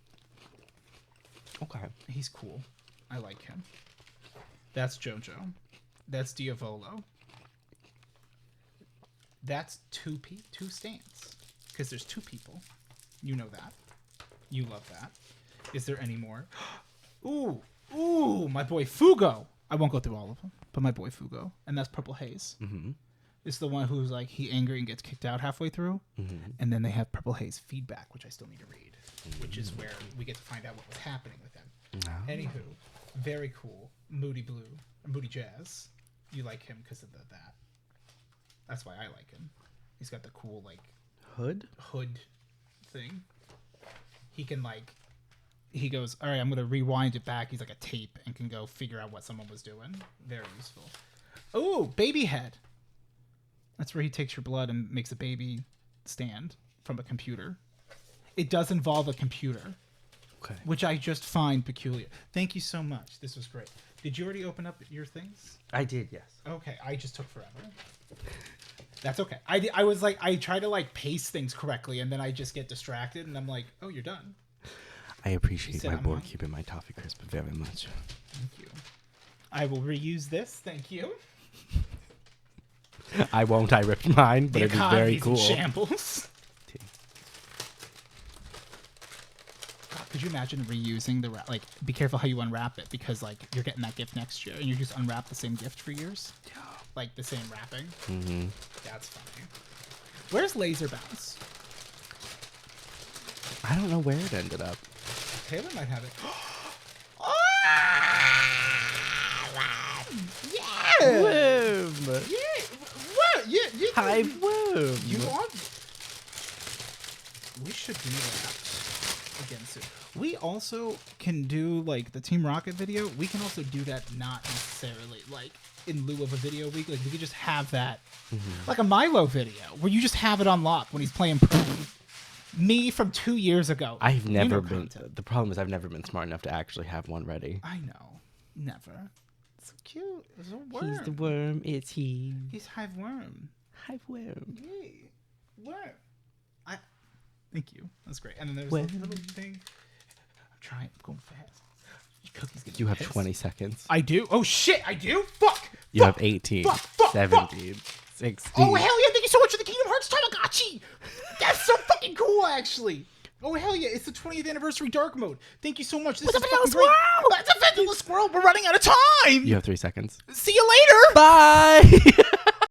S2: Okay.
S1: He's cool. I like him. That's JoJo. That's Diavolo. That's two stands. Because there's 2 people. You know that. You love that. Is there any more? Ooh, my boy Fugo. I won't go through all of them, but my boy Fugo. And that's Purple Haze.
S2: Mm-hmm.
S1: It's the one who's like, he angry and gets kicked out halfway through.
S2: Mm-hmm.
S1: And then they have Purple Haze feedback, which I still need to read, which is where we get to find out what was happening with him.
S2: Oh.
S1: Anywho, very cool. Moody Blue. Moody Jazz. You like him because of that. That's why I like him. He's got the cool, like,
S2: Hood
S1: thing. He can, like, he goes, all right, I'm going to rewind it back. He's like a tape and can go figure out what someone was doing. Very useful. Oh, baby head. That's where he takes your blood and makes a baby stand from a computer. It does involve a computer.
S2: Okay.
S1: Which I just find peculiar. Thank you so much. This was great. Did you already open up your things?
S2: I did, yes.
S1: Okay, I just took forever. That's okay. I was like, I try to like pace things correctly, and then I just get distracted, and I'm like, oh, you're done.
S2: I appreciate
S1: said
S2: my
S1: I'm
S2: board
S1: on.
S2: keeping my Toffee Crisp very much.
S1: Thank you. I will reuse this. Thank you.
S2: I won't. I ripped mine, but it was very
S1: economy's
S2: cool.
S1: in shambles. God, could you imagine reusing the like? Be careful how you unwrap it, because like you're getting that gift next year, and you just unwrap the same gift for years. Yeah. Like the same wrapping.
S2: Mm-hmm.
S1: That's funny. Where's Laser Bounce?
S2: I don't know where it ended up.
S1: Taylor might have it. Yeah!
S2: Whoom.
S1: Yeah! What? Yeah!
S2: Hi, whoom.
S1: You want? We should do that. again soon. We also can do like the Team Rocket video. We can also do that not necessarily like in lieu of a video week. Like we could just have that like a Milo video where you just have it on lock when he's playing me from 2 years ago.
S2: I've
S1: You
S2: never
S1: know
S2: been.
S1: content.
S2: The problem is I've never been smart enough to actually have one ready.
S1: I know. Never. So cute. It's a worm.
S2: He's the worm. It's he.
S1: He's Hive Worm.
S2: Hive worm.
S1: Yay. Worm. Thank you. That's great. And then there's
S2: Well-
S1: a little thing. I'm trying. I'm going fast. Cookie's gonna
S2: You
S1: be
S2: have
S1: pissed.
S2: 20 seconds.
S1: I do? Oh, shit. I do? Fuck.
S2: You
S1: Fuck.
S2: have 18,
S1: Fuck.
S2: 17, 16.
S1: Oh, hell yeah. Thank you so much for the Kingdom Hearts Tamagotchi. That's so fucking cool, actually. Oh, hell yeah. It's the 20th anniversary dark mode. Thank you so much. This is fucking great. That's a Vendula Squirrel. We're running out of time.
S2: You have 3 seconds.
S1: See you later.
S2: Bye.